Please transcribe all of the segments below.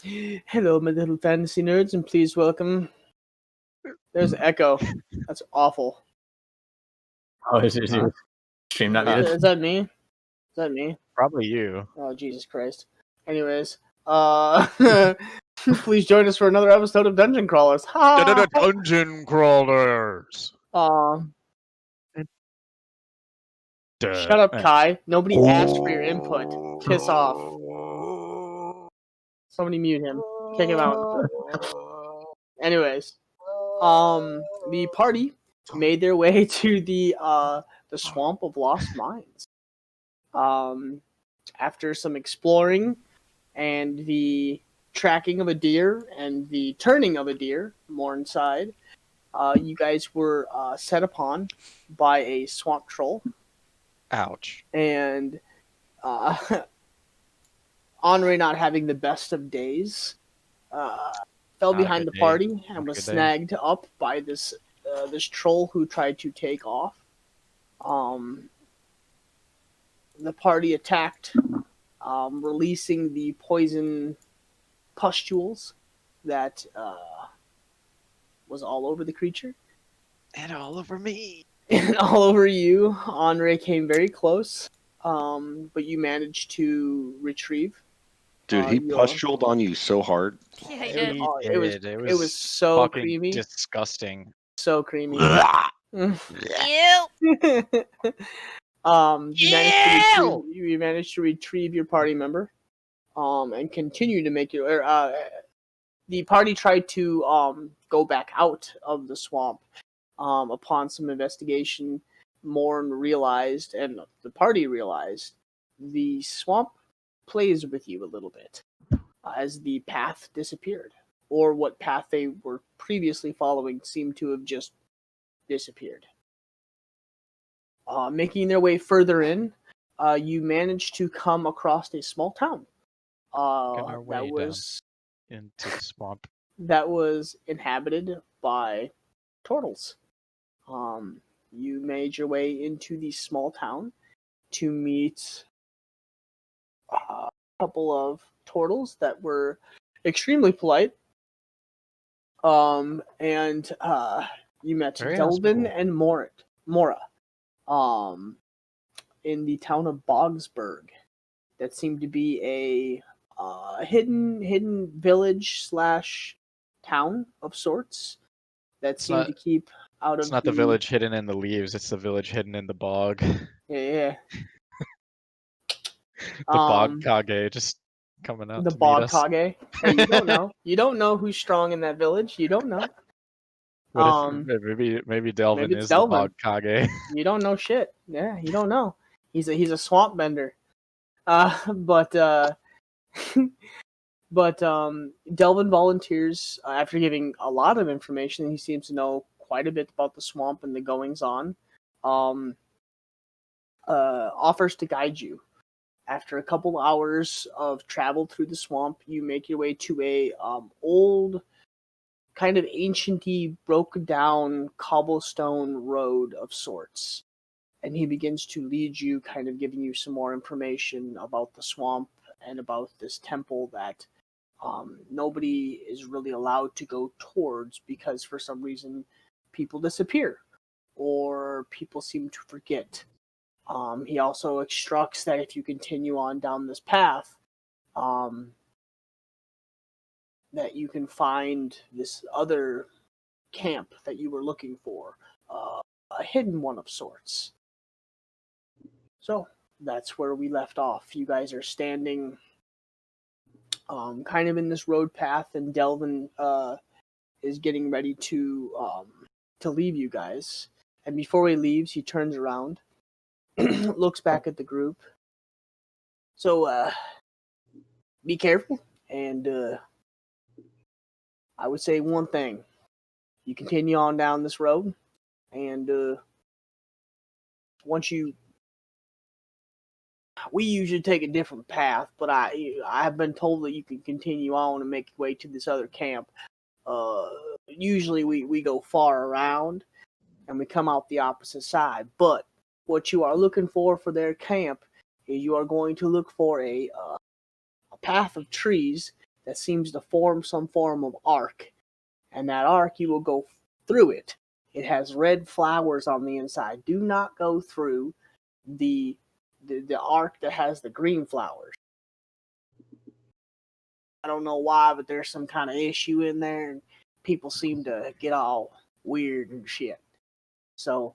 Hello, my little fantasy nerds, and please welcome. There's echo. That's awful. Oh, is your stream not Is muted? that me? Is that me? Probably you. Oh, Jesus Christ. Anyways, please join us for another episode of Dungeon Crawlers. Ha! Dungeon Crawlers. Shut up, Kai. Nobody asked for your input. Piss off. Somebody mute him. Kick him out. Anyways, the party made their way to the Swamp of Lost Mines. After some exploring and the tracking of a deer and the turning of a deer, more inside, you guys were set upon by a swamp troll. Ouch. And Henri, not having the best of days, fell behind the party and was snagged up by this troll who tried to take off. The party attacked, releasing the poison pustules that was all over the creature. And all over me. And all over you. Henri came very close, but you managed to retrieve. Dude, he pustuled on you so hard. Yeah, he did. It was so creamy. Disgusting. So creamy. Ew. You managed to retrieve your party member, and continue to make it. The party tried to go back out of the swamp. Upon some investigation, Morn realized, and the party realized, the swamp plays with you a little bit as the path disappeared, or what path they were previously following seemed to have just disappeared. Making their way further in, you managed to come across a small town. That was into the swamp. That was inhabited by turtles. You made your way into the small town to meet a couple of turtles that were extremely polite. And you met Delvin and Mora. In the town of Bogsburg. That seemed to be a hidden village / town of sorts that seemed to keep out of. It's not the village hidden in the leaves. It's the village hidden in the bog. Yeah. The bog Kage just coming out. The to bog meet us. Kage. Hey, you don't know. You don't know who's strong in that village. You don't know. Maybe Delvin is the bog Kage. You don't know shit. Yeah, you don't know. He's a swamp bender. But Delvin volunteers after giving a lot of information. He seems to know quite a bit about the swamp and the goings on. Offers to guide you. After a couple hours of travel through the swamp, you make your way to a old, kind of ancient-y, broken down cobblestone road of sorts. And he begins to lead you, kind of giving you some more information about the swamp and about this temple that nobody is really allowed to go towards because for some reason people disappear or people seem to forget. He also instructs that if you continue on down this path, that you can find this other camp that you were looking for, a hidden one of sorts. So that's where we left off. You guys are standing kind of in this road path, and Delvin is getting ready to leave you guys. And before he leaves, he turns around, looks back at the group. So be careful, and I would say one thing. You continue on down this road, and we usually take a different path, but I have been told that you can continue on and make your way to this other camp. Usually we go far around, and we come out the opposite side. But what you are looking for their camp is you are going to look for a path of trees that seems to form some form of arc. And that arc, you will go through it. It has red flowers on the inside. Do not go through the arc that has the green flowers. I don't know why, but there's some kind of issue in there, and people seem to get all weird and shit. So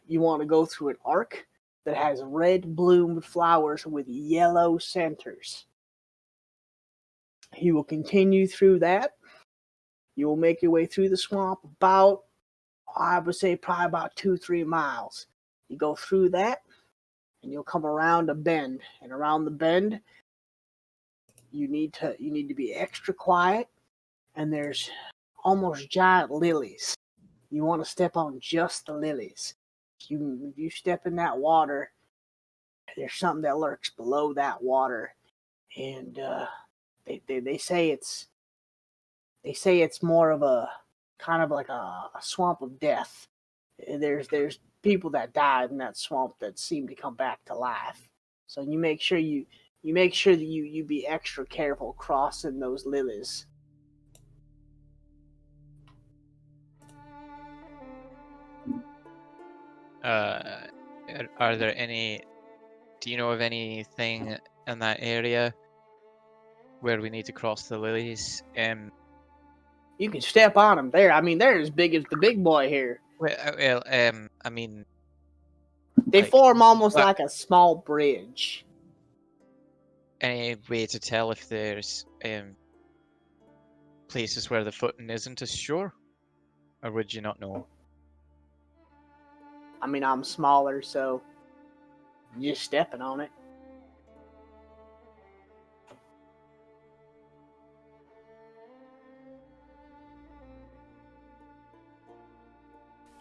you want to go through an arc that has red bloomed flowers with yellow centers. You will continue through that. You will make your way through the swamp about, I would say, probably about 2-3 miles. You go through that, and you'll come around a bend. And around the bend, you need to be extra quiet. And there's almost giant lilies. You want to step on just the lilies. If you step in that water, there's something that lurks below that water, and they say it's more of a kind of like a swamp of death. There's people that died in that swamp that seem to come back to life. So you make sure that you be extra careful crossing those lilies. Are there any? Do you know of anything in that area where we need to cross the lilies? You can step on them there. I mean, they're as big as the big boy here. I mean, they like, form almost like a small bridge. Any way to tell if there's places where the footing isn't as sure, or would you not know? I mean, I'm smaller, so you're stepping on it.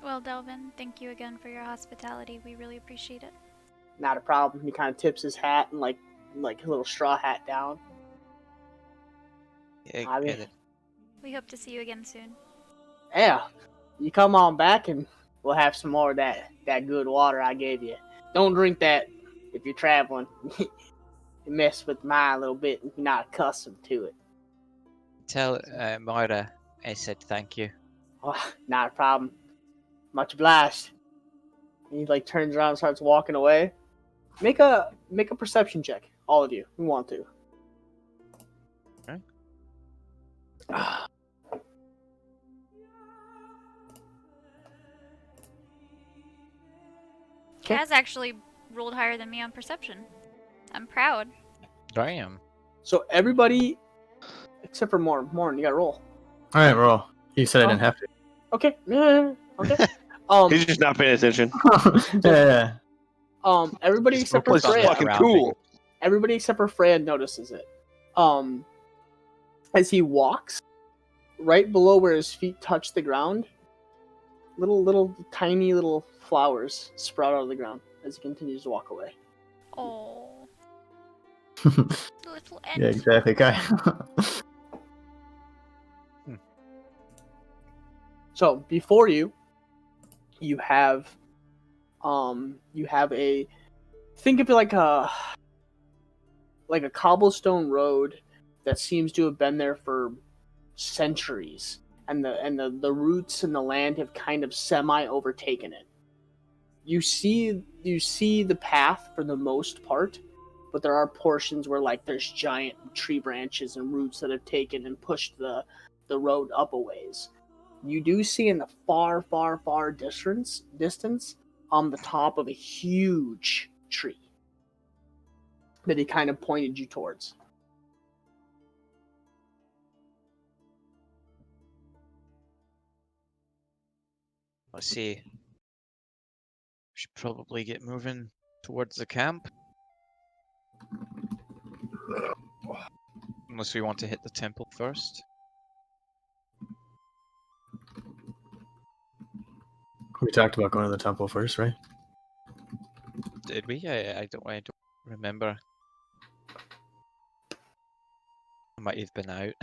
Well, Delvin, thank you again for your hospitality. We really appreciate it. Not a problem. He kind of tips his hat and like his little straw hat down. We hope to see you again soon. Yeah, you come on back and we'll have some more of that good water I gave you. Don't drink that if you're traveling. You mess with mine a little bit if you're not accustomed to it. Tell Moira I said thank you. Oh, not a problem. Much obliged. And he like turns around and starts walking away. Make a perception check, all of you who want to. Okay. Kaz actually rolled higher than me on perception. I'm proud. I am. So everybody, except for Morn, you got to roll. All right, roll. You said I didn't have to. Okay. Okay. He's just not paying attention. Yeah. Everybody except for This is Fran. fucking cool. Everybody except for Fran notices it. As he walks, right below where his feet touch the ground, little tiny little flowers sprout out of the ground as he continues to walk away. Oh. Little ant. Yeah, exactly, Kai. So before you have a, think of it like a cobblestone road that seems to have been there for centuries, and the roots and the land have kind of semi overtaken it. You see the path for the most part, but there are portions where like there's giant tree branches and roots that have taken and pushed the road up a ways. You do see in the far distance on the top of a huge tree that he kind of pointed you towards. Let's see. We should probably get moving towards the camp. Unless we want to hit the temple first. We talked about going to the temple first, right? Did we? I don't remember. I might have been out.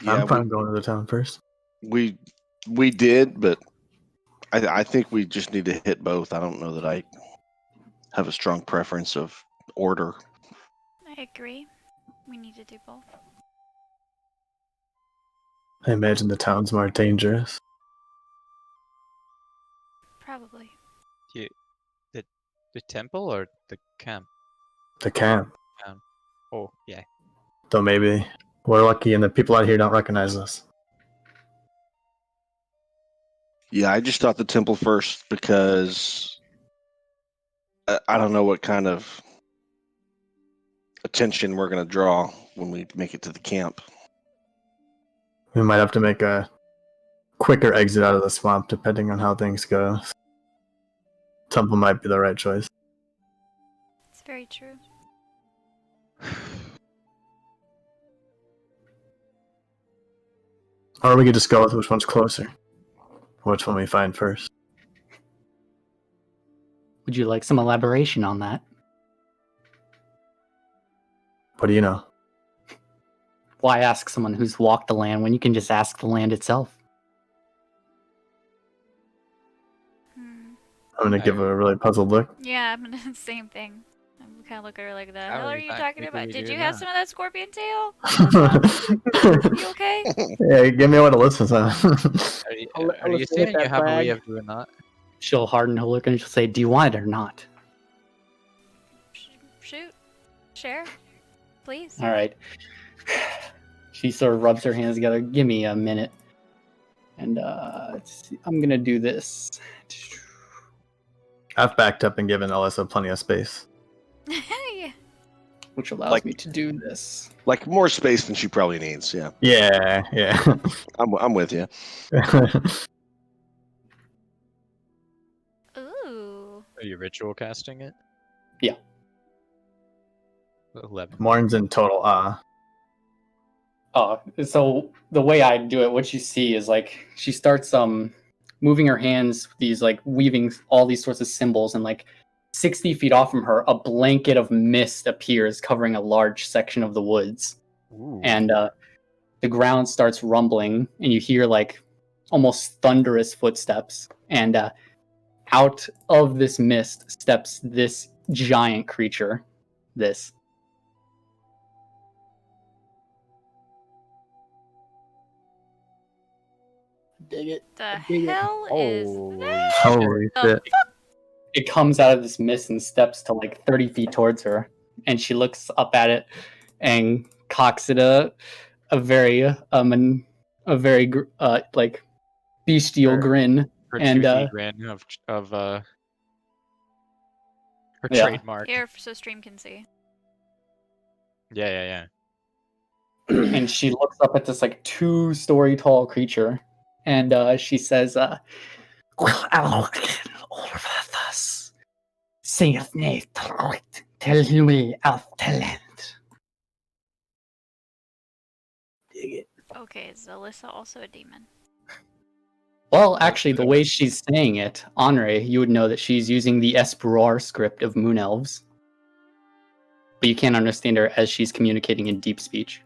Yeah, I'm fine going to the town first. We did, but I think we just need to hit both. I don't know that I have a strong preference of order. I agree. We need to do both. I imagine the town's more dangerous. Probably. The temple or the camp? The camp. Oh, yeah. Though maybe we're lucky and the people out here don't recognize us. Yeah, I just thought the temple first because I don't know what kind of attention we're going to draw when we make it to the camp. We might have to make a quicker exit out of the swamp depending on how things go. Temple might be the right choice. It's very true. Or we could just go with which one's closer. Which one we find first. Would you like some elaboration on that? What do you know? Why ask someone who's walked the land when you can just ask the land itself? Hmm. I'm gonna give her a really puzzled look. Yeah, I'm gonna same thing. I'm kind of look at her like, the How hell are are we you talking technically about? Did you doing have that? some of that scorpion tail? You okay? Yeah, give me one to listen to. Are you Let's saying hit you that have a way flag. of doing that? She'll harden her look and she'll say, "Do you want it or not?" Shoot. Share. Please. All right. She sort of rubs her hands together. Give me a minute. And let's see. I'm going to do this. I've backed up and given Alyssa plenty of space. Yeah. Which allows Like- me to do this. Like more space than she probably needs. Yeah, Yeah. I'm with you. Ooh. Are you ritual casting it? Yeah. 11. Morn's in total awe. So the way I do it, what you see is like she starts moving her hands, these like weaving all these sorts of symbols, and like 60 feet off from her, a blanket of mist appears covering a large section of the woods. Ooh. And the ground starts rumbling, and you hear like almost thunderous footsteps. And out of this mist steps this giant creature. This. Dig it. The dig it. hell is Holy that? Holy The shit. It comes out of this mist and steps to like 30 feet towards her, and she looks up at it and cocks it a very like bestial Sure. grin. Her and, toothy grin of her Yeah. trademark. Here, so stream can see. Yeah. And she looks up at this like 2-story tall creature, and she says, "Well, all of us, saith Nate, tell me of talent." Dig it. Okay, is Alyssa also a demon? Well, actually, the way she's saying it, Henri, you would know that she's using the Esperar script of Moon Elves. But you can't understand her as she's communicating in deep speech.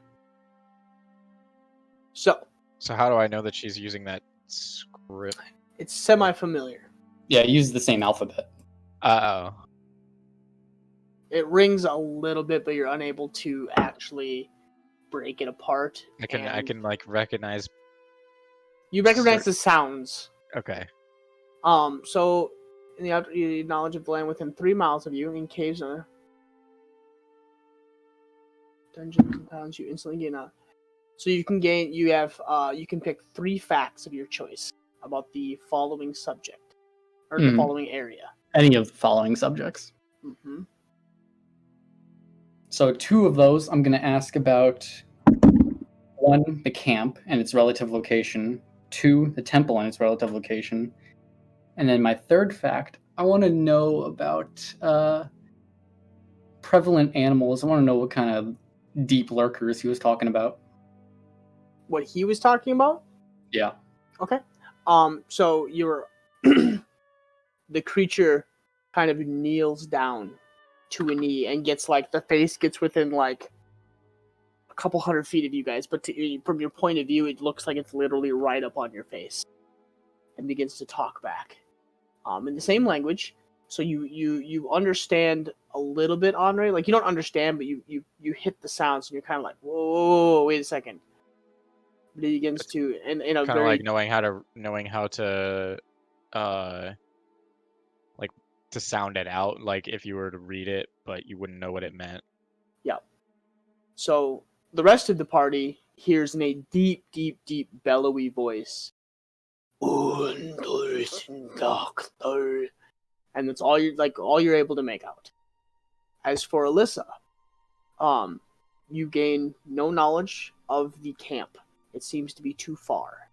So So how do I know that she's using that script? it's semi-familiar. Yeah, use the same alphabet. Uh-oh. It rings a little bit, but you're unable to actually break it apart. I and can like recognize. You recognize the sounds. Okay. So in the knowledge of the land within 3 miles of you, in caves and dungeons and towns, you instantly gain a. So you can you can pick 3 facts of your choice about the following subject or the Mhm. following area. Any of the following subjects. Mm-hmm. So 2 of those, I'm going to ask about 1, the camp and its relative location. 2, the temple and its relative location. And then my 3rd fact, I want to know about prevalent animals. I want to know what kind of deep lurkers he was talking about. What he was talking about? Yeah. Okay. So you're the creature kind of kneels down to a knee and gets like the face gets within like a couple 100 feet of you guys, but from your point of view, it looks like it's literally right up on your face, and begins to talk back, in the same language. So you understand a little bit, Andre. Like, you don't understand, but you hit the sounds, and you're kind of like, whoa, wait a second. But he begins to, in a Kind of very like knowing how to, like to sound it out. Like if you were to read it, but you wouldn't know what it meant. yeah. So the rest of the party hears in a deep, deep, deep, bellowy voice, and that's all you're able to make out. As for Alyssa, you gain no knowledge of the camp. It seems to be too far.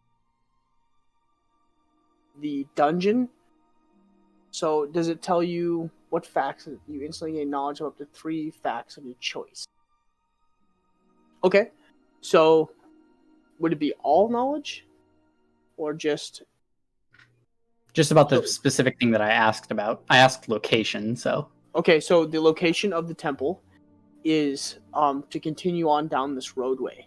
The dungeon. So does it tell you what facts? You instantly gain knowledge of up to 3 facts of your choice. Okay, so would it be all knowledge, or just Just about the specific thing that I asked about. I asked location, so. okay? So the location of the temple is to continue on down this roadway,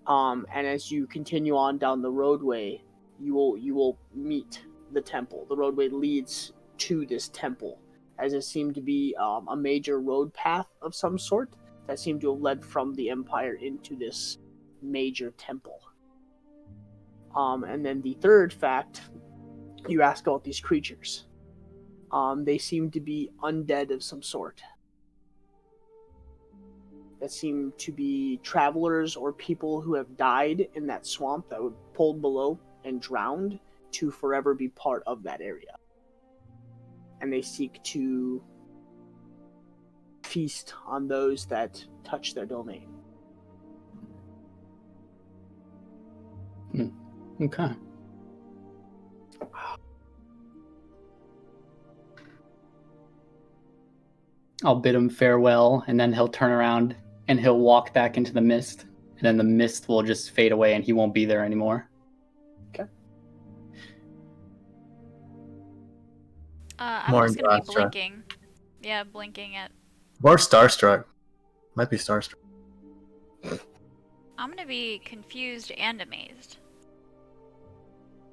and as you continue on down the roadway, you will meet the temple. The roadway leads to this temple, as it seemed to be a major road path of some sort that seemed to have led from the Empire into this major temple. And then the third fact, you ask about these creatures. They seem to be undead of some sort. That seem to be travelers or people who have died in that swamp that were pulled below and drowned to forever be part of that area. And they seek to feast on those that touch their domain. Okay. I'll bid him farewell, and then he'll turn around and he'll walk back into the mist, and then the mist will just fade away and he won't be there anymore. Okay. I'm More just gonna be Starstruck. blinking. Yeah, blinking at. Or Starstruck. Might be Starstruck. I'm gonna be confused and amazed.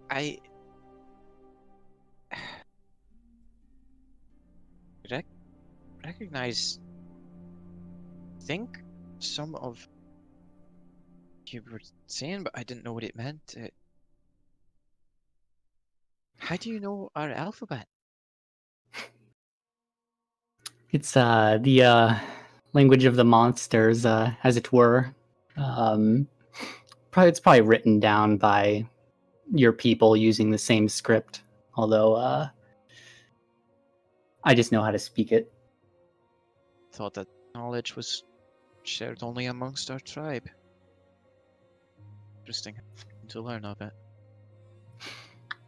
I recognize, think some of you were saying, but I didn't know what it meant. How do you know our alphabet? It's the language of the monsters, as it were. It's probably written down by your people using the same script, although I just know how to speak it. Thought that knowledge was shared only amongst our tribe. Interesting to learn of it.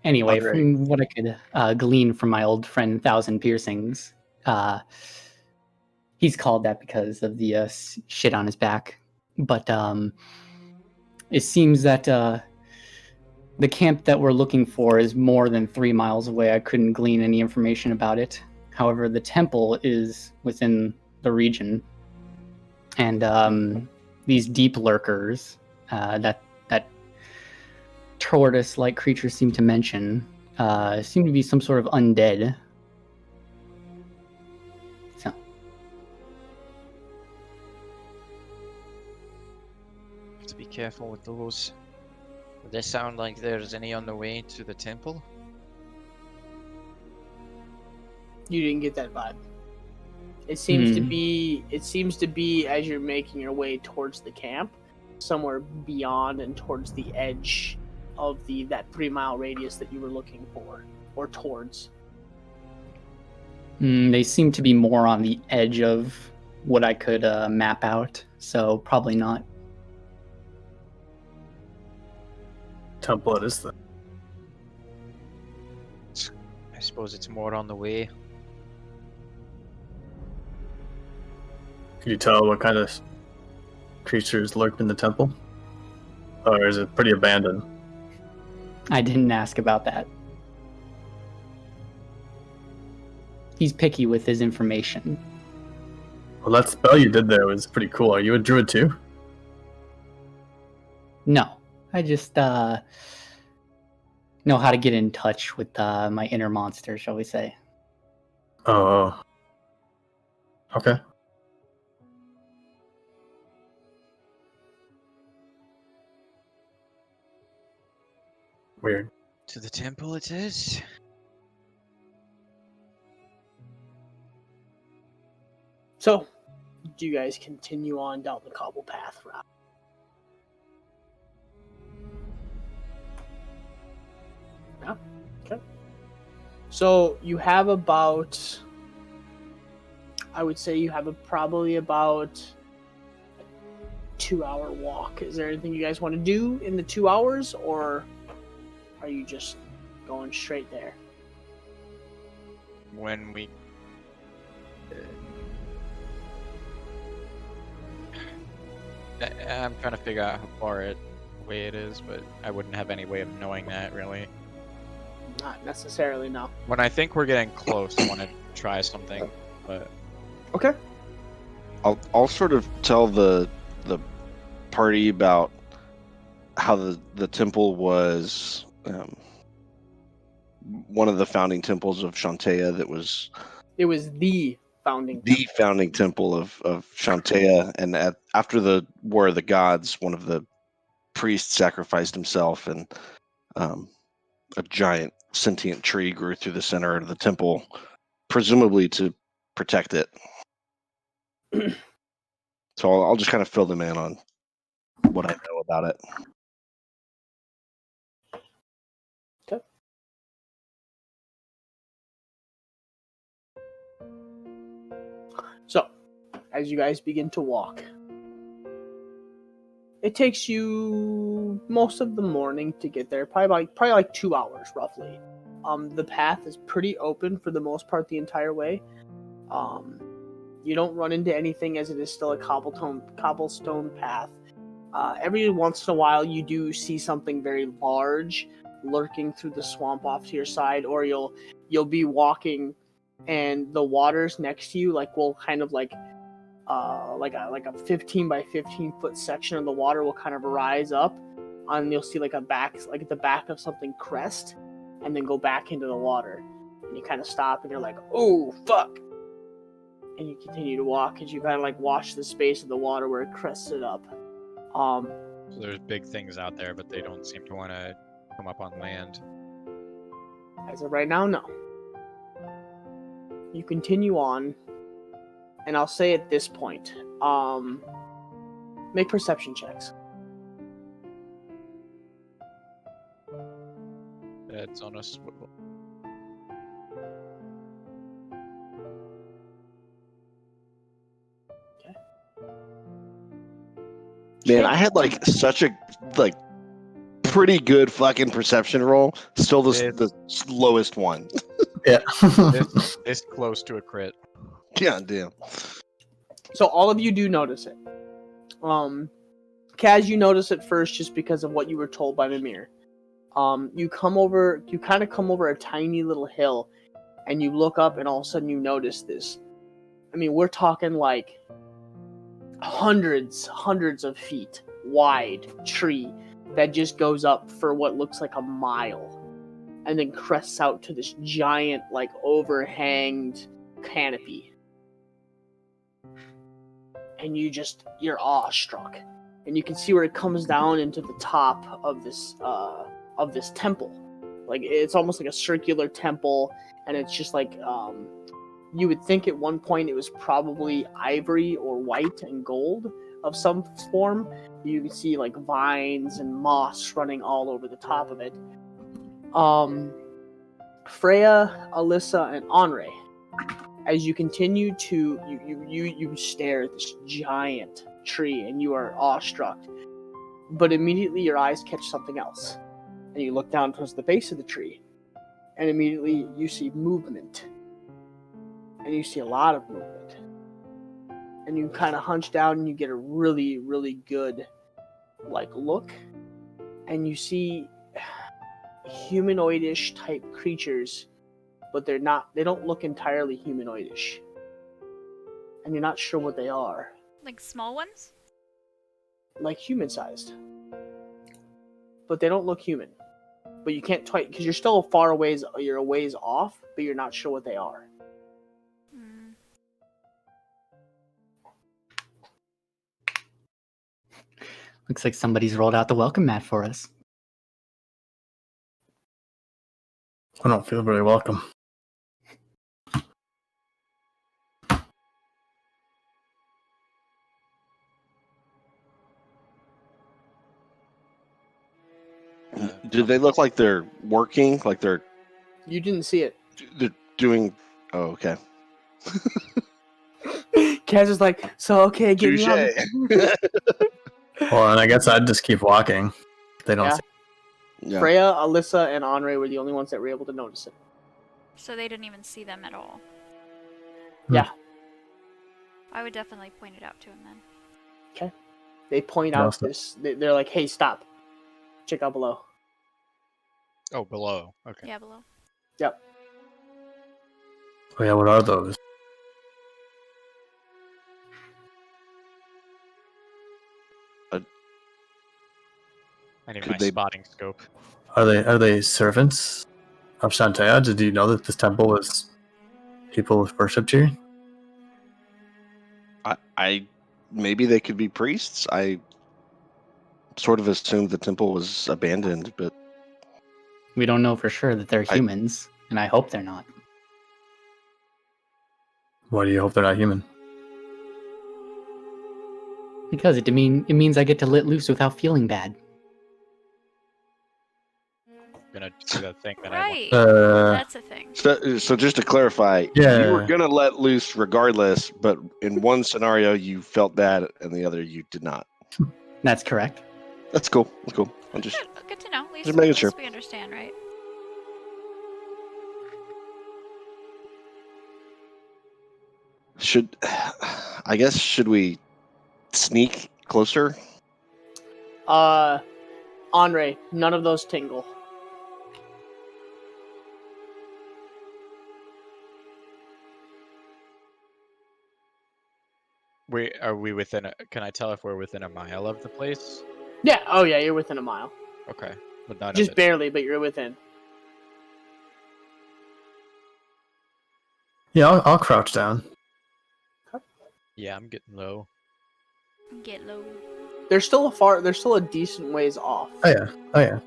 Anyway, Not very. from what I could glean from my old friend Thousand Piercings, he's called that because of the shit on his back. But it seems that the camp that we're looking for is more than 3 miles away. I couldn't glean any information about it. However, the temple is within the region. And these deep lurkers that tortoise-like creatures seem to mention seem to be some sort of undead. So. Have to be careful with those. Does this sound like there's any on the way to the temple? You didn't get that vibe. It seems to be. It seems to be as you're making your way towards the camp, somewhere beyond and towards the edge of that 3-mile radius that you were looking for, or towards. They seem to be more on the edge of what I could map out, so probably not. Temple it is then. I suppose it's more on the way. Can you tell what kind of creatures lurked in the temple? Or is it pretty abandoned? I didn't ask about that. He's picky with his information. Well, that spell you did there was pretty cool. Are you a druid too? No, I just know how to get in touch with my inner monster, shall we say. Oh. Okay. Weird. To the temple it is. So, do you guys continue on down the cobble path route? Yeah. Okay. So you have about, I would say you have probably about 2-hour walk. Is there anything you guys want to do in the 2 hours, or are you just going straight there? When we I'm trying to figure out how far away it is, but I wouldn't have any way of knowing that really. Not necessarily, no. When I think we're getting close, I want to try something, but Okay. I'll sort of tell the party about how the temple was one of the founding temples of Shantea. It was the founding the temple. founding temple of Shantea, and after the War of the Gods, one of the priests sacrificed himself, and a giant sentient tree grew through the center of the temple, presumably to protect it. So I'll just kind of fill them in on what I know about it. Okay. So, as you guys begin to walk, it takes you most of the morning to get there, probably like 2 hours roughly. The path is pretty open for the most part the entire way. You don't run into anything as it is still a cobblestone path. Every once in a while you do see something very large lurking through the swamp off to your side, or you'll be walking and the waters next to you will kind of like a 15 by 15 foot section of the water will kind of rise up, and you'll see the back of something crest and then go back into the water, and you kind of stop and you're like, oh fuck, and you continue to walk as you kind of watch the space of the water where it crested up. So there's big things out there, but they don't seem to want to come up on land. As of right now, no. You continue on, and I'll say at this point, make perception checks. It's on a swivel. Man, I had such a pretty good fucking perception roll. Still the lowest one. Yeah. This close to a crit. Yeah, damn. So all of you do notice it. Kaz, you notice it first just because of what you were told by Mimir. You come over a tiny little hill, and you look up, and all of a sudden you notice this. I mean, we're talking hundreds of feet wide tree that just goes up for what looks like a mile, and then crests out to this giant overhanged canopy. And you're awestruck, and you can see where it comes down into the top of this temple. It's almost like a circular temple, and it's just you would think at one point it was probably ivory or white and gold of some form. You can see vines and moss running all over the top of it. Freya, Alyssa, and Henri, as you continue to you stare at this giant tree, and you are awestruck, but immediately your eyes catch something else, and you look down towards the base of the tree, and immediately you see movement, and you see a lot of movement, and you kind of hunch down and you get a really, really good look, and you see humanoidish type creatures, but they don't look entirely humanoidish, and you're not sure what they are. Like small ones? Human sized, but they don't look human. But you can't because you're still far away. You're a ways off, but you're not sure what they are. Looks like somebody's rolled out the welcome mat for us. I don't feel very welcome. Do they look like they're working? Like You didn't see it. they're doing? Oh, okay. Kaz is like, so okay, get me on. Well, and I guess I'd just keep walking. They don't Yeah. see. Yeah. Freya, Alyssa, and Andre were the only ones that were able to notice it. So they didn't even see them at all. Yeah. I would definitely point it out to him then. They point No, out stop. this. They're like, hey, stop. Check out below. Oh, below. Okay. Yeah, below. Yep. Oh yeah, what are those? I need Could my they- spotting scope. Are they servants of Shantea? Did you know that this temple was people worshipped here? I maybe they could be priests. I sort of assumed the temple was abandoned, but We don't know for sure that they're I- humans, and I hope they're not. Why do you hope they're not human? Because it means I get to let loose without feeling bad. Gonna do that thing that Right. Uh, That's a thing. so just to clarify, Yeah. you were gonna let loose regardless, but in one scenario you felt bad, and the other you did not. That's correct. That's cool. That's cool. I'm just Good to know. At least, just making at sure. least we understand, right? should we sneak closer? Andre, none of those tingle. Are we within can I tell if we're within a mile of the place? Yeah. Oh yeah, you're within a mile. Okay. But none Just of it. barely, but you're within. Yeah, I'll crouch down. Yeah, I'm getting low. Get low. They're still a decent ways off. Oh yeah.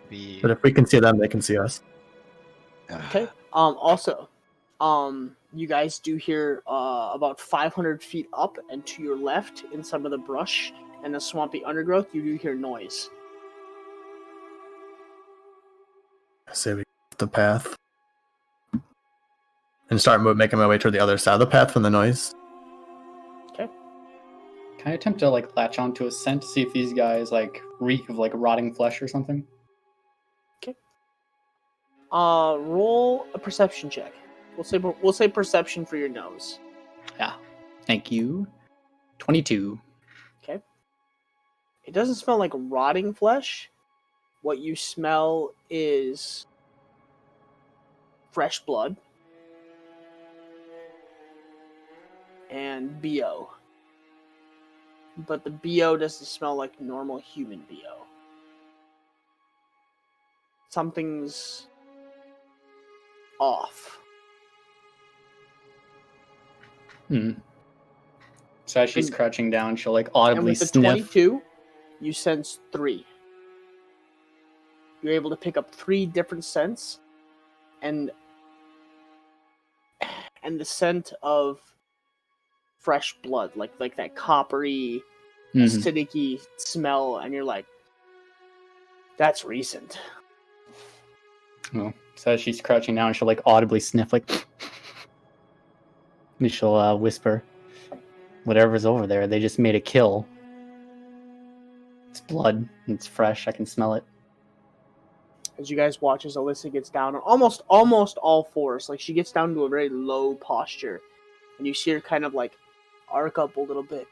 Be But if we can see them, they can see us. Okay. Also, you guys do hear about 500 feet up and to your left in some of the brush and the swampy undergrowth, you do hear noise. I say we go the path and start making my way toward the other side of the path from the noise. Can I attempt to latch onto a scent to see if these guys reek of rotting flesh or something? Roll a perception check. We'll say perception for your nose. Yeah. Thank you. 22. Okay. It doesn't smell like rotting flesh. What you smell is fresh blood and BO. But the BO doesn't smell like normal human BO. Something's off. So as she's And- crouching down, she'll And audibly with the sniff. 22, you sense 3. You're able to pick up 3 different scents, and the scent of fresh blood, like that coppery, Mhm. acidic-y smell, and you're like, that's recent. Oh. So as she's crouching down, she'll audibly sniff and she'll whisper, "Whatever's over there, they just made a kill. It's blood. It's fresh. I can smell it." As you guys watch as Alyssa gets down on almost all fours, like she gets down to a very low posture, and you see her kind of arc up a little bit,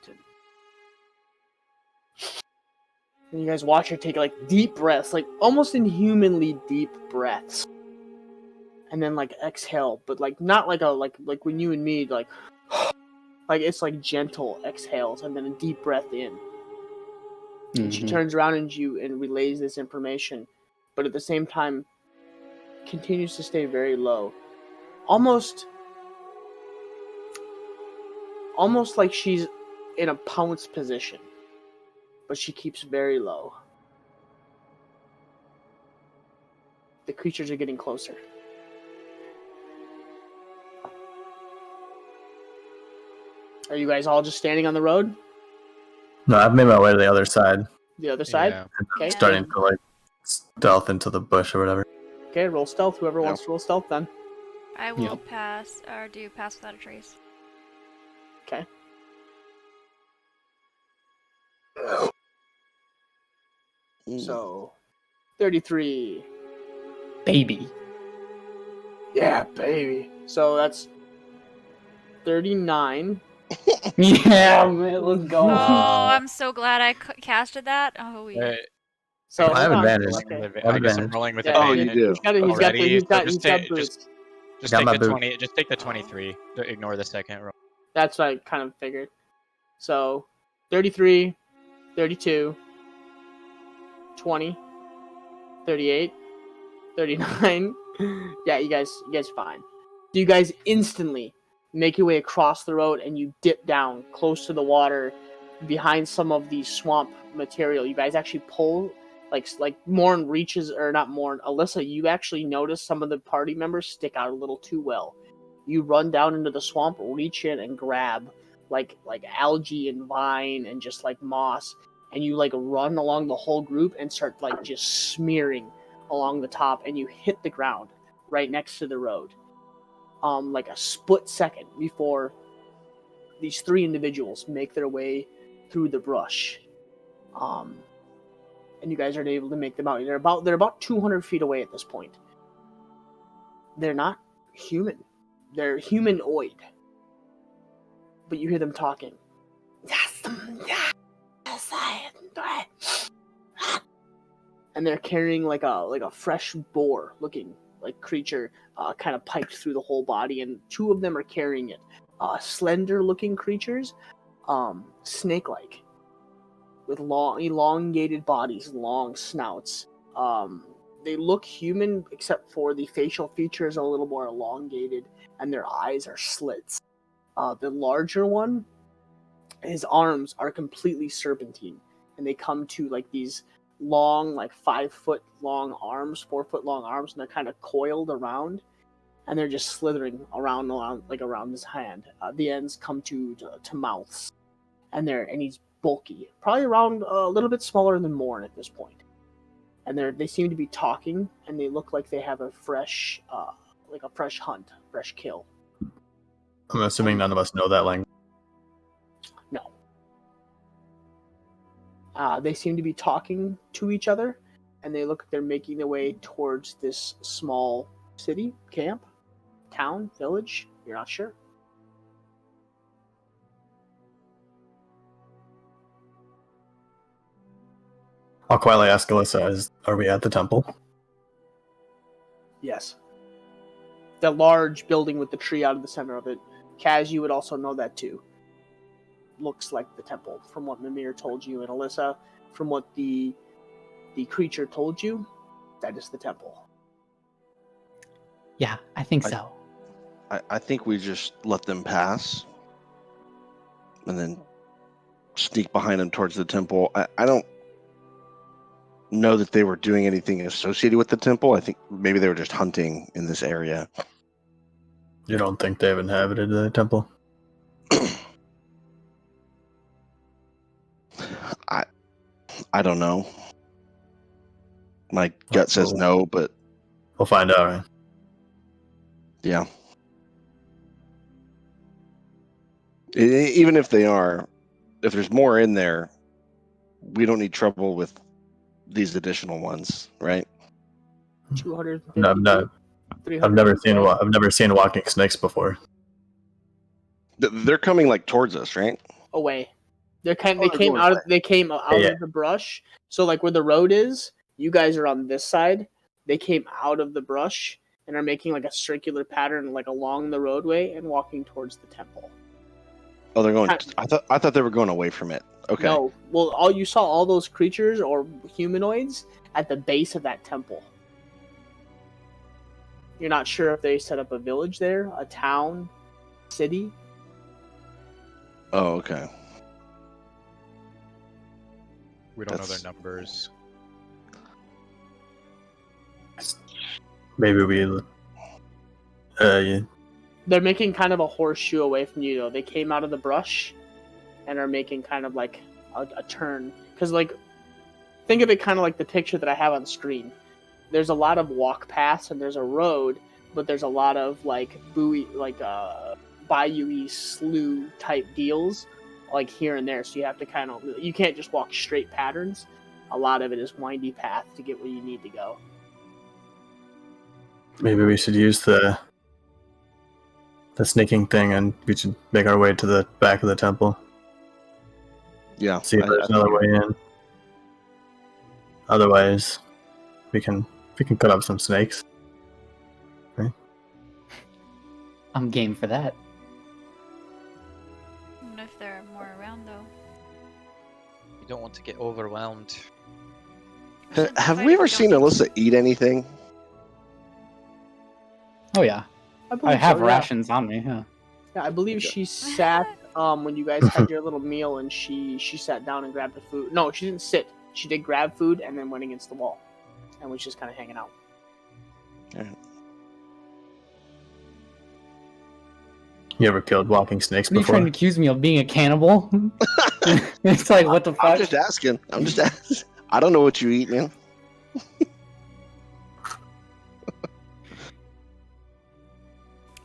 and you guys watch her take deep breaths, almost inhumanly deep breaths, and then exhale, but not like when you and me it's gentle exhales and then a deep breath in. And she Mhm. turns around and relays this information, but at the same time continues to stay very low, almost like she's in a pounce position. but she keeps very low. The creatures are getting closer. Are you guys all just standing on the road? No, I've made my way to the other side. The other side? Yeah. Okay. Starting to like stealth into the bush or whatever. Okay, roll stealth. Whoever wants to roll stealth then. I will pass, or do pass without a trace. Okay. So, 33. Baby. Yeah, baby. So that's 39. Yeah, man, let's go. Oh, I'm so glad I casted that. Oh, yeah. Wait, So I have hold on. advantage. Okay. I guess I'm rolling with Yeah, advantage. he's got already, he's got just boost. Just Got take my the boot. 20. Just take the 23. Don't ignore the second roll. That's what I kind of figured. So 33, 32, 20, 38, 39. Yeah, you guys fine. So you guys instantly make your way across the road and you dip down close to the water behind some of the swamp material. You guys actually pull like Morn reaches, or not Morn, Alyssa, you actually notice some of the party members stick out a little too well. You run down into the swamp, reach in and grab like algae and vine and just like moss, and you like run along the whole group and start like just smearing along the top, and you hit the ground right next to the road. Like a split second before these three individuals make their way through the brush. And you guys are able to make them out. They're about 200 feet away at this point. They're not human. They're humanoid. But you hear them talking. And they're carrying like a fresh boar looking like creature, kind of piped through the whole body, and two of them are carrying it. Slender looking creatures, snake-like, with long elongated bodies, long snouts. They look human except for the facial features are a little more elongated and their eyes are slits. The larger one, his arms are completely serpentine, and they come to like these long, like 5 foot long arms, 4 foot long arms, and they're kind of coiled around, and they're just slithering around his hand. The ends come to mouths, and he's bulky, probably around a little bit smaller than Morn at this point. And they seem to be talking, and they look like they have a fresh hunt, fresh kill. I'm assuming none of us know that language. No. They seem to be talking to each other, and they look like they're making their way towards this small city, camp, town, village. You're not sure. I'll quietly ask Alyssa, are we at the temple? Yes. The large building with the tree out of the center of it. Kaz, you would also know that too. Looks like the temple, from what Mimir told you, and Alyssa, from what the creature told you, that is the temple. Yeah, I think so. I think we just let them pass and then sneak behind them towards the temple. I don't know that they were doing anything associated with the temple. I think maybe they were just hunting in this area. You don't think they've inhabited the temple? I don't know. My gut says no, but we'll find out, right? Yeah. Even if they are, if there's more in there, we don't need trouble with these additional ones, right? 250. No, I've never seen walking snakes before. They're coming like towards us, right? Away. They came out of the brush. So like where the road is, you guys are on this side. They came out of the brush and are making like a circular pattern like along the roadway and walking towards the temple. Oh, they're going. I thought they were going away from it. Okay. No. Well, you saw all those creatures or humanoids at the base of that temple. You're not sure if they set up a village there, a town, city. Oh, okay. We don't know That's- their numbers. Maybe we. Yeah. They're making kind of a horseshoe away from you, though. They came out of the brush and are making kind of like a turn. Because, like, think of it kind of like the picture that I have on screen. There's a lot of walk paths and there's a road, but there's a lot of, like, bayou-y slough type deals, like, here and there. So you have to kind of, you can't just walk straight patterns. A lot of it is windy path to get where you need to go. Maybe we should use the sneaking thing, and we should make our way to the back of the temple. Yeah. See if there's another way in. Otherwise, we can cut up some snakes. I'm game for that. I don't know if there are more around though. You don't want to get overwhelmed. Have we ever seen Alyssa eat anything? Oh yeah, I believe have so, yeah. rations on me. Yeah. Yeah, I believe she sat when you guys had your little meal, and she sat down and grabbed the food. No, she didn't sit. She did grab food and then went against the wall, and was just kind of hanging out. You ever killed walking snakes What are you before? trying to accuse me of being a cannibal? It's like, what the fuck? I'm just asking. I don't know what you eat, man.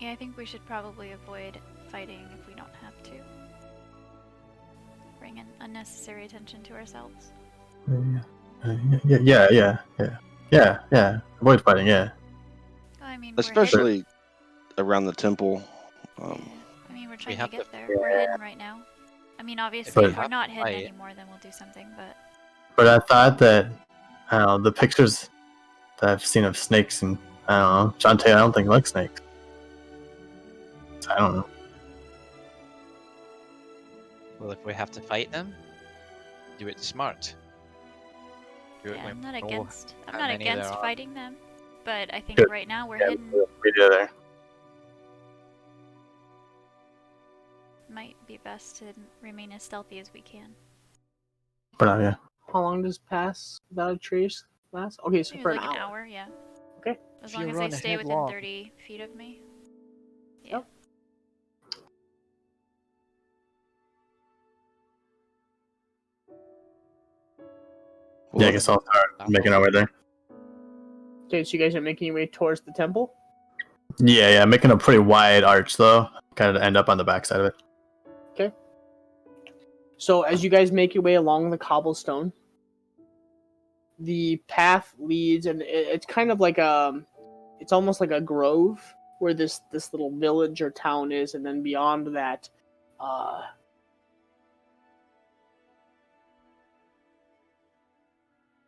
Yeah, I think we should probably avoid fighting if we don't have to. Bring in unnecessary attention to ourselves. Yeah. Avoid fighting. Yeah. Well, I mean, Especially around the temple. we're hidden. I mean, we're trying to have get to- there. We're hidden right now. I mean, obviously, But- if we're not hidden Fight. anymore, then we'll do something. But But I thought that, I don't know, the pictures that I've seen of snakes, and I don't know, Shantae, I don't think likes snakes. I don't know. Well, if we have to fight them, do it smart. Do it yeah, when I'm not we know against. I'm how not many there against are. fighting them. But I think Good. right now we're Yeah, hidden. we do there. Might be best to remain as stealthy as we can. But yeah. How long does pass without a trace last? Okay, so Maybe for like an an hour. hour, yeah. Okay. As If long you as run they stay within headlong. 30 feet of me. Yeah. Yep. Yeah, I guess I'll start making our way there. Okay, so you guys are making your way towards the temple. Yeah, making a pretty wide arch though, kind of end up on the backside of it. So as you guys make your way along the cobblestone, the path leads, and it's kind of like it's almost like a grove where this little village or town is, and then beyond that,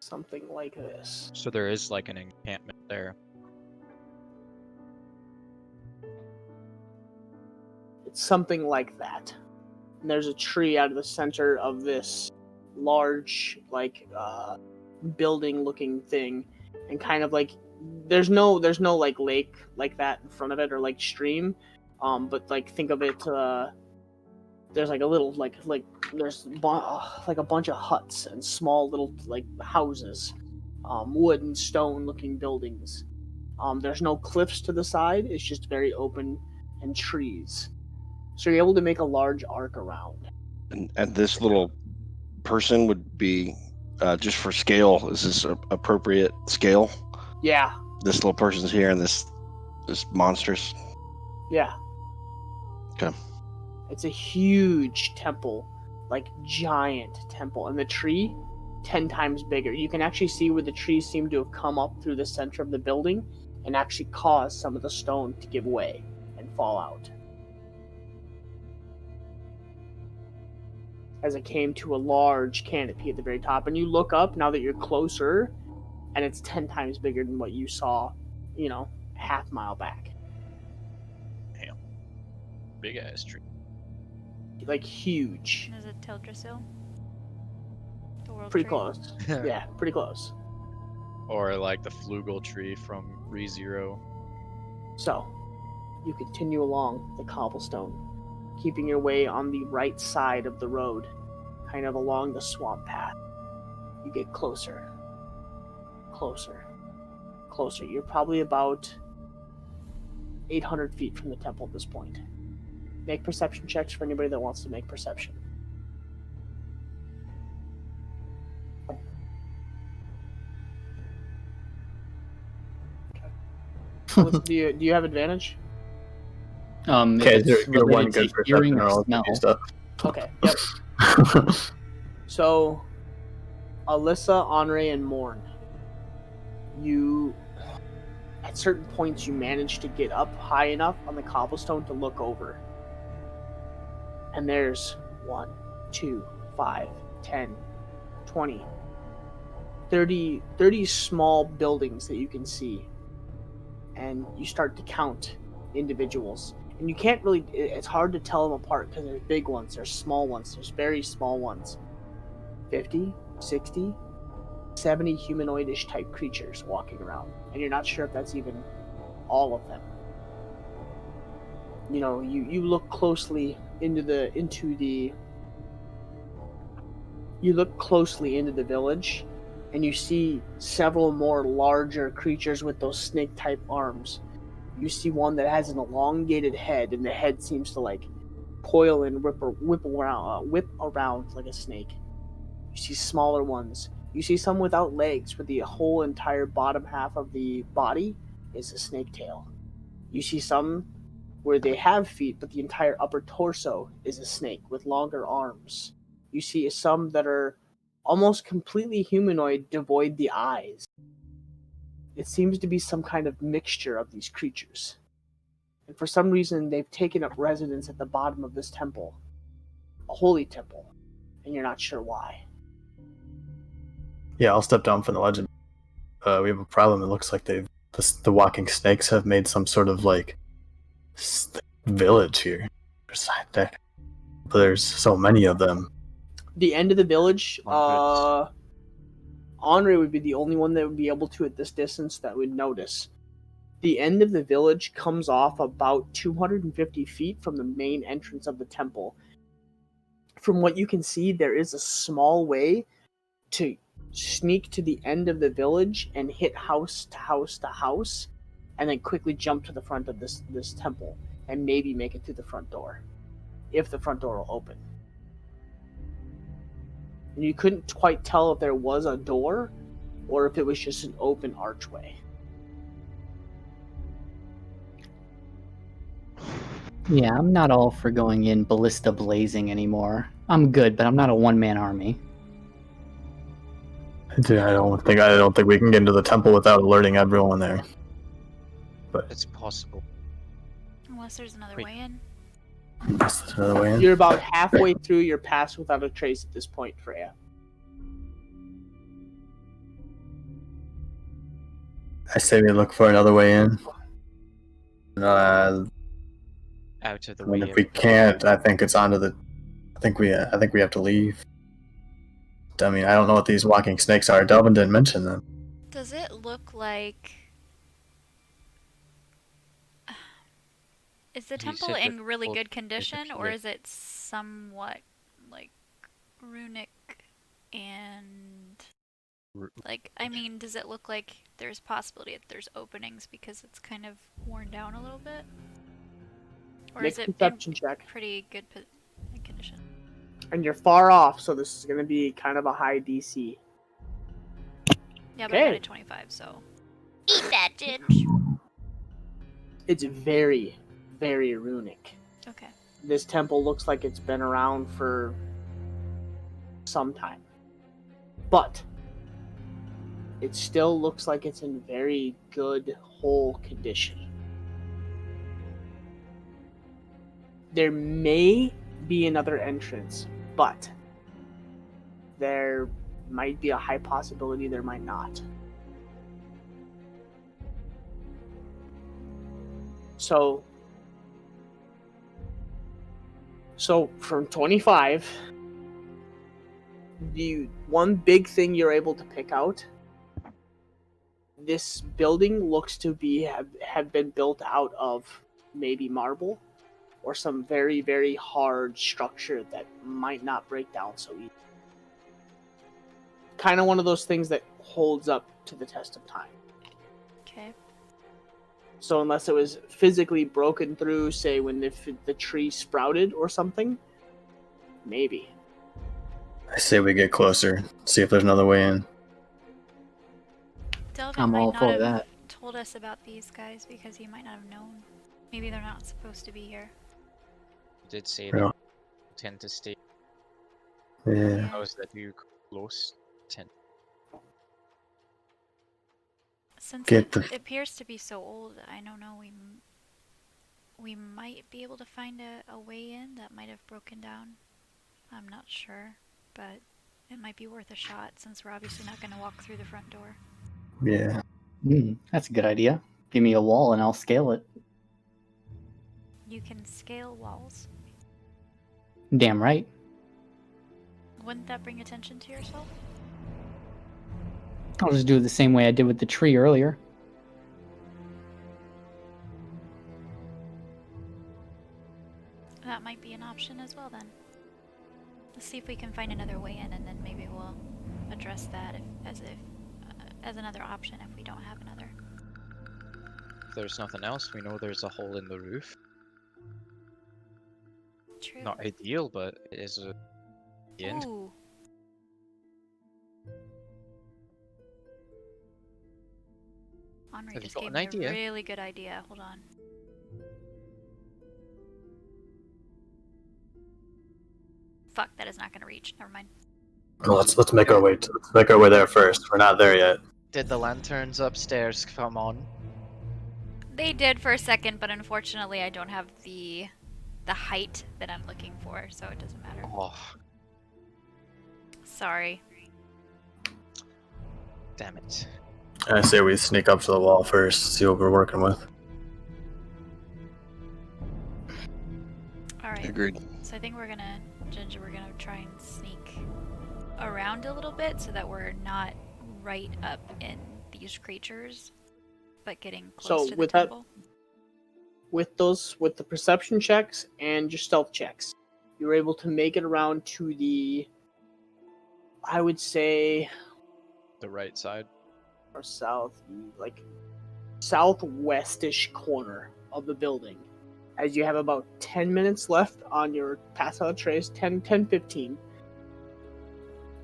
something like this. So there is like an encampment there. It's something like that. And there's a tree out of the center of this large, like, building-looking thing, and kind of like there's no like lake like that in front of it or like stream, but like think of it. There's like a little like there's like a bunch of huts and small little like houses, wood and stone looking buildings. There's no cliffs to the side. It's just very open and trees. So you're able to make a large arc around. And this little person would be just for scale. Is this a appropriate scale? Yeah, This little person's here, and this monstrous. yeah. Okay. It's a huge temple, like giant temple, and the tree 10 times bigger. You can actually see where the trees seem to have come up through the center of the building and actually cause some of the stone to give way and fall out. As it came to a large canopy at the very top. And you look up now that you're closer, and it's 10 times bigger than what you saw, a half mile back. Big ass tree. Like huge. Is it Teldrassil? The world Pretty tree? close. Yeah, pretty close. Or like the flugel tree from ReZero. So, you continue along the cobblestone, keeping your way on the right side of the road, kind of along the swamp path. You get closer. Closer. Closer. You're probably about 800 feet from the temple at this point. Make perception checks for anybody that wants to make perception. Alyssa, do you have advantage? Okay, If you're it's one related good to perception hearing or or all smell. stuff. Okay, yep. So, Alyssa, Henri, and Morn, you, at certain points, you manage to get up high enough on the cobblestone to look over. And there's 1, 2, 5, 10, 20, 30 small buildings that you can see. And you start to count individuals. And you can't really, it's hard to tell them apart because there's big ones, there's small ones, there's very small ones. 50, 60, 70 humanoidish type creatures walking around. And you're not sure if that's even all of them. You know, you look closely into the village, and you see several more larger creatures with those snake type arms. You see one that has an elongated head, and the head seems to like coil and whip around like a snake. You see smaller ones. You see some without legs, where the whole entire bottom half of the body is a snake tail. You see some where they have feet, but the entire upper torso is a snake with longer arms. You see some that are almost completely humanoid, devoid the eyes. It seems to be some kind of mixture of these creatures. And for some reason, they've taken up residence at the bottom of this temple. A holy temple. And you're not sure why. Yeah, I'll step down from the legend. We have a problem. It looks like the walking snakes have made some sort of like village here. There's so many of them. The end of the village, Hundreds. Henri would be the only one that would be able to, at this distance, that would notice. The end of the village comes off about 250 feet from the main entrance of the temple. From what you can see, there is a small way to sneak to the end of the village and hit house to house to house, and then quickly jump to the front of this temple and maybe make it to the front door, if the front door will open. And you couldn't quite tell if there was a door or if it was just an open archway. Yeah, I'm not all for going in ballista blazing anymore. I'm good, but I'm not a one-man army. Dude, I don't think we can get into the temple without alerting everyone there. But It's possible. Unless there's another Wait. way in. that's another way in. You're about halfway through your pass without a trace at this point, Freya. I say we look for another way in. Out of the I mean, way. if we can't, I think it's onto the. I think we have to leave. I mean, I don't know what these walking snakes are. Delvin didn't mention them. Does it look like... Is the You temple said in that really both good condition, or disappeared. is it somewhat, like, runic and... Like, I mean, does it look like there's possibility that there's openings because it's kind of worn down a little bit? Or Make is a it in perception check. pretty good condition? And you're far off, so this is going to be kind of a high DC. Yeah, but I got Okay. a 25, so... Eat that, Ginge! It's very, very runic. Okay. This temple looks like it's been around for some time. But it still looks like it's in very good, whole condition. There may be another entrance, but there might be a high possibility there might not. So from 25, the one big thing you're able to pick out, this building looks to be have been built out of maybe marble or some very, very hard structure that might not break down so easily. kind of one of those things that holds up to the test of time. Okay. So unless it was physically broken through, say when the tree sprouted or something, maybe. I say we get closer, see if there's another way in. Delvin I'm might all not for have that. told us about these guys because he might not have known. Maybe they're not supposed to be here. You did say Yeah. they tend to stay Yeah. those that do close tend. Since Get it the- appears to be so old, I don't know. We might be able to find a way in that might have broken down. I'm not sure, but it might be worth a shot since we're obviously not going to walk through the front door. Yeah. That's a good idea. Give me a wall and I'll scale it. You can scale walls. Damn right. Wouldn't that bring attention to yourself? I'll just do it the same way I did with the tree earlier. That might be an option as well then. Let's see if we can find another way in, and then maybe we'll address that as another option if we don't have another. If there's nothing else, we know there's a hole in the roof. True. Not ideal, but it is a the end. Ooh. Henri Have you just got gave an me idea? a really good idea. Hold on. Fuck, that is not gonna reach. Never mind. Well, let's make our way. Let's make our way there first. We're not there yet. Did the lanterns upstairs come on? They did for a second, but unfortunately I don't have the height that I'm looking for, so it doesn't matter. Oh, Sorry. damn it. I say we sneak up to the wall first, see what we're working with. Alright. Agreed. So I think we're gonna try and sneak around a little bit so that we're not right up in these creatures, but getting close So to the with that- temple. With the perception checks and your stealth checks, you were able to make it around to the, I would say, The right side. or southwestish corner of the building, as you have about 10 minutes left on your pass out trace, 15.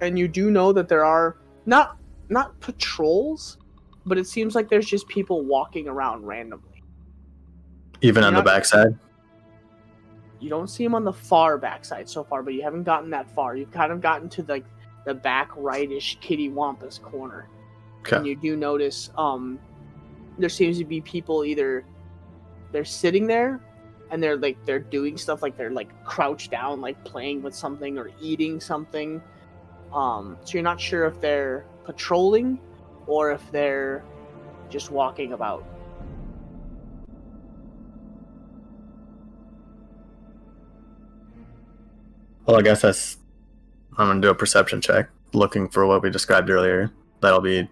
And you do know that there are not patrols, but it seems like there's just people walking around randomly. Even You're on the not- backside. You don't see them on the far backside so far, but you haven't gotten that far. You've kind of gotten to the back rightish kitty wampus corner. And Okay. you do notice there seems to be people either they're sitting there and they're doing stuff, like they're like crouched down, like playing with something or eating something. So you're not sure if they're patrolling or if they're just walking about. Well, I guess I'm gonna do a perception check, looking for what we described earlier. That'll be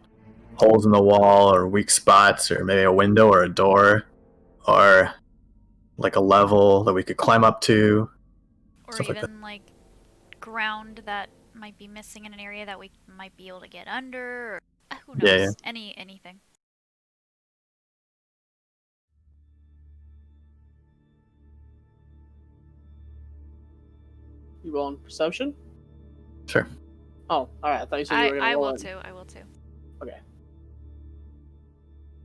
holes in the wall, or weak spots, or maybe a window or a door, or like a level that we could climb up to. Or Stuff like even like ground that might be missing in an area that we might be able to get under, or who knows? Yeah, yeah. Anything. You roll on perception? Sure. Oh, all right. I thought you said you were gonna I roll will on- too. I will too. Okay.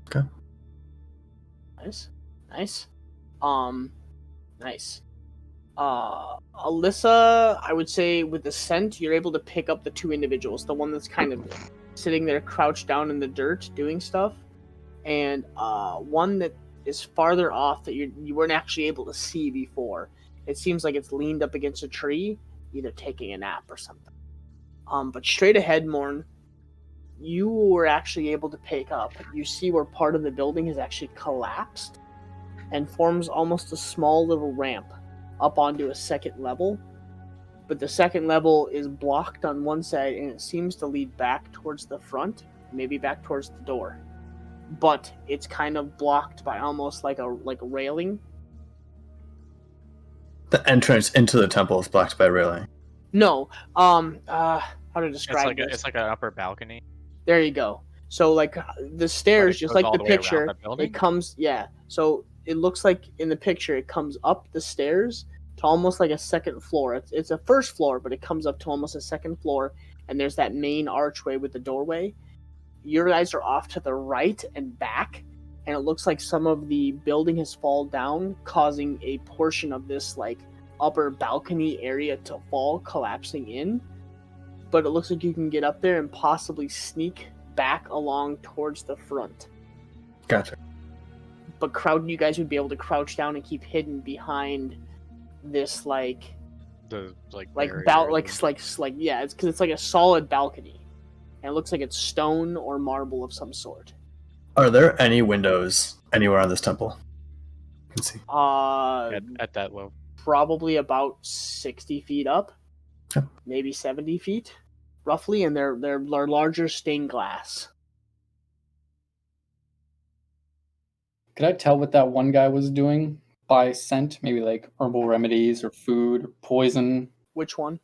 Okay. Nice. Nice. Alyssa, I would say with the scent, you're able to pick up the two individuals. The one that's kind of sitting there crouched down in the dirt doing stuff, and one that is farther off that you weren't actually able to see before. It seems like it's leaned up against a tree, either taking a nap or something. But straight ahead, Morn, you were actually able to pick up. You see where part of the building has actually collapsed and forms almost a small little ramp up onto a second level. But the second level is blocked on one side, and it seems to lead back towards the front, maybe back towards the door. But it's kind of blocked by almost like a railing. The entrance into the temple is blocked by railing. No, how to describe this. It's like an upper balcony. There you go. So like the stairs, just goes like all the the way around picture, the building? it comes So it looks like in the picture it comes up the stairs to almost like a second floor. It's a first floor, but it comes up to almost a second floor, and there's that main archway with the doorway. Your guys are off to the right and back, and it looks like some of the building has fallen down, causing a portion of this like upper balcony area to fall, collapsing in. But it looks like you can get up there and possibly sneak back along towards the front. Gotcha. But you guys would be able to crouch down and keep hidden behind this like The it's because it's like a solid balcony, and it looks like it's stone or marble of some sort. Are there any windows anywhere on this temple? You can see. at that level. Probably about 60 feet up, maybe 70 feet, roughly, and they're larger stained glass. Could I tell what that one guy was doing by scent? Maybe like herbal remedies or food or poison. Which one?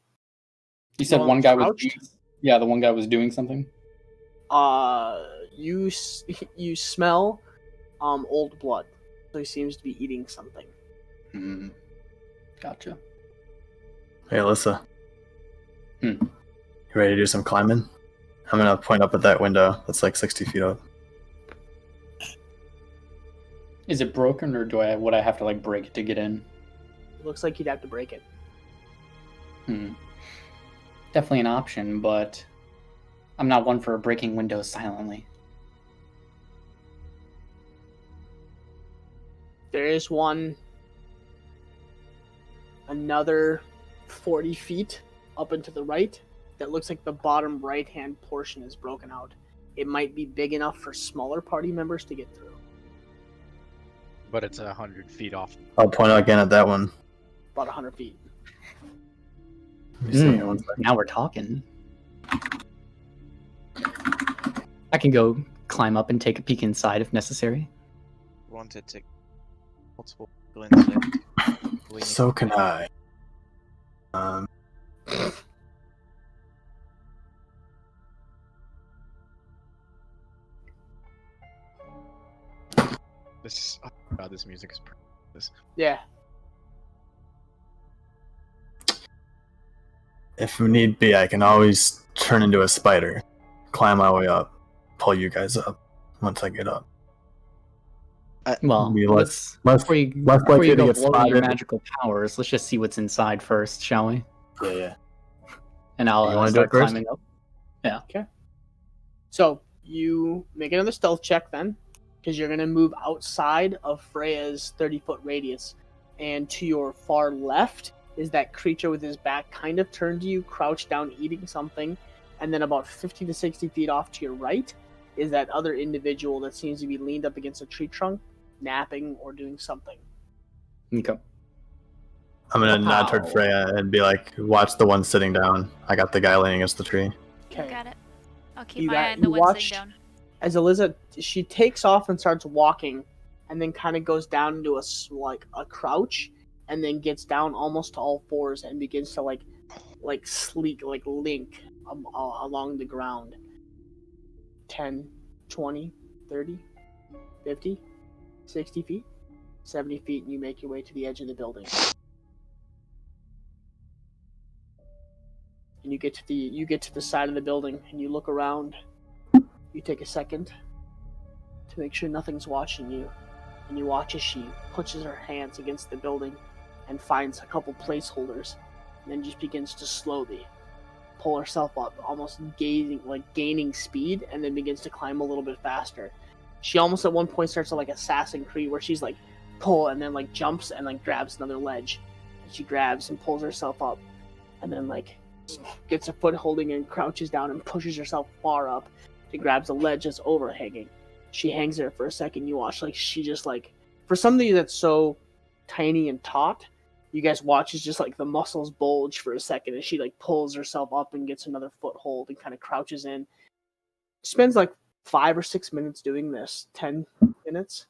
You said The one guy was. crouched? Yeah, the one guy was doing something. You smell old blood, so he seems to be eating something. Gotcha. Hey, Alyssa. Hmm. You ready to do some climbing? I'm gonna point up at that window that's like 60 feet up. Is it broken, or would I have to like break it to get in? It looks like you'd have to break it. Definitely an option, but I'm not one for breaking windows silently. There is another 40 feet up and to the right that looks like the bottom right-hand portion is broken out. It might be big enough for smaller party members to get through. But it's 100 feet off. I'll point out again at that one. About 100 feet. Let me see, one second. Now we're talking. I can go climb up and take a peek inside if necessary. Wanted to multiple glints. So can I. This God, this music is this. Yeah. If need be, I can always turn into a spider, climb my way up, pull you guys up once I get up. Well, Be let's less before you likely to go get blow your spotted. magical powers, let's just see what's inside first, shall we? Yeah. And I'll You wanna do start it first? climbing up. So you make another stealth check then, because you're going to move outside of Freya's 30-foot radius. And to your far left is that creature with his back kind of turned to you, crouched down, eating something. And then about 50 to 60 feet off to your right is that other individual that seems to be leaned up against a tree trunk, napping or doing something. Okay. I'm gonna nod toward Wow. Freya and be like, watch the one sitting down. I got the guy laying against the tree. Okay. Got it. I'll keep You my got- eye on the you one watched- sitting down. As Eliza, she takes off and starts walking, and then kind of goes down into a crouch, and then gets down almost to all fours and begins to like link along the ground. 10, 20, 30, 50, 60 feet, 70 feet, and you make your way to the edge of the building. And you get to the side of the building, and you look around. You take a second to make sure nothing's watching you, and you watch as she pushes her hands against the building and finds a couple placeholders, and then just begins to slowly pull herself up, almost gaining speed, and then begins to climb a little bit faster. She almost at one point starts to like Assassin's Creed, where she's like pull and then like jumps and like grabs another ledge, and she grabs and pulls herself up, and then like gets a footholding and crouches down and pushes herself far up. She grabs a ledge that's overhanging. She hangs there for a second. You watch like she just like, for somebody that's so tiny and taut, you guys watch as just like the muscles bulge for a second, and she like pulls herself up and gets another foothold and kind of crouches in. Spends like 5 or 6 minutes doing this, 10 minutes,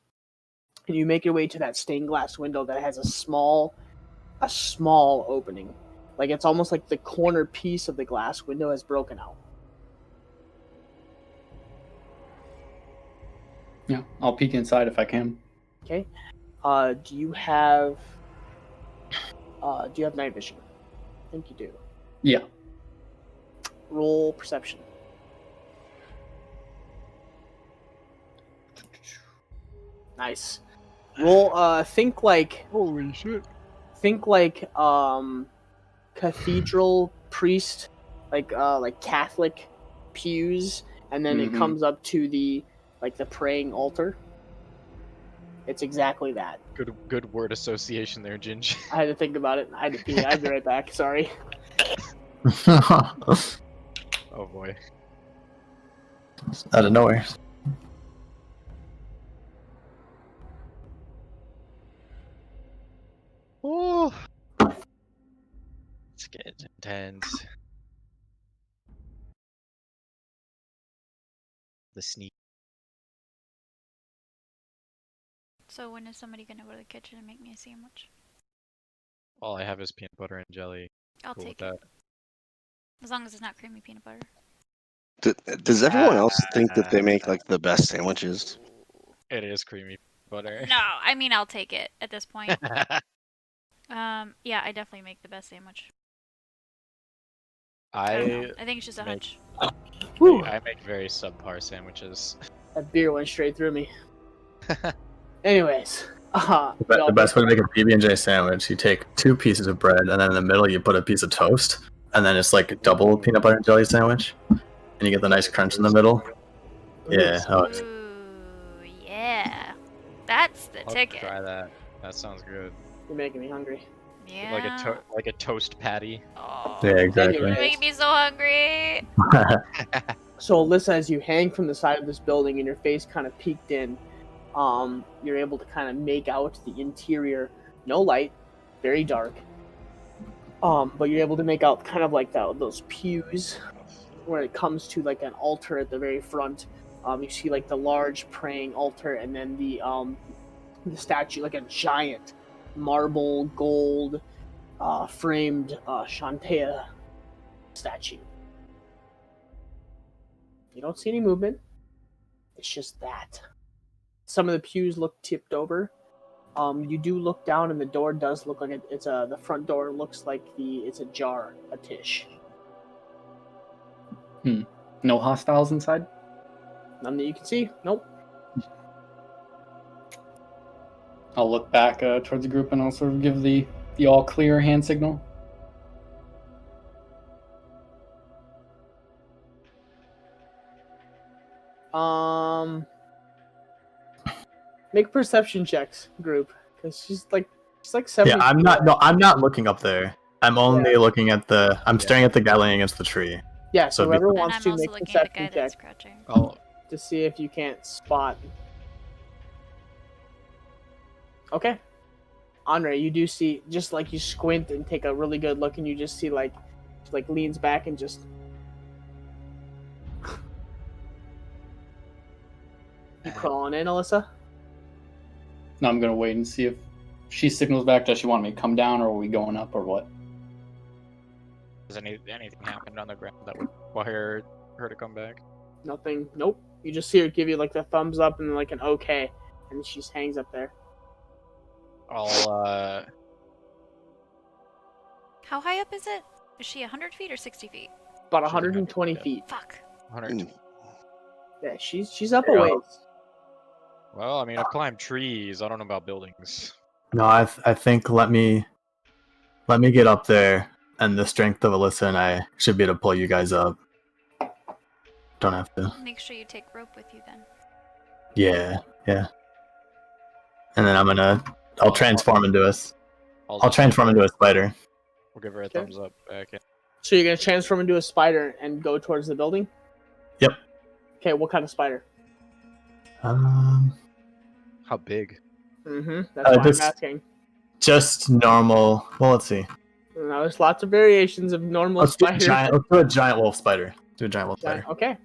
and you make your way to that stained glass window that has a small opening, Like it's almost like the corner piece of the glass window has broken out. Yeah, I'll peek inside if I can. Okay. Do you have night vision? I think you do. Yeah. Roll perception. Nice. Roll think like Holy shit. Cathedral priest, like Catholic pews, and then it Mhm. comes up to the praying altar. It's exactly that. Good word association there, Ginge. I had to think about it. I had to pee. I'd be right back. Sorry. Oh boy. Out of nowhere. Oh. It's getting intense. The sneak. So when is somebody gonna go to the kitchen and make me a sandwich? All I have is peanut butter and jelly. I'll Cool with take it. that. As long as it's not creamy peanut butter. Does everyone else think that they make like the best sandwiches? It is creamy butter. No, I mean I'll take it at this point. Yeah, I definitely make the best sandwich. I don't know. I think it's just a hunch. Whew. I make very subpar sandwiches. That beer went straight through me. Anyways, The best way to make a PB&J sandwich, you take 2 pieces of bread, and then in the middle you put a piece of toast, and then it's like a double peanut butter and jelly sandwich, and you get the nice crunch in the middle. Yeah. Ooh, yeah. That's the I'll ticket. try that. That sounds good. You're making me hungry. Yeah. Like a toast patty. Oh, Yeah, exactly. you're making me so hungry. So Alyssa, as you hang from the side of this building and your face kind of peeked in, you're able to kind of make out the interior. No light, very dark. But you're able to make out kind of like those pews where it comes to like an altar at the very front. You see like the large praying altar, and then the statue, like a giant marble gold framed Shantea statue. You don't see any movement. It's just that. Some of the pews look tipped over. You do look down, and the door does look like the front door looks like it's ajar, a tish. No hostiles inside? None that you can see. Nope. I'll look back towards the group and I'll sort of give the all clear hand signal. Make perception checks, group, because she's like 70. Yeah, I'm not looking up there. I'm only looking at I'm staring at the guy laying against the tree. Yeah, so So whoever And wants I'm to also make looking at the perception guy that's check crouching. Oh, to see if you can't spot. Okay. Andre, you do see, just like you squint and take a really good look, and you just see like leans back and just. You crawling in, Alyssa? No, I'm gonna wait and see if she signals back. Does she want me to come down, or are we going up, or what? has anything happened on the ground that would require her to come back? Nothing. Nope. You just see her give you like the thumbs up and like an okay, and she just hangs up there. I'll How high up is it? Is she 100 feet or 60 feet? About She's 120 100 feet. Fuck. 100. Yeah, she's up a ways. Well, I mean, I've climbed trees. I don't know about buildings. No, I think let me get up there, and the strength of Alyssa and I should be able to pull you guys up. Don't have to. Make sure you take rope with you then. Yeah. And then I'll transform into I'll transform into a spider. We'll give her a Okay. thumbs up back. So you're gonna transform into a spider and go towards the building? Yep. Okay, what kind of spider? How big? That's why I'm asking. Just normal. Well, let's see. Now, there's lots of variations of normal Let's do spider. a giant wolf spider. Do a giant wolf spider. Okay.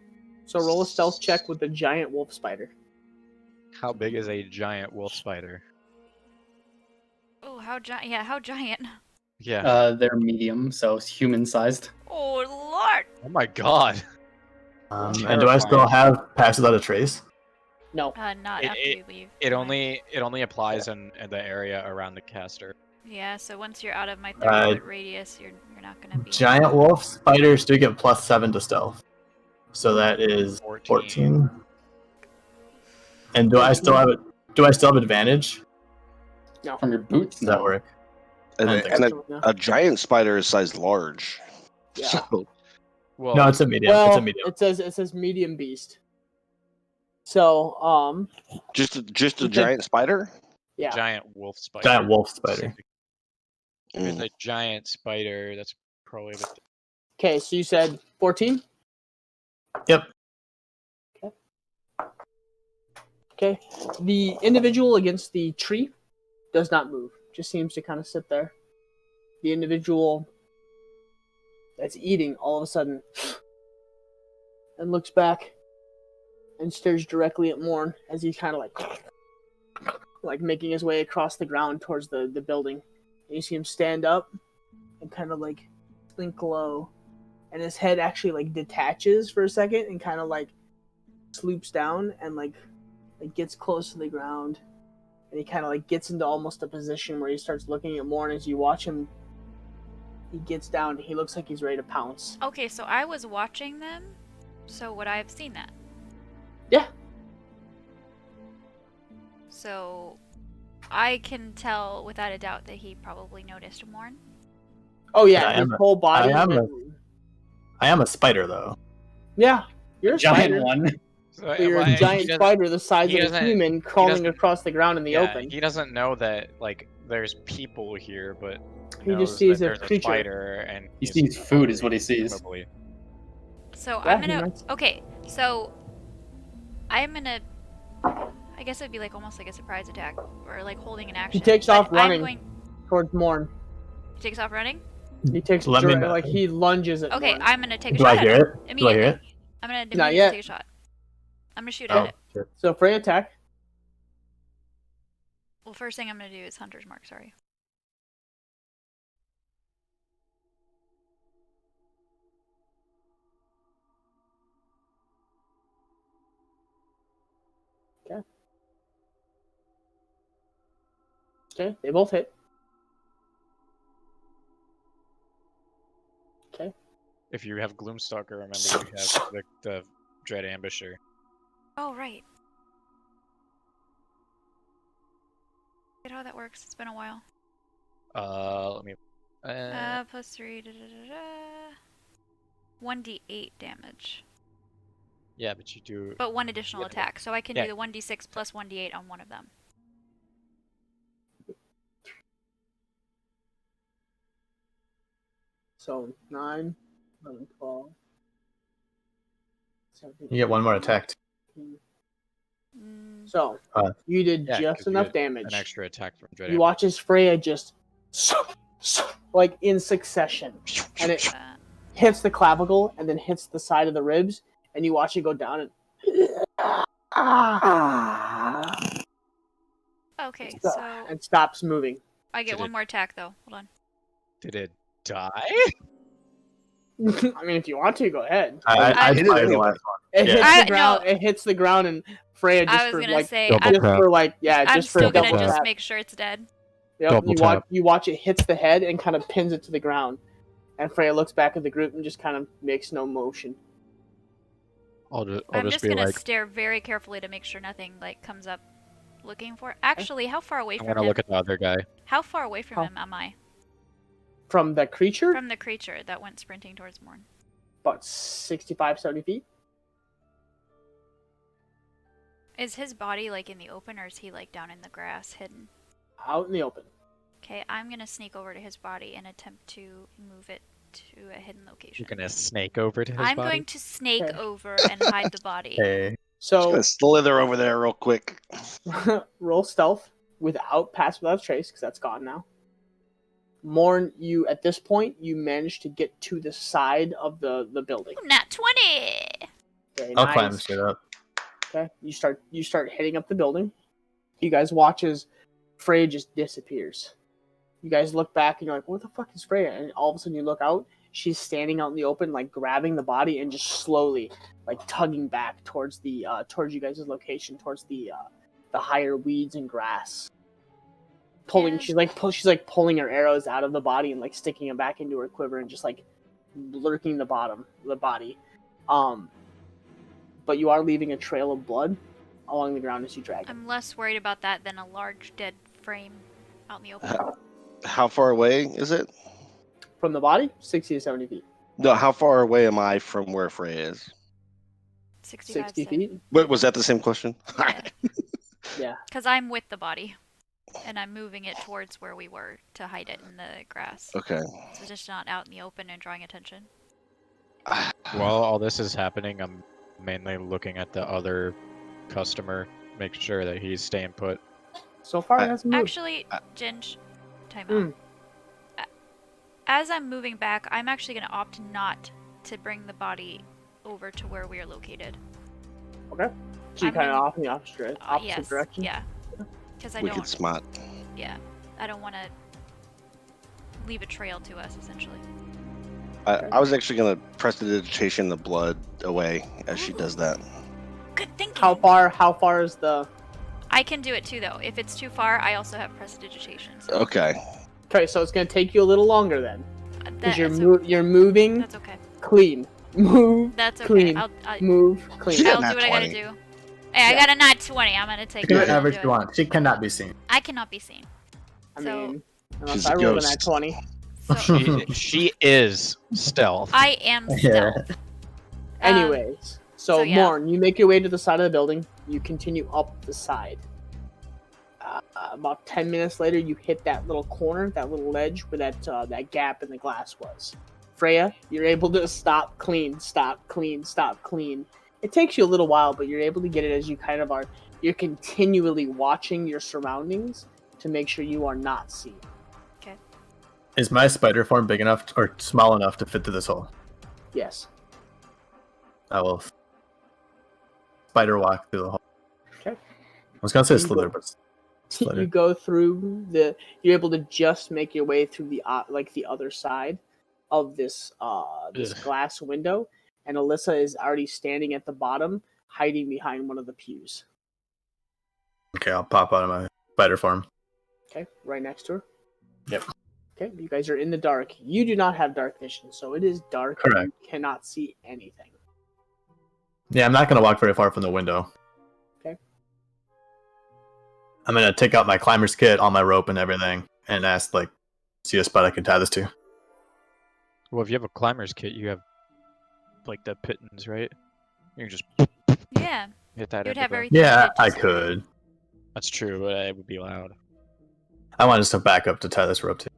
So roll a stealth check with the giant wolf spider. How big is a giant wolf spider? Oh, how giant? Yeah, how giant? Yeah. They're medium, so human-sized. Oh lord! Oh my god. And do I still have pass without a trace? No. Not after you leave. It Mine. only applies in the area around the caster. Yeah, so once you're out of my 30-foot radius, you're not gonna be. Giant wolf spiders do get +7 to stealth. So that is 14. And do I still have advantage? No. From your boots? Does that work? And, I don't think and No. a giant spider is sized large. Yeah. So Well, No, it's a medium. Well, It's a medium. it says medium beast. So just a You giant spider. yeah. giant wolf spider. Giant wolf spider. With a giant spider, that's probably the. Okay, so you said 14. Yep. Okay. The individual against the tree does not move. Just seems to kind of sit there. The individual that's eating all of a sudden and looks back and stares directly at Morn as he's kind of like making his way across the ground towards the building. And you see him stand up and kind of like slink low, and his head actually like detaches for a second and kind of like sloops down and like gets close to the ground, and he kind of like gets into almost a position where he starts looking at Morn. As you watch him, he gets down. He looks like he's ready to pounce. Okay, so I was watching them, so would I have seen that? Yeah. So I can tell without a doubt that he probably noticed Morn. Oh Yeah, yeah, I his am whole body. I am a spider though. Yeah, you're a Giant spider. one. So, You're well, a he giant doesn't- spider the size he of a doesn't- human crawling doesn't- across the ground in the yeah, open. He doesn't know that like there's people here, but He just knows sees that a there's creature. spider, and He he's sees food is what he sees. Probably. So Yeah, I'm he gonna. might. Okay, so I'm gonna. I guess it'd be like almost like a surprise attack or like holding an action. He takes but off running I'm going. towards Morn. He takes off running. He takes Let me know. like he lunges at Okay, Morn. I'm gonna take a Do shot I at hear him it? Do I immediately. hear it? I'm gonna Not immediately yet. take a shot. I'm gonna shoot Oh, at it. shit. So Frey attack. Well, first thing I'm gonna do is Hunter's Mark. Sorry. Okay, they both hit. Okay. If you have Gloomstalker, remember you have the Dread Ambusher. Oh right. Get how that works. It's been a while. Let me. Plus 3. 1d8 damage. Yeah, but you do. But one additional Yeah. attack, so I can Yeah. do the 1d6 plus 1d8 on one of them. So 9, 11, 12. 17, You get one more attack. 18. Mm, So Uh, you did yeah, 'cause just you enough get damage. An extra attack from Dread You Ambusher. watch as Freya just like in succession, and it uh, hits the clavicle and then hits the side of the ribs, and you watch it go down and okay, so and stops moving. I get Did one it- more attack though. Hold on. Did it die? I mean, if you want to, go ahead. I hit it fired the anyway. last one. It Yeah. hits the I- ground. no. It hits the ground, and Freya just I was for gonna like say Double I'm, just for like yeah, I'm just for still a double gonna just tap. make sure it's dead. Yep, Double you watch it hits the head and kind of pins it to the ground, and Freya looks back at the group and just kind of makes no motion. I'll I'm just just be gonna like, stare very carefully to make sure nothing like comes up looking for. Actually, how far away I'm from gonna him? look at the other guy. How far away from How- him am I? From the creature, From the creature that went sprinting towards Morn. about 65, 70 feet. Is his body like in the open, or is he like down in the grass, hidden? Out in the open. Okay, I'm gonna sneak over to his body and attempt to move it to a hidden location. You're gonna snake over to his I'm body. going to snake Okay. over and hide the body. Hey. Just So gonna slither over there real quick. roll stealth without pass without trace, because that's gone now. Morn, you at this point you managed to get to the side of the building. Ooh, nat 20! Very I'll nice. climb straight up. Okay, you start heading up the building. You guys watch as Frey just disappears. You guys look back and you're like, what the fuck is Freya? And all of a sudden you look out, she's standing out in the open, like grabbing the body and just slowly, like tugging back towards the towards you guys' location, towards the higher weeds and grass. Pulling, Yeah. she's like pulling her arrows out of the body and like sticking them back into her quiver and just like lurking the body. But you are leaving a trail of blood along the ground as you drag it. I'm less worried about that than a large dead frame out in the open. How far away is it? From the body, 60 to 70 feet. No, how far away am I from where Freya is? 65 60 feet? Wait, was that the same question? Yeah. Yeah. Because I'm with the body. And I'm moving it towards where we were to hide it in the grass. Okay. So just not out in the open and drawing attention. While all this is happening, I'm mainly looking at the other customer, making sure that he's staying put. So far, it hasn't moved. Actually, Ginge, time out. As I'm moving back, I'm actually going to opt not to bring the body over to where we are located. Okay. So you I'm kind of gonna- off in the opposite Yes, direction? yeah. Because I Wicked don't, smart. yeah, I don't want to leave a trail to us, essentially. I was actually going to prestidigitation the blood away as she does that. Good thinking. How far is the... I can do it too, though. If it's too far, I also have prestidigitation. So Okay. Okay, so it's going to take you a little longer then. Because that's, you're moving that's okay. clean. Move That's okay. clean. I'll Move clean. She got do nat what I gotta 20. do. Hey, I got a nat 20. I'm gonna take Do it. whatever Do you it. want. She cannot be seen. I cannot be seen. I So- mean, unless She's I a rolled a ghost. nat 20. So She is stealth. I am Yeah. stealth. Anyways, so yeah. Morn, you make your way to the side of the building. You continue up the side. About 10 minutes later, you hit that little corner, that little ledge where that gap in the glass was. Freya, you're able to stop, clean. It takes you a little while, but you're able to get it as you kind of are. You're continually watching your surroundings to make sure you are not seen. Is my spider form big enough or small enough to fit through this hole? Yes. I will spider walk through the hole. Okay. I was gonna say You slither, go- but You slither. go through the. You're able to just make your way through the the other side of this Ugh. glass window, and Alyssa is already standing at the bottom, hiding behind one of the pews. Okay, I'll pop out of my spider form. Okay, right next to her. Yep. Okay, you guys are in the dark. You do not have dark vision, so it is dark. Correct. And you cannot see anything. Yeah, I'm not gonna walk very far from the window. Okay. I'm gonna take out my climber's kit, all my rope and everything, and ask see a spot I can tie this to. Well, if you have a climber's kit, you have like the pittons, right? You can just Yeah. hit that. You'd end have of a- everything. Yeah, to I just- could. That's true, but it would be loud. I want us to back up to tie this rope to.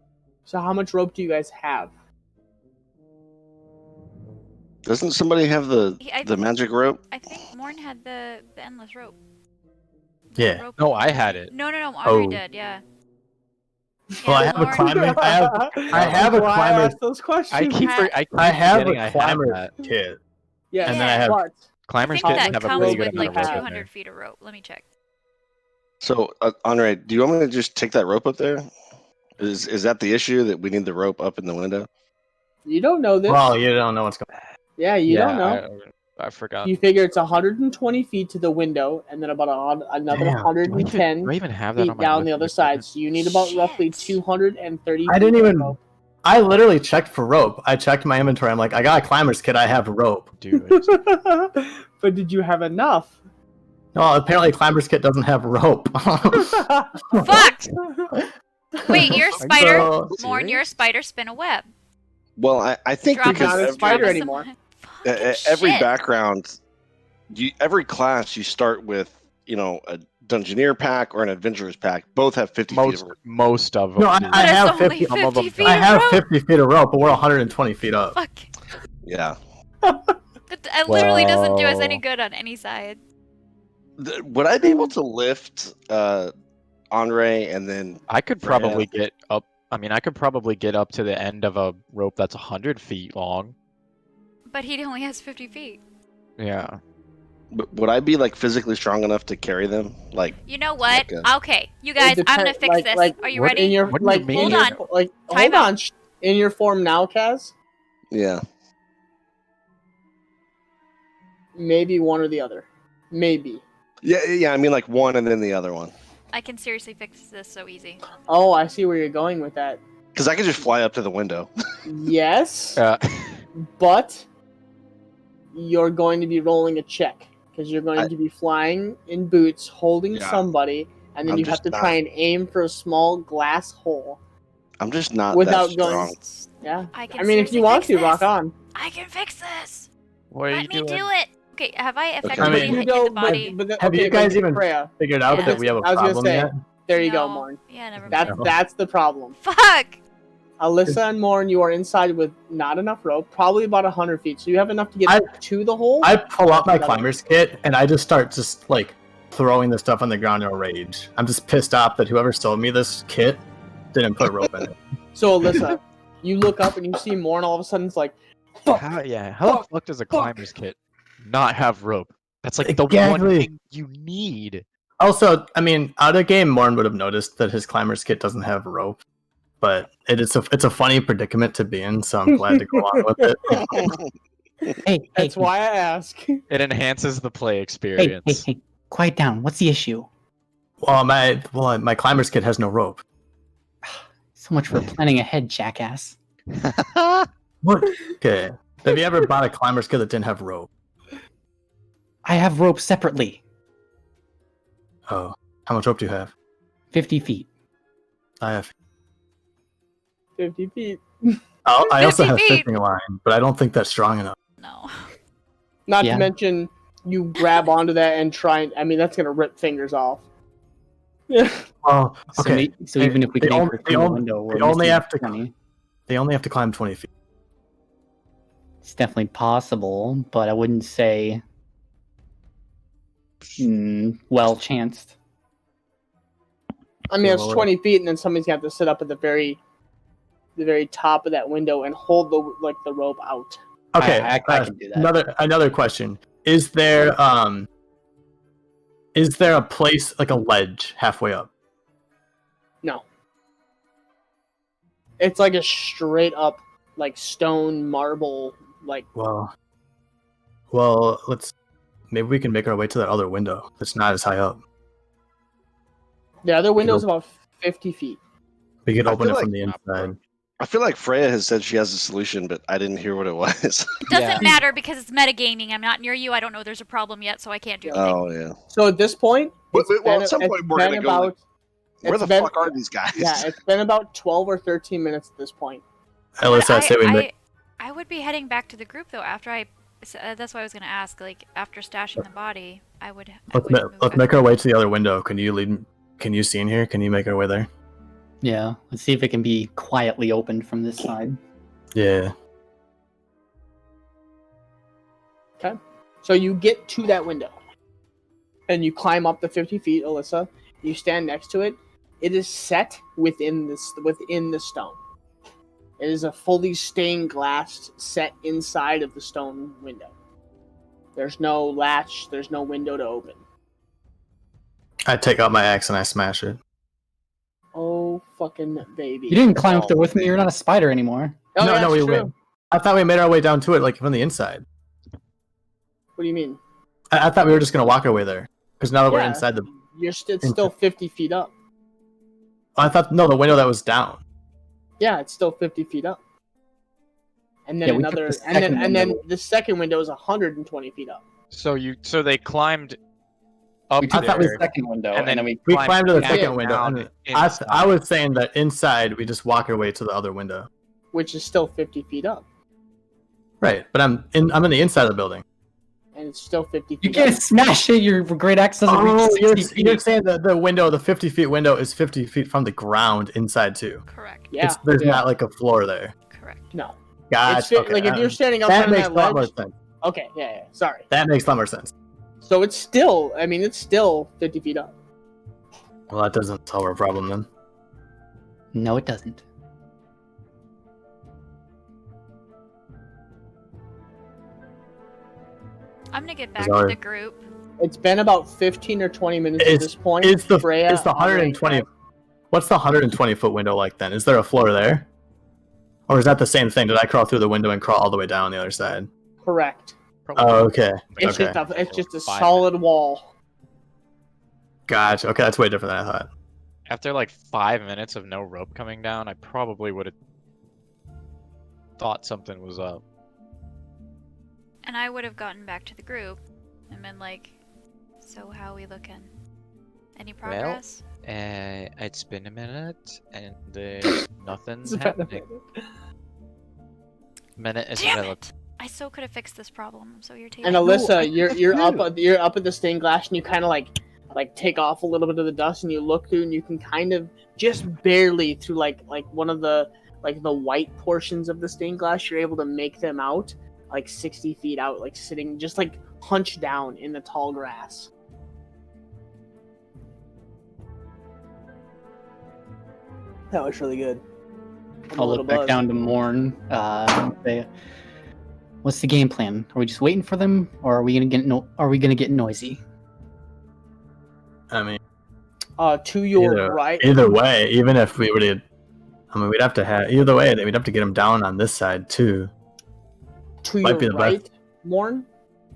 So, how much rope do you guys have? Doesn't somebody have the I the think- magic rope? I think Morn had the endless rope. Yeah. Rope. No, I had it. No, Andre Oh. did. Yeah. Well, I Yeah, have a Lauren- climber. I have a Why I climber's. asked those questions. I keep I have forgetting a I climber's that. kit. Yeah, and then I have- but I Climbers think kits that have a comes pretty with good with amount like of rope in 200 there. feet of rope. Let me check. So, Andre, do you want me to just take that rope up there? Is that the issue that we need the rope up in the window? you don't know this. Well, you don't know what's going. Yeah, you don't know. I forgot. You figure it's 120 feet to the window, and then about another Damn. 110 Do I even have that feet on my down the list? other side. So you need about roughly Shit. 230 I didn't feet of even. rope. I literally checked for rope. I checked my inventory. I'm like, I got a climber's kit. I have rope. Do it. But did you have enough? No, apparently climber's kit doesn't have rope. Fuck! Wait, you're a spider. So- Morn, you're a spider. Spin a web. Well, I think Drop because not a us- every, spider drop us anymore. some- Fucking every shit. background, every class you start with, a Dungeoneer pack or an Adventurer's pack. Both have 50 feet of rope. Most of them. No, I do. have But it's only 50 some of them 50 feet don't. I of have rope. 50 feet of rope, but we're 120 feet up. Fuck. Yeah. It literally doesn't do us any Well- good on any side. Would I be able to lift Andre and then? I could Freya. probably get up. I mean, I could probably get up to the end of a rope that's 100 feet long. But he only has 50 feet. Yeah. Would I be like physically strong enough to carry them? Like, You know what? Like Okay, you guys, I'm gonna fix this. Are you what- ready? In your What do you like, mean? in Hold your, on. like, Time hold out. on. In your form now, Kaz. yeah. Maybe one or the other. Maybe. Yeah. I mean, like one and then the other one. I can seriously fix this so easy. Oh, I see where you're going with that. Because I could just fly up to the window. Yes, Uh, but you're going to be rolling a check because you're going I- to be flying in boots, holding Yeah. somebody, and then I'm you have just to not- try and aim for a small glass hole. I'm just not Without that going- strong. Yeah. I can I mean, if seriously you want fix to, this. rock on. I can fix this. what are you Let me doing? do it. Okay, have I I effectively mean- hit the body? Have you guys even Freya, figured out Yeah. that we have a I was gonna problem say, yet? there you go, No. Morn. Yeah, never That, mind. No. that's the problem. Fuck! Alyssa and Morn, you are inside with not enough rope, probably about 100 feet. So you have enough to get I- to the hole. I pull out my Another- climber's kit and I just start like throwing the stuff on the ground in a rage. I'm just pissed off that whoever sold me this kit didn't put rope in it. So Alyssa, you look up and you see Morn. All of a sudden, it's like, fuck. How the fuck does a climber's kit not have rope? That's like the one Exactly. thing you need. Also, I mean, out of game, Morn would have noticed that his climber's kit doesn't have rope, but it's a funny predicament to be in. So I'm glad to go on with it. Hey, That's why I ask. It enhances the play Hey, experience. hey, quiet down. What's the issue? Well, my climber's kit has no rope. So much for planning ahead, jackass. What? Okay. Have you ever bought a climber's kit that didn't have rope? I have rope separately. Oh, how much rope do you have? 50 feet. I have. 50 feet. I also 50 have feet. fishing line, but I don't think that's strong enough. No. Not Yeah. to mention, you grab onto that and try and. I mean, that's gonna rip fingers off. Yeah. Oh, So, okay. so even if we They can only- anchor they through the only- window, we're they only missing have to- 20. They only have to climb 20 feet. It's definitely possible, but I wouldn't say well chanced. I mean, Okay, it's well, 20 feet, and then somebody's gonna have to sit up at the very top of that window and hold the rope out. Okay, I can do that. Another question: Is there a place like a ledge halfway up? No. It's like a straight up, like stone marble, like. Well, maybe we can make our way to that other window. That's not as high up. The other window's about 50 feet. We could I open it feel from like- the inside. I feel like Freya has said she has a solution, but I didn't hear what it was. It doesn't Yeah. matter because it's metagaming. I'm not near you. I don't know there's a problem yet, so I can't do anything. Oh yeah. So at this point, Well, it's well, been- at some it's point we're been gonna go, like, Where it's the been- fuck are these guys? Yeah, it's been about 12 or 13 minutes at this point. Alyssa, I say we make. I would be heading back to the group though after that's why I was gonna ask. Like after stashing the body, I would. Let's move make back. our way to the other window. Can you lead? Can you see in here? Can you make our way there? Yeah, let's see if it can be quietly opened from this side. Yeah. So you get to that window, and you climb up the 50 feet, Alyssa. You stand next to it. It is set within the stone. It is a fully stained glass set inside of the stone window. There's no latch. There's no window to open. I take out my axe and I smash it. Oh fucking baby! You didn't climb up Oh, there with me. You're not a spider anymore. Oh, no, yeah, no, that's we true. went. I thought we made our way down to it, like from the inside. What do you mean? I thought we were just gonna walk our way there, because now that we're Yeah. inside the. It's still 50 feet up. I thought no, the window that was down. Yeah, it's still 50 feet up. And then Yeah, we took another, the and then second window. the second window is 120 feet up. So they climbed up We took thought there. the second window, and then we We climbed to the Yeah. second window. down And inside. I was saying that inside we just walk our way to the other window. Which is still 50 feet up, Right, but I'm in the inside of the building. and it's still 50 You feet can't up. smash it. Your great axe doesn't reach 60 you're feet. saying that the window, the 50 feet window, is 50 feet from the ground inside too. Correct. Yeah, There's Yeah. not like a floor there. Correct. no. Gotcha. It's like if you're standing that outside makes on a lot that more ledge. sense. Okay, yeah. Sorry. That makes a lot more sense. So it's still, it's still 50 feet up. Well, that doesn't solve our problem then. No, it doesn't. I'm gonna get back Sorry. to the group. It's been about 15 or 20 minutes at this point. Is the Freya 120? What's the 120-foot window like then? Is there a floor there, or is that the same thing? Did I crawl through the window and crawl all the way down the other side? Correct. Oh, okay. It's Okay. just a solid wall. Gotcha. Okay, that's way different than I thought. After like 5 minutes of no rope coming down, I probably would have thought something was up. And I would have gotten back to the group and been like, so how we looking? Any progress? It's been a minute, and nothing's It's been a happening. Minute is Damn relative. it! I so could have fixed this problem, so you're taking And Alyssa, you're up at the stained glass, and you kind of like take off a little bit of the dust, and you look through, and you can kind of just barely through like one of the the white portions of the stained glass, you're able to make them out like 60 feet out, like sitting just like hunched down in the tall grass. That was really good. I'm a I'll little look back buzzed. down to Morn. Say, what's the game plan? Are we just waiting for them, or are we gonna get noisy? I mean, To your right. either way, even if we were to, I mean, we'd have to have either way. We'd have to get them down on this side too. To Might be your the right, best. Morn,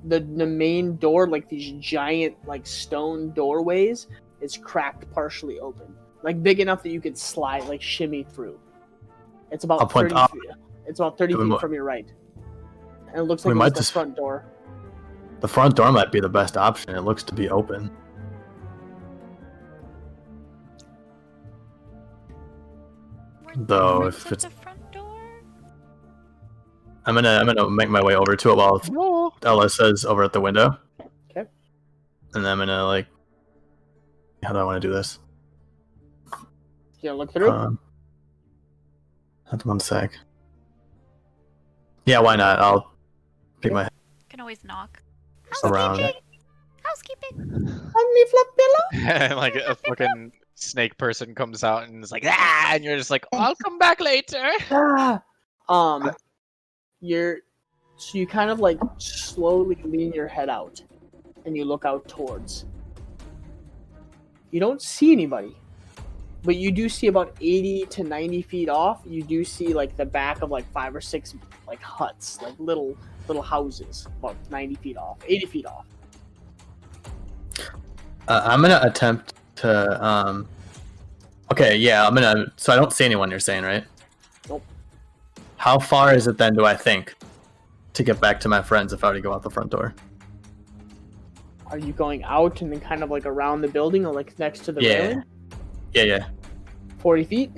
the main door, like these giant like stone doorways, is cracked partially open, like big enough that you could slide, like shimmy through. It's I'll about point 30 up. feet. It's about 30 We feet might- from your right, and it looks We like might it's the just- front door. The front door might be the best option. It looks to be open. Weren't Though, there if friends at it's- the front door? I'm gonna make my way over to it while Alyssa's over at the window. Okay. And then I'm gonna how do I want to do this? You look through. Hold 1 sec. Yeah, why not? I'll pick my head Can always knock. around. Housekeeping. Honey flop pillow. And like a fucking snake person comes out and is like, ah, and you're just like, I'll come back later. Ah. You kind of like slowly lean your head out, and you look out towards. You don't see anybody, but you do see about 80 to 90 feet off. You do see like the back of like 5 or 6 like huts, like little houses, about 90 feet off, 80 feet off. I'm gonna attempt to. Okay, yeah, I'm gonna. So I don't see anyone. You're saying, right? Nope. How far is it then? Do I think to get back to my friends if I were to go out the front door? Are you going out and then kind of like around the building or like next to the Yeah. railing? Yeah. 40 feet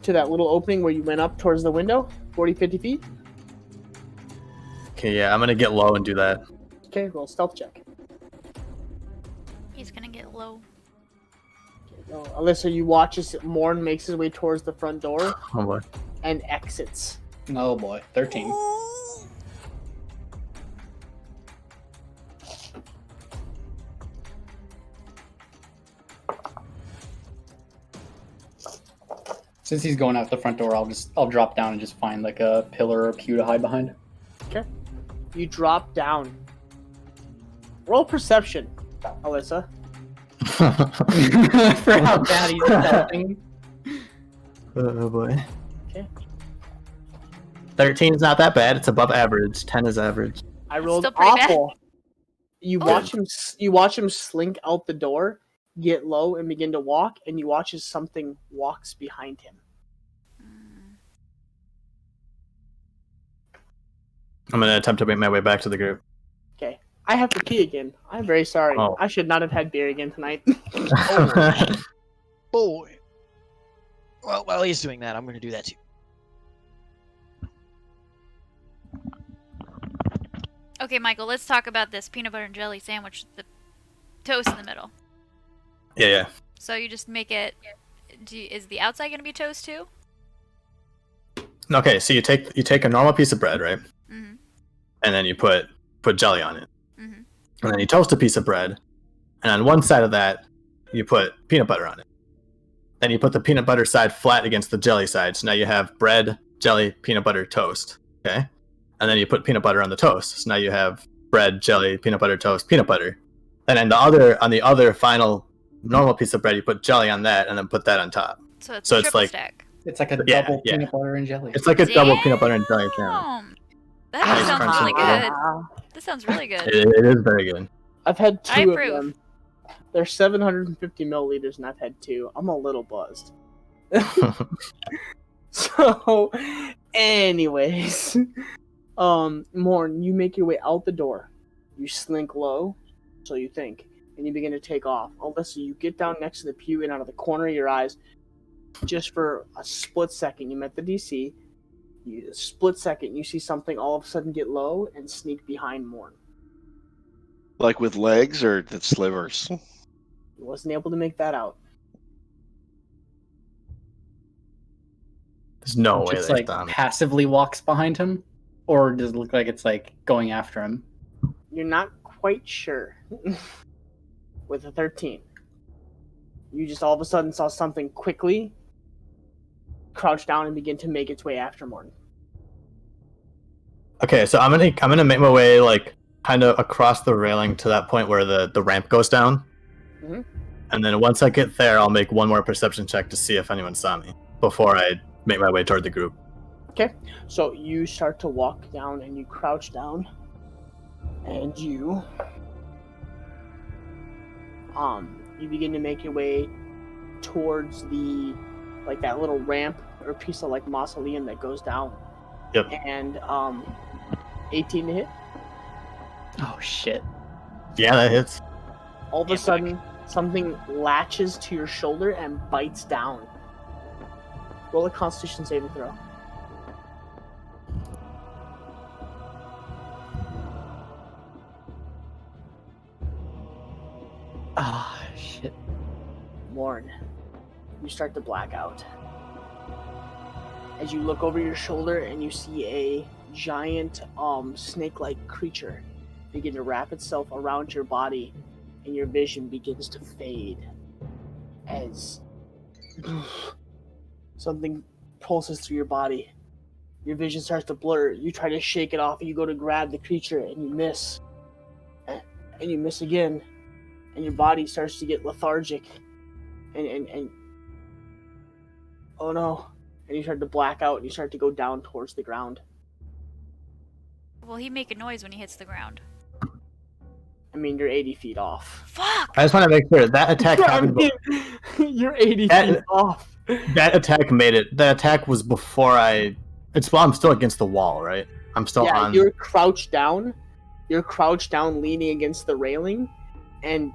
to that little opening where you went up towards the window? 40, 50 feet? Okay, yeah, I'm gonna get low and do that. Okay, roll stealth check. He's gonna get low. Alyssa, you watch as Morn makes his way towards the front door Oh boy. and exits. Oh boy, 13. Since he's going out the front door, I'll drop down and just find like a pillar or pew to hide behind. You drop down. Roll perception, Alyssa. For how bad he's stealthing. Oh boy. Okay. 13 is not that bad. It's above average. 10 is average. I rolled still pretty bad. awful. You watch him slink out the door, get low, and begin to walk, and you watch as something walks behind him. I'm gonna attempt to make my way back to the group. Okay. I have to pee again. I'm very sorry. Oh. I should not have had beer again tonight. Boy. Well, while he's doing that, I'm gonna do that too. Okay, Michael, let's talk about this peanut butter and jelly sandwich with the toast in the middle. Yeah. So you just make it. Is the outside gonna be toast too? Okay, so you take a normal piece of bread, right? Mm-hmm. And then you put jelly on it. Mm-hmm. And then you toast a piece of bread, and on one side of that, you put peanut butter on it. Then you put the peanut butter side flat against the jelly side. So now you have bread, jelly, peanut butter, toast. Okay? And then you put peanut butter on the toast. So now you have bread, jelly, peanut butter toast, peanut butter. And then on the other final normal piece of bread, you put jelly on that, and then put that on top. So it's So a it's triple like- stack. It's like a Yeah, double yeah. peanut butter and jelly. It's like a double peanut butter and jelly sandwich. Damn! That Nice sounds crunchy really bread. good. This sounds really good. It is very good. I've had I two of approve. them. They're 750 milliliters, and I've had two. I'm a little buzzed. So, anyways, Morn, you make your way out the door. You slink low, so you think, and you begin to take off. Alyssa, you get down next to the pew, and out of the corner of your eyes, just for a split second, you met the DC. Split second, you see something all of a sudden get low and sneak behind Morn. Like with legs or the slivers? You wasn't able to make that out. There's no way Just they like saw me. passively walks behind him, or does it look like it's like going after him? You're not quite sure. With a 13. You just all of a sudden saw something quickly crouch down and begin to make its way after Morton. Okay, so I'm gonna make my way like kind of across the railing to that point where the ramp goes down. Mhm. And then once I get there, I'll make one more perception check to see if anyone saw me before I make my way toward the group. So you start to walk down and you crouch down and you begin to make your way towards the like that little ramp or piece of like mausoleum that goes down. Yep. And 18 to hit. Oh shit! Yeah, that hits. All of a sudden something latches to your shoulder and bites down. Roll a Constitution saving throw. Ah shit! Morn, you start to black out. As you look over your shoulder and you see a giant snake-like creature begin to wrap itself around your body, and your vision begins to fade as something pulses through your body. Your vision starts to blur. You try to shake it off and you go to grab the creature and you miss. And you miss again. And your body starts to get lethargic. And oh no. And you start to black out and you start to go down towards the ground. Will he make a noise when he hits the ground? I mean, you're 80 feet off. Fuck! I just want to make sure that attack I happened. mean, you're 80 That- feet off. That attack made it. That attack was before I. It's while I'm still against the wall, right? I'm still Yeah, on. you're crouched down. You're crouched down, leaning against the railing, and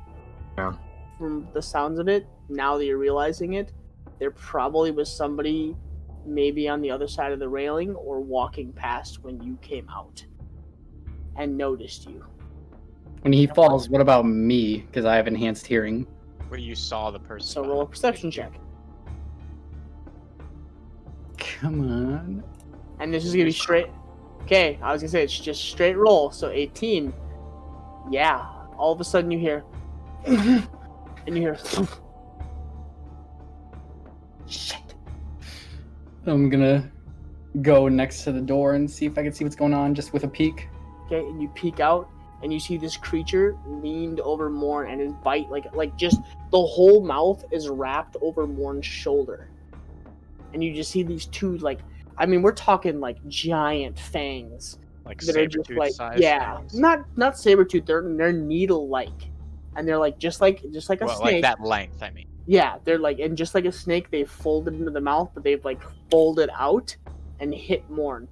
Yeah. from the sounds of it, now that you're realizing it, there probably was somebody maybe on the other side of the railing or walking past when you came out and noticed you. When he falls, what about me? Because I have enhanced hearing. Where you saw the person. So roll a perception check. Come on. And this is gonna be straight. Okay, I was gonna say it's just straight roll, so 18. Yeah, all of a sudden you hear, and you hear, Shit. I'm gonna go next to the door and see if I can see what's going on, just with a peek. okay, and you peek out, and you see this creature leaned over Morn, and his bite, like just the whole mouth is wrapped over Morn's shoulder, and you just see these two, like, I mean, we're talking like giant fangs. Like That are just saber-tooth like, size yeah, things? not saber tooth. They're needle-like, and they're like just like a Well, snake. like that length, I mean. Yeah, they're like, and just like a snake, they've folded into the mouth, but they've like folded out and hit Morn.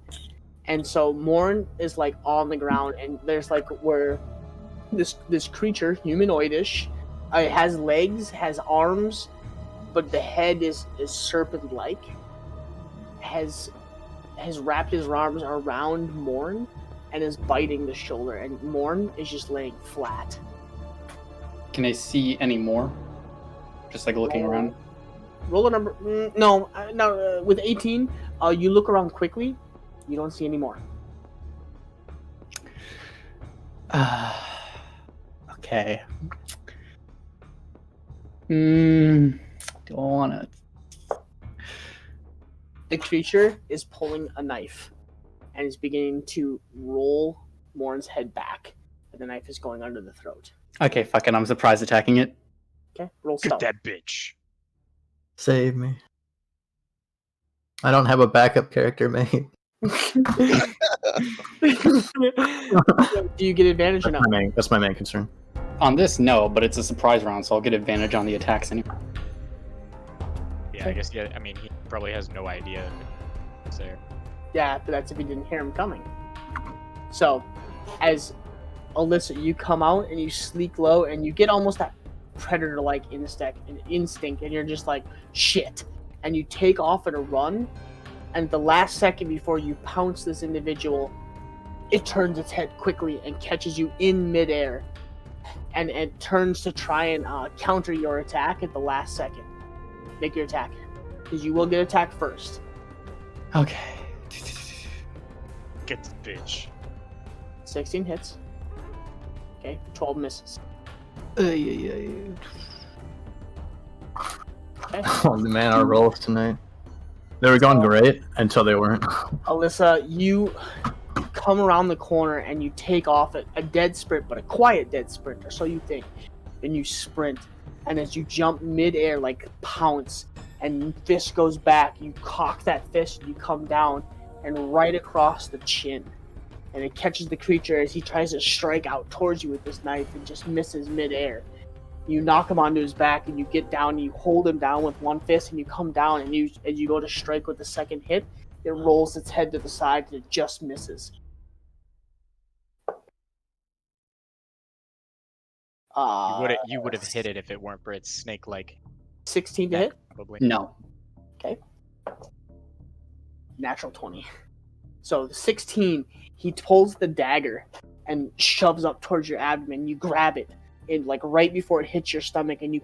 And so Morn is like on the ground, and there's like where this creature, humanoidish, has legs, has arms, but the head is serpent-like. Has wrapped his arms around Morn and is biting the shoulder, and Morn is just laying flat. Can I see any more? Just like looking around. Roll a number. No. With 18, you look around quickly. You don't see any more. Okay. Do I want to? The creature is pulling a knife and is beginning to roll Morn's head back The knife is going under the throat. Okay, fuck it. I'm surprise attacking it. Okay, roll Get stealth. that bitch. Save me. I don't have a backup character mate. Do you get advantage or not? That's my main concern. On this, no, but it's a surprise round, so I'll get advantage on the attacks anyway. Yeah, I guess. Yeah, I mean, he probably has no idea if it's there. Yeah, but that's if you didn't hear him coming. So, as Alyssa, you come out and you sneak low, and you get almost that predator-like instinct, and you're just like, shit. And you take off at a run, and the last second before you pounce this individual, it turns its head quickly and catches you in midair. And it turns to try and counter your attack at the last second. Make your attack. Because you will get attacked first. Okay. Get the bitch. 16 hits. Okay, 12 misses. Yeah. Okay. Oh man, our rolls tonight. They were going great until they weren't. Alyssa, you come around the corner and you take off at a dead sprint, but a quiet dead sprint, or so you think. And you sprint. And as you jump midair, like pounce, and fist goes back, you cock that fist and you come down and right across the chin. And it catches the creature as he tries to strike out towards you with this knife and just misses midair. You knock him onto his back and you get down and you hold him down with one fist and you come down and as you go to strike with the second hit, it rolls its head to the side and it just misses. You would have hit it if it weren't for its snake-like 16 to neck, hit? probably. No. Okay. Natural 20. So the 16, he pulls the dagger and shoves up towards your abdomen. You grab it, and like right before it hits your stomach, and you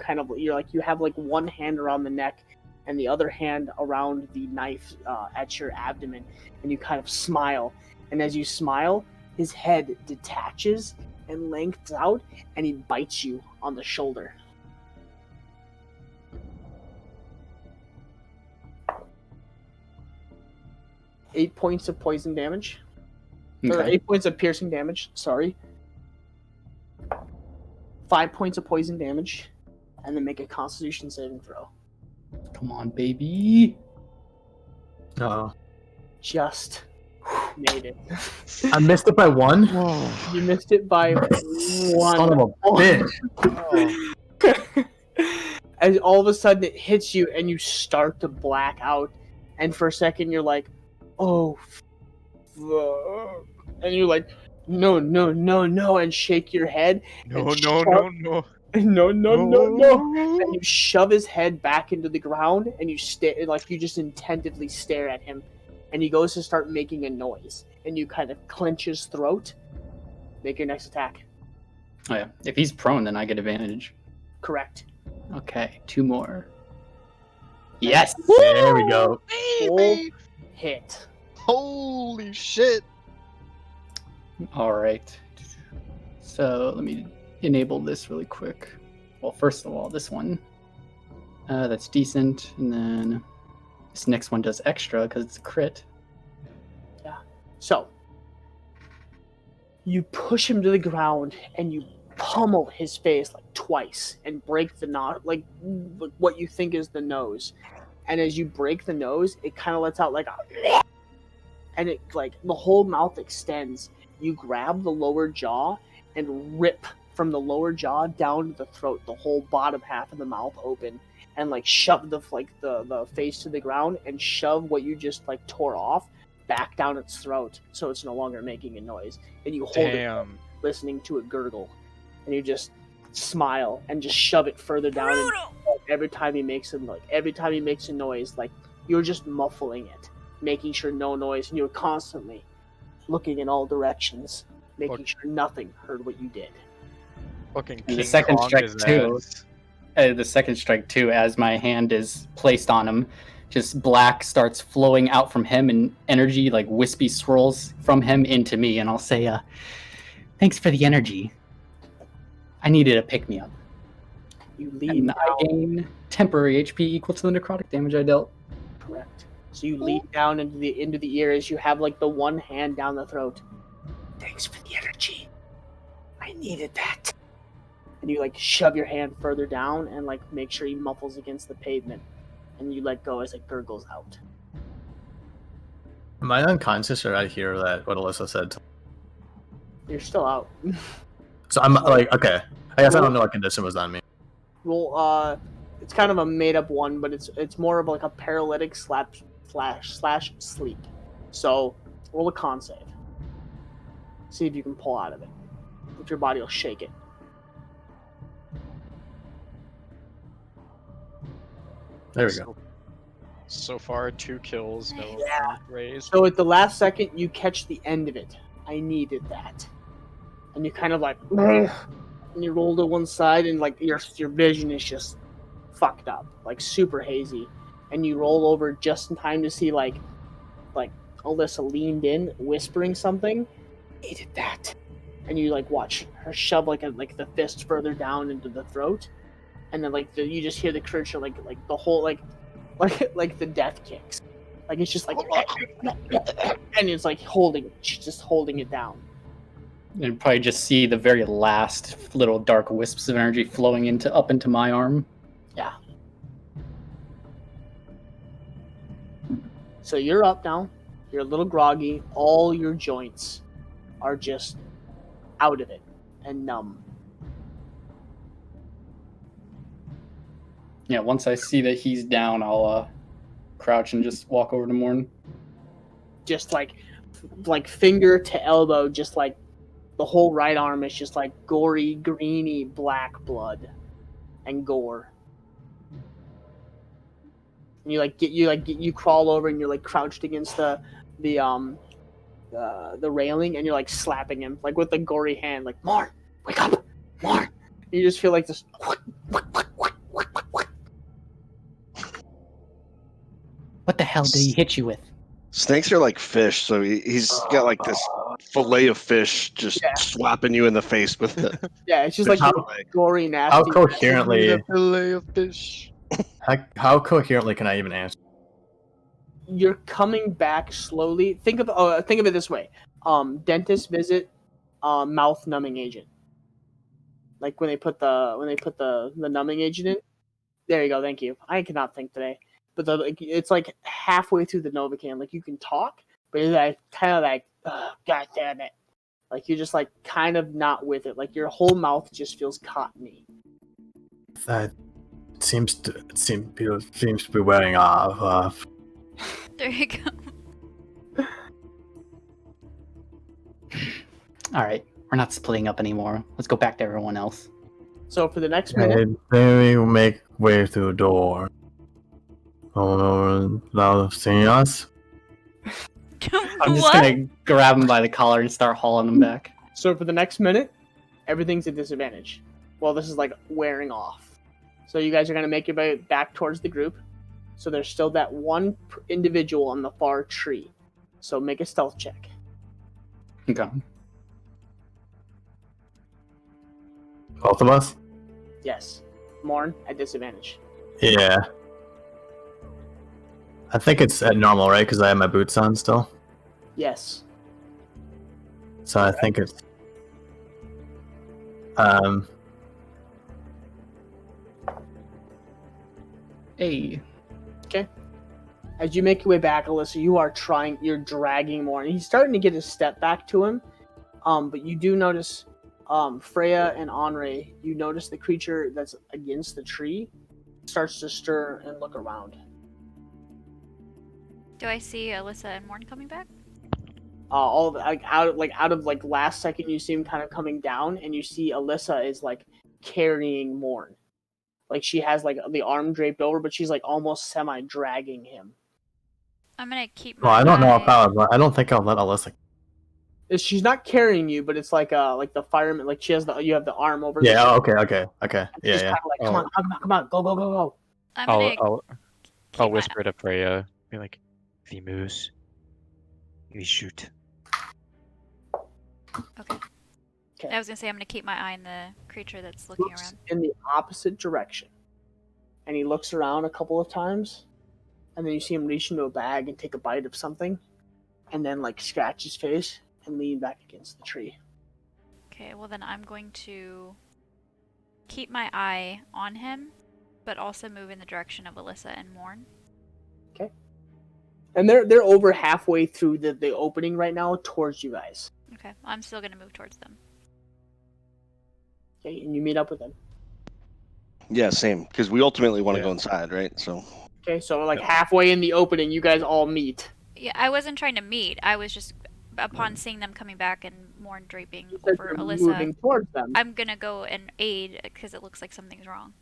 have like one hand around the neck and the other hand around the knife at your abdomen, and you kind of smile. And as you smile, his head detaches and lengthens out, and he bites you on the shoulder. Eight points of poison damage. Or Okay. 8 points of piercing damage, sorry. 5 points of poison damage. And then make a constitution saving throw. Come on, baby. Oh, Just made it. I missed it by one. You missed it by one. Son of a bitch. As all of a sudden it hits you and you start to black out. And for a second you're like, oh, fuck. And you're like, no, and shake your head. No. And you shove his head back into the ground, and you you just attentively stare at him. And he goes to start making a noise, and you kind of clench his throat. Make your next attack. Oh yeah. If he's prone, then I get advantage. Correct. Okay, 2 more. Yes. There we go. Full hit. Holy shit! All right. So let me enable this really quick. Well, first of all, this one. That's decent. And then this next one does extra because it's a crit. Yeah. So, you push him to the ground and you pummel his face like twice and break the knot, like what you think is the nose. And as you break the nose, it kind of lets out like a... And it like the whole mouth extends. You grab the lower jaw and rip from the lower jaw down to the throat, the whole bottom half of the mouth open, and like shove the face to the ground and shove what you just like tore off back down its throat, so it's no longer making a noise. And you hold it, listening to it gurgle, and you just smile and just shove it further down. And every time he makes a noise, like you're just muffling it, making sure no noise, and you're constantly looking in all directions, making sure nothing heard what you did. Fucking And the King second Kong strike his too. ass. The second strike too, as my hand is placed on him, just black starts flowing out from him, and energy like wispy swirls from him into me. And I'll say, "Thanks for the energy. I needed a pick me up." You lean And down. I gain temporary HP equal to the necrotic damage I dealt. Correct. So you lean down into the ear as you have like the one hand down the throat. Thanks for the energy. I needed that. And you like shove your hand further down and like make sure he muffles against the pavement, and you let go as it gurgles out. Am I unconscious or I hear that what Alyssa said? You're still out. So I'm like, okay. I guess I don't know what condition was on me. Well, it's kind of a made up one, but it's more of like a paralytic slash sleep. So roll a con save. See if you can pull out of it. If your body will shake it. There we go. So far, 2 kills, no Yeah. raise. So at the last second, you catch the end of it. I needed that. And you kind of like, and you roll to one side, and like your vision is just fucked up, like super hazy. And you roll over just in time to see like Alyssa leaned in, whispering something. Needed that. And you like watch her shove like the fist further down into the throat, and then like you just hear the creature like the whole like the death kicks, like it's just like, and it's like she's just holding it down. And probably just see the very last little dark wisps of energy flowing up into my arm. Yeah. So you're up now. You're a little groggy. All your joints are just out of it and numb. Yeah, once I see that he's down, I'll crouch and just walk over to Morn. Just like finger to elbow, just like the whole right arm is just like gory, greeny, black blood and gore. And you crawl over and you're like crouched against the railing, and you're like slapping him like with the gory hand, like, Morn, wake up, Morn. You just feel like this. What the hell did he hit you with? Snakes are like fish, so he's got like this fillet of fish just slapping you in the face with it. Yeah, it's just like gory, nasty. How coherently? Fillet of fish. How coherently can I even answer? You're coming back slowly. Think of it this way: dentist visit, mouth numbing agent. Like when they put the numbing agent in. There you go. Thank you. I cannot think today. But it's like halfway through the Novocaine. Like you can talk, but it's like kind of like, God damn it. Like you're just like kind of not with it. Like your whole mouth just feels cottony. That seems to be wearing off. There you go. All right, we're not splitting up anymore. Let's go back to everyone else. So for the next minute, Maybe we make way through the door. Oh, now seeing us. I'm just gonna grab him by the collar and start hauling him back. So for the next minute, everything's at disadvantage. Well, this is like wearing off. So you guys are gonna make your way back towards the group. So there's still that one individual on the far tree. So make a stealth check. Okay. Both of us? Yes. Morn at disadvantage. Yeah. I think it's at normal, right? Because I have my boots on still. Yes. So I think it's Hey. Okay. As you make your way back, Alyssa, you're dragging more, and he's starting to get his step back to him. But you do notice, Freya and Henri, you notice the creature that's against the tree starts to stir and look around. Do I see Alyssa and Morn coming back? All of out of last second, you see him kind of coming down, and you see Alyssa is like carrying Morn. Like she has like the arm draped over, but she's like almost semi dragging him. I'm gonna keep my well, I don't know if eye- I don't think I'll let Alyssa. She's not carrying you, but it's like the fireman, like you have the arm over. Yeah. the Okay. Yeah. She's kind of like, come on, go. I'm gonna I'll keep whisper to Freya, be like, "The moose, we shoot." Okay. Okay. I was gonna say I'm gonna keep my eye on the creature that's looking Looks around. in the opposite direction, and he looks around a couple of times, and then you see him reach into a bag and take a bite of something, and then like scratch his face and lean back against the tree. Okay, well then I'm going to keep my eye on him, but also move in the direction of Alyssa and Morn. Okay. And they're over halfway through the opening right now towards you guys. Okay, I'm still gonna move towards them. Okay, and you meet up with them. Yeah, same. Because we ultimately want to go inside, right? So. Okay, so like halfway in the opening, you guys all meet. Yeah, I wasn't trying to meet. I was just, upon seeing them coming back and Morn draping You said over you're Alyssa, moving towards them. I'm gonna go and aid because it looks like something's wrong.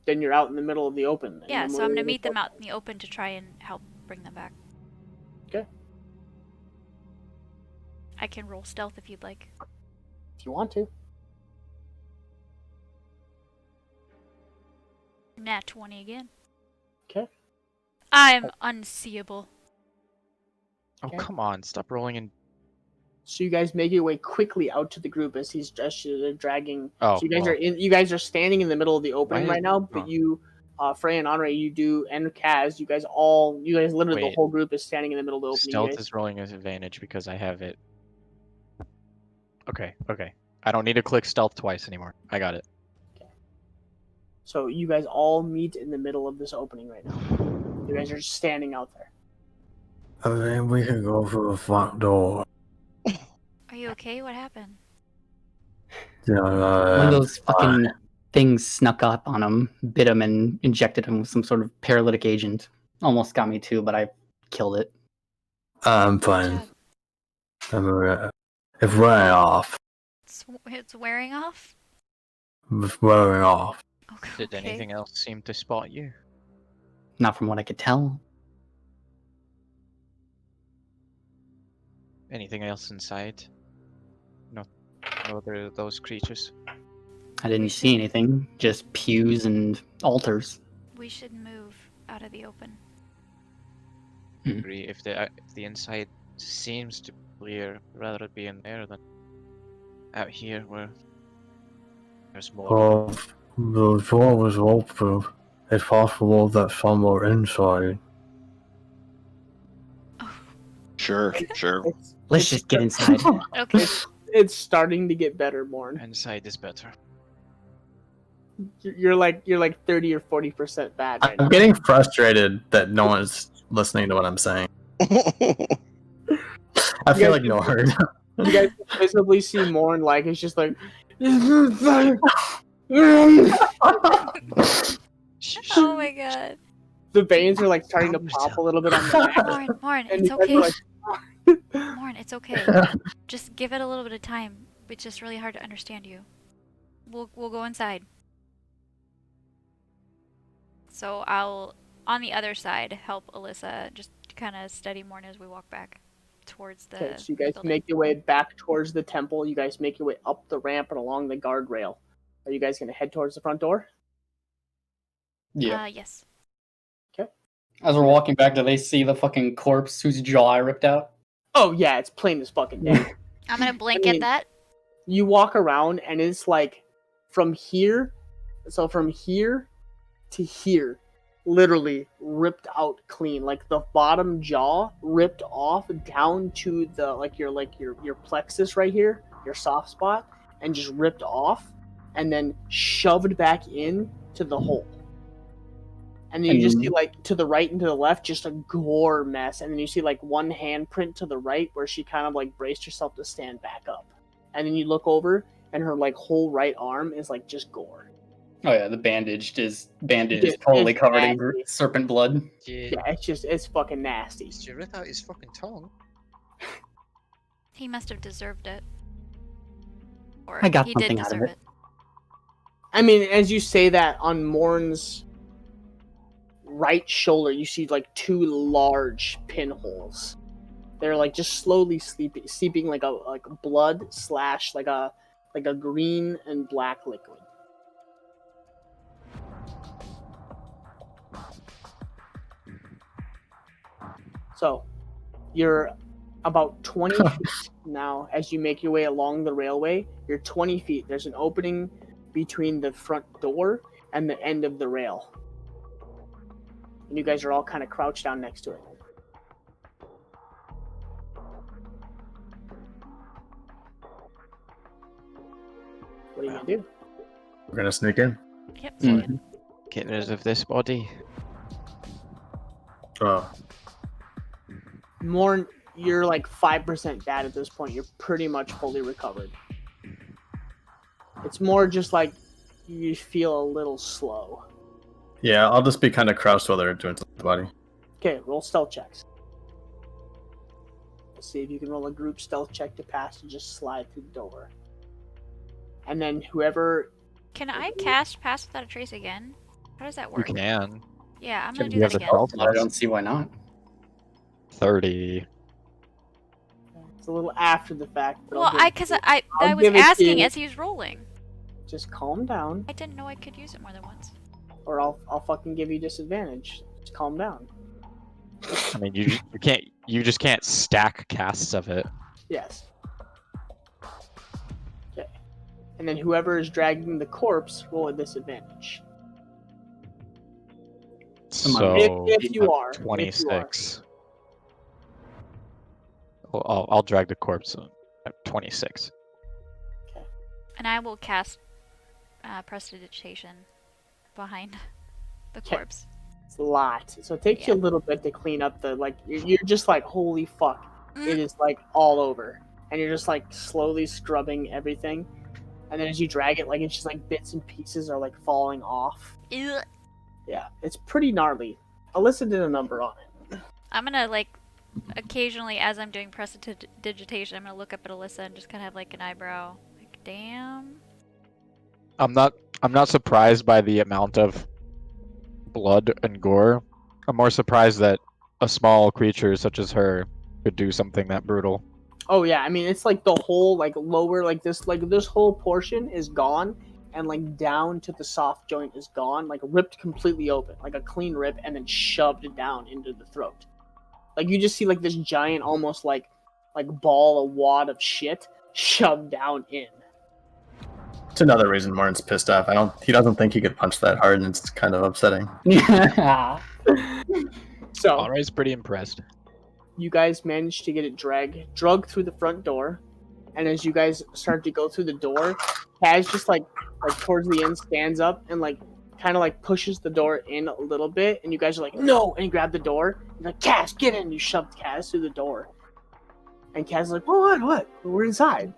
Then you're out in the middle of the open. Yeah, so I'm gonna meet them out in the open to try and help bring them back. Okay. I can roll stealth if you'd like. If you want to. Nat 20 again. Okay. I'm unseeable. Oh, Okay. come on. Stop rolling in. So you guys make your way quickly out to the group as he's just dragging. Oh, so you guys well. are in. You guys are standing in the middle of the opening Why- right now. But oh. you, Frey and Andre, you do, and Kaz, you guys literally the Wait. whole group is standing in the middle of the opening. You Stealth guys- is rolling as advantage because I have it. Okay. I don't need to click stealth twice anymore. I got it. So you guys all meet in the middle of this opening right now. You guys are just standing out there. I mean, we can go through the front door. Are you okay? What happened? Yeah, One of those fucking things snuck up on him, bit him, and injected him with some sort of paralytic agent. Almost got me too, but I killed it. I'm Good fine. job. It's wearing off. It's wearing off? It's wearing off. Okay. Did anything else seem to spot you? Not from what I could tell. Anything else inside? No other of those creatures? I didn't see anything. Just pews and altars. We should move out of the open. Agree. If the inside seems to be clear, rather it be in there than out here where there's more. Oh, the door was open. It's possible that some are inside. Sure. Let's just get inside. Okay. It's starting to get better, Morn. Inside is better. You're like 30 or 40% bad right now. I'm getting frustrated that no one's listening to what I'm saying. I feel guys- ignored. You guys visibly see Morn like it's just like. Oh my god. The veins are like starting to pop a little bit on the neck. Morn, And it's you guys okay. are like, Morn, it's okay. Just give it a little bit of time. It's just really hard to understand you. We'll go inside. So I'll, on the other side, help Alyssa just kind of steady Morn as we walk back towards the Okay, so you guys building. make your way back towards the temple. You guys make your way up the ramp and along the guardrail. Are you guys going to head towards the front door? Yeah. Yes. As we're walking back, do they see the fucking corpse whose jaw I ripped out? Oh yeah, it's plain as fucking day. I'm gonna blink I mean- at that. You walk around and it's like from here to here, literally ripped out clean. Like the bottom jaw ripped off down to the your plexus right here, your soft spot, and just ripped off and then shoved back in to the hole. And then you just see like to the right and to the left just a gore mess, and then you see like one handprint to the right where she kind of like braced herself to stand back up. And then you look over and her like whole right arm is like just gore. Oh yeah, the bandage is It's totally covered in nasty. serpent blood. Yeah, it's fucking nasty. Did you rip out his fucking tongue? He must have deserved it. Or I got he did something out of deserve it. it. I mean, as you say that, on Morn's right shoulder, you see like two large pinholes. They're like just slowly seeping like a blood slash like a green and black liquid. So, you're about 20 feet now as you make your way along the railway. You're 20 feet. There's an opening between the front door and the end of the rail. And you guys are all kind of crouched down next to it. What are you gonna do? We're gonna sneak in. Yep. Mhm. Get rid of this body. Oh, More, you're like 5% dead at this point. You're pretty much fully recovered. It's more just like you feel a little slow. yeah. I'll just be kind of crouched while they're doing something to the body. Okay, roll stealth checks. Let's see if you can roll a group stealth check to pass and just slide through the door. And then whoever... Can I cast Pass Without a Trace again? How does that You work? can. Yeah, I'm If gonna do you that have the again. stealth I box. don't see why not. 30. It's a little after the fact, but Well, I'll give I I'll was give it to asking you. as he was rolling. Just calm down, I didn't know I could use it more than once. or I'll fucking give you disadvantage. Just calm down. I mean, you just can't stack casts of it. Yes. Okay. And then whoever is dragging the corpse, roll a disadvantage. So If you are. If you are. 26. Well, I'll drag the corpse at 26. And I will cast Prestidigitation behind the Okay. corpse. It's a lot. So it takes you a little bit to clean up the, like, you're just like, holy fuck. It is like all over. And you're just like slowly scrubbing everything. And then as you drag it, like it's just like bits and pieces are like falling off. Ugh. Yeah, it's pretty gnarly. Alyssa did a number on it. I'm gonna like occasionally, as I'm doing Prestidigitation, I'm gonna look up at Alyssa and just kind of have like an eyebrow. Like, damn. I'm not surprised by the amount of blood and gore. I'm more surprised that a small creature such as her could do something that brutal. Oh yeah, I mean it's like the whole like lower like this whole portion is gone, and like down to the soft joint is gone, like ripped completely open, like a clean rip, and then shoved down into the throat. Like you just see like this giant, almost like ball, a wad of shit shoved down in. It's another reason Martin's pissed off. He doesn't think he could punch that hard, and it's kind of upsetting. So Alray's pretty impressed. you guys managed to get it drug through the front door, and as you guys start to go through the door, Kaz just like towards the end stands up and like kind of like pushes the door in a little bit, and you guys are like, no, and you grab the door, you're like, Kaz, get in. You shoved Kaz through the door, and Kaz is like, what? We're inside.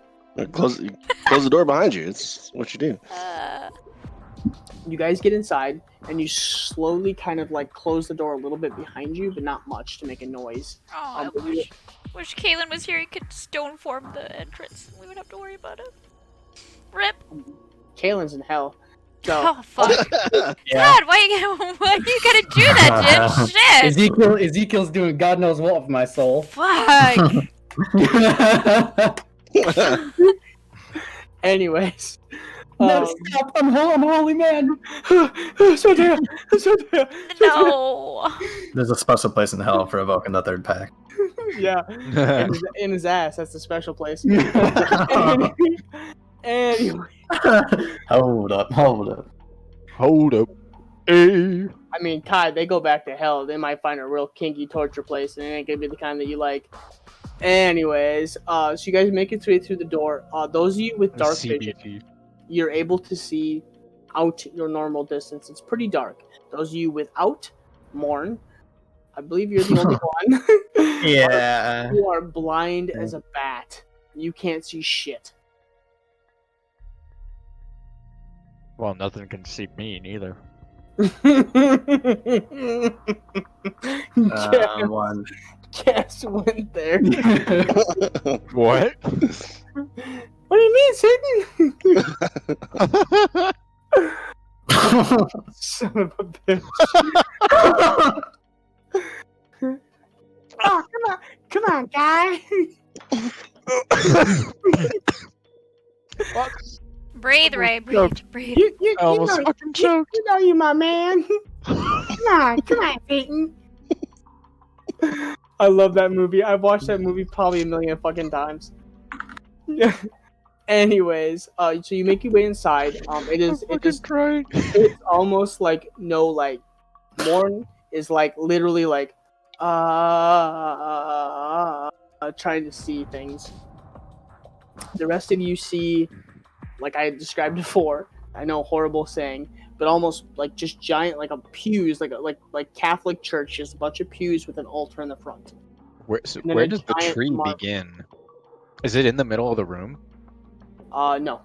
Close the door behind you. It's what you do. You guys get inside, and you slowly kind of like close the door a little bit behind you, but not much to make a noise. Oh, I wish Kaylin was here. He could stone form the entrance. We would have to worry about it. Rip. Kaylin's in hell. So Oh fuck. God, why you gotta do that, Jim? Shit. Ezekiel's doing God knows what with my soul. Fuck. anyways. No, stop! I'm a holy man. So there. No. There's a special place in hell for evoking the third pack. Yeah, in his ass. That's the special place. Anyway, Hold up. Hold up. Hey. I mean, Kai, they go back to hell. They might find a real kinky torture place, and it ain't gonna be the kind that you like. Anyways, so you guys make it through the door. Those of you with dark vision, you're able to see out your normal distance. It's pretty dark. Those of you without, Morn, I believe you're the only one. Yeah. You are blind as a bat. You can't see shit. Well, nothing can see me neither. One. Cass went there. What? What do you mean, Satan? Son of a bitch. Oh, come on, guy. Breathe, Ray. Breathe. You almost know, fucking choked. You know you my man. Come on, Satan. I love that movie. I've watched that movie probably 1 million fucking times. Anyways, so you make your way inside. It's almost like Morn is like literally like trying to see things. The rest of you see like I described before. I know, horrible saying, but almost like just giant, like a pews, like Catholic church, just a bunch of pews with an altar in the front. Where And then where a does the giant tree begin? Is it in the middle of the room? No,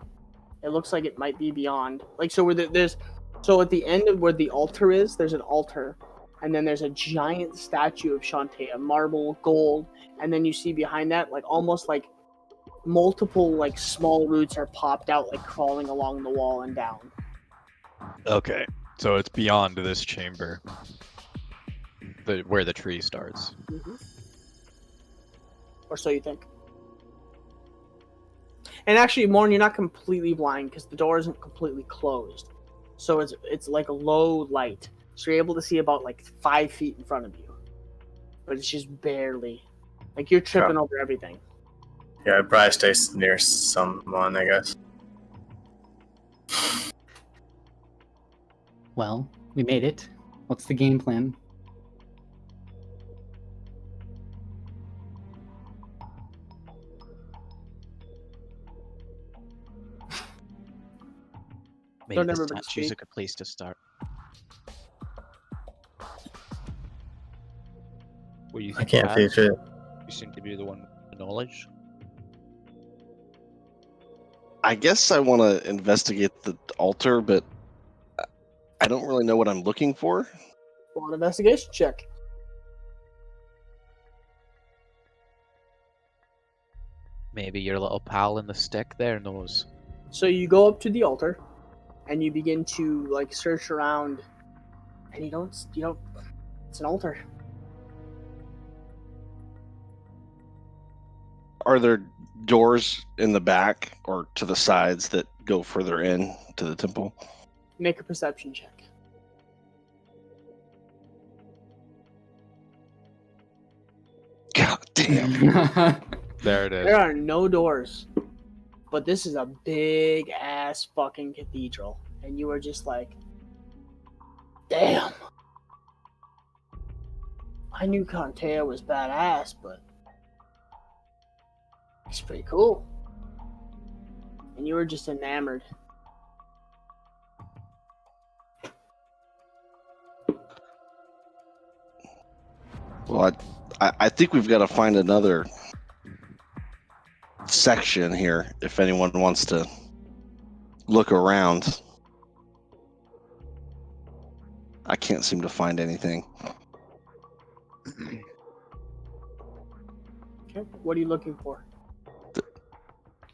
it looks like it might be beyond. Like so, where there's so at the end of where the altar is, there's an altar, and then there's a giant statue of Shantae, marble, gold, and then you see behind that, like almost like multiple like small roots are popped out, like crawling along the wall and down. Okay, so it's beyond this chamber, where the tree starts. Mm-hmm. Or so you think. And actually, Morn, you're not completely blind because the door isn't completely closed, so it's like a low light, so you're able to see about like 5 feet in front of you, but it's just barely. Like you're tripping over everything. Yeah, I'd probably stay near someone, I guess. Well, we made it. What's the game plan? Maybe Don't the everybody statue's a speak. good place to start. What do you I think? can't Pat? teach it. You seem to be the one with the knowledge. I guess I want to investigate the altar, but I don't really know what I'm looking for. Well, an investigation check. Maybe your little pal in the stick there knows. So you go up to the altar, and you begin to like search around, and you don't. It's an altar. Are there doors in the back or to the sides that go further in to the temple? Make a perception check. God damn. There it is. There are no doors, but this is a big ass fucking cathedral, and you are just like, damn. I knew Contea was badass, but it's pretty cool. And you were just enamored. Well, I think we've got to find another section here if anyone wants to look around. I can't seem to find anything. Okay, what are you looking for?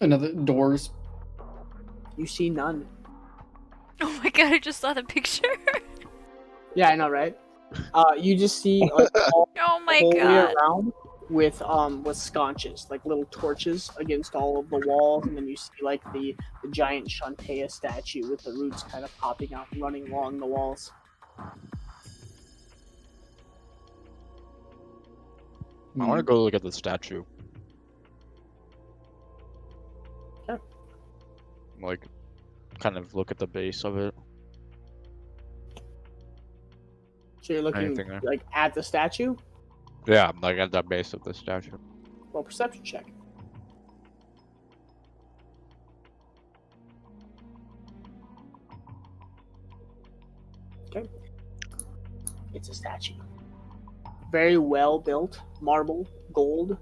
Another doors. You see none. Oh my god, I just saw the picture. Yeah, I know, right? You just see like all Oh my the whole way god. around with sconces, like little torches against all of the walls, and then you see like the giant Shantae statue with the roots kind of popping out and running along the walls. I want to go look at the statue. Okay. Like, kind of look at the base of it. So you're looking Anything there? like at the statue? Yeah, like at the base of the statue. Well, perception check. Okay. It's a statue. Very well built, marble, gold.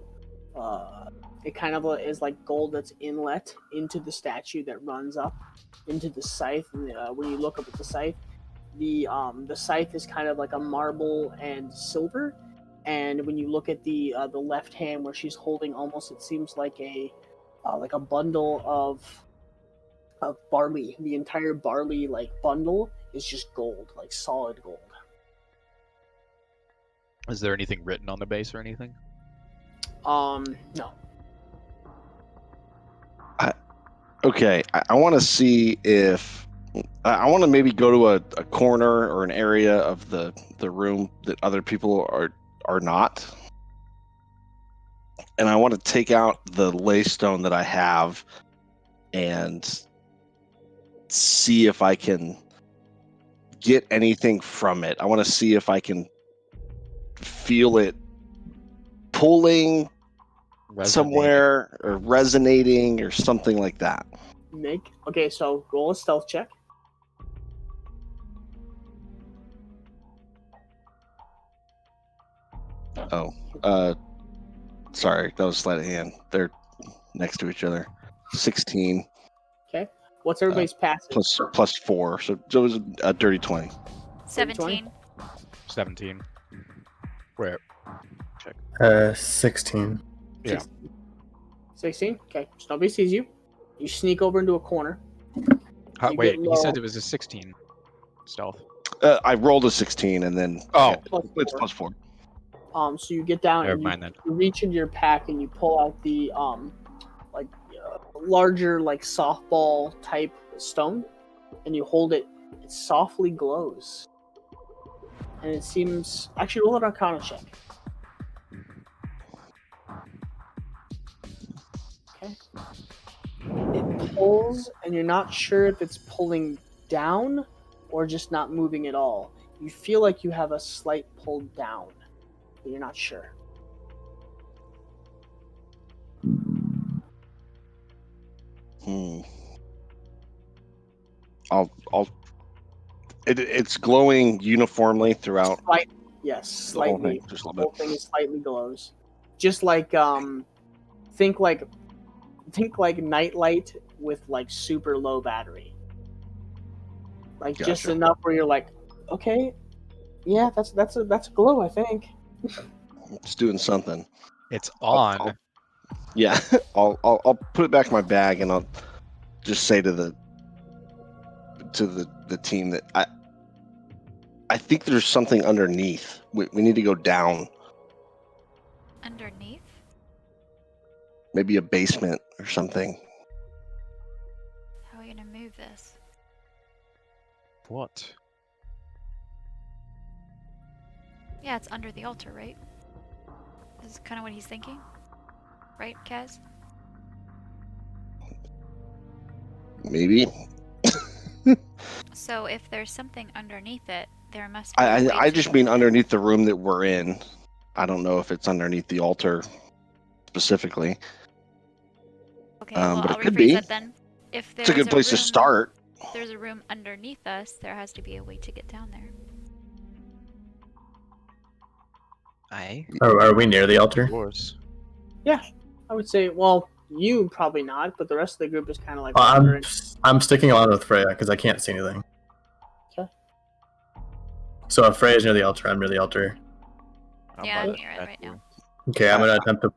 It kind of is like gold that's inlet into the statue that runs up into the scythe. And, when you look up at the scythe, the scythe is kind of like a marble and silver. And when you look at the left hand where she's holding almost, it seems like a bundle of barley. The entire barley like bundle is just gold, like solid gold. Is there anything written on the base or anything? No. Okay, I want to see if I want to maybe go to a corner or an area of the room that other people are not, and I want to take out the laystone that I have and see if I can get anything from it. I want to see if I can feel it pulling somewhere or resonating or something like that. Okay, so roll a stealth check. Oh, sorry, that was sleight of hand. They're next to each other. 16 Okay. What's everybody's passive? plus 4, so it was a dirty 20. 17. 17. Where? 16. Yeah. 16? Okay. So nobody sees you. You sneak over into a corner. You Wait, get he low. said it was a 16 stealth. I rolled a 16 and then it's plus 4. So you get down Never and mind then. you reach into your pack and you pull out the larger like softball type stone, and you hold it. It softly glows, and it seems actually roll an Arcana check. Okay. It pulls, and you're not sure if it's pulling down or just not moving at all. You feel like you have a slight pull down, but you're not sure. It's glowing uniformly throughout. Yes, the whole slightly. thing, just a The little whole bit. thing is slightly glows. Just like think like nightlight with like super low battery. Like just Gotcha. enough where you're like, okay, yeah, that's a glow, I think. It's doing something. It's on. Yeah, I'll put it back in my bag and I'll just say to the team that I think there's something underneath. We need to go down. Underneath? Maybe a basement or something. How are we gonna move this? What? Yeah, it's under the altar, right? This is kind of what he's thinking. Right, Kaz? Maybe. So if there's something underneath it, there must be a way I to just get mean there. underneath the room that we're in. I don't know if it's underneath the altar specifically. Okay, well, but I'll it could rephrase be. that then. If there's It's a good place to start. If there's a room underneath us, there has to be a way to get down there. Are we near the altar? Of course. I would say, well, you probably not, but the rest of the group is kind of like Well, wandering. I'm sticking along with Freya because I can't see anything. Okay. So if Freya's near the altar, I'm near the altar. Yeah, I'm near it right now. Okay, I'm gonna attempt to.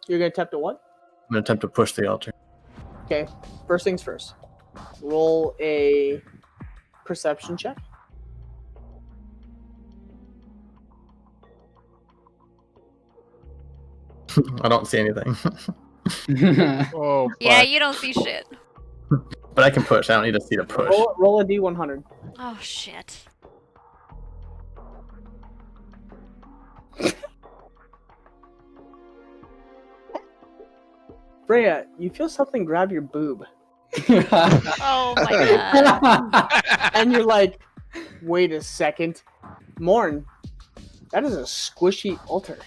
You're gonna attempt to what? I'm gonna attempt to push the altar. Okay, first things first. Roll a perception check. I don't see anything, Oh, Yeah, fuck. you don't see shit. but I can push. I don't need to see to push. Roll a D100. Oh shit. Freya, you feel something grab your boob, Oh my god. and you're like, "Wait a second, Morn, that is a squishy altar."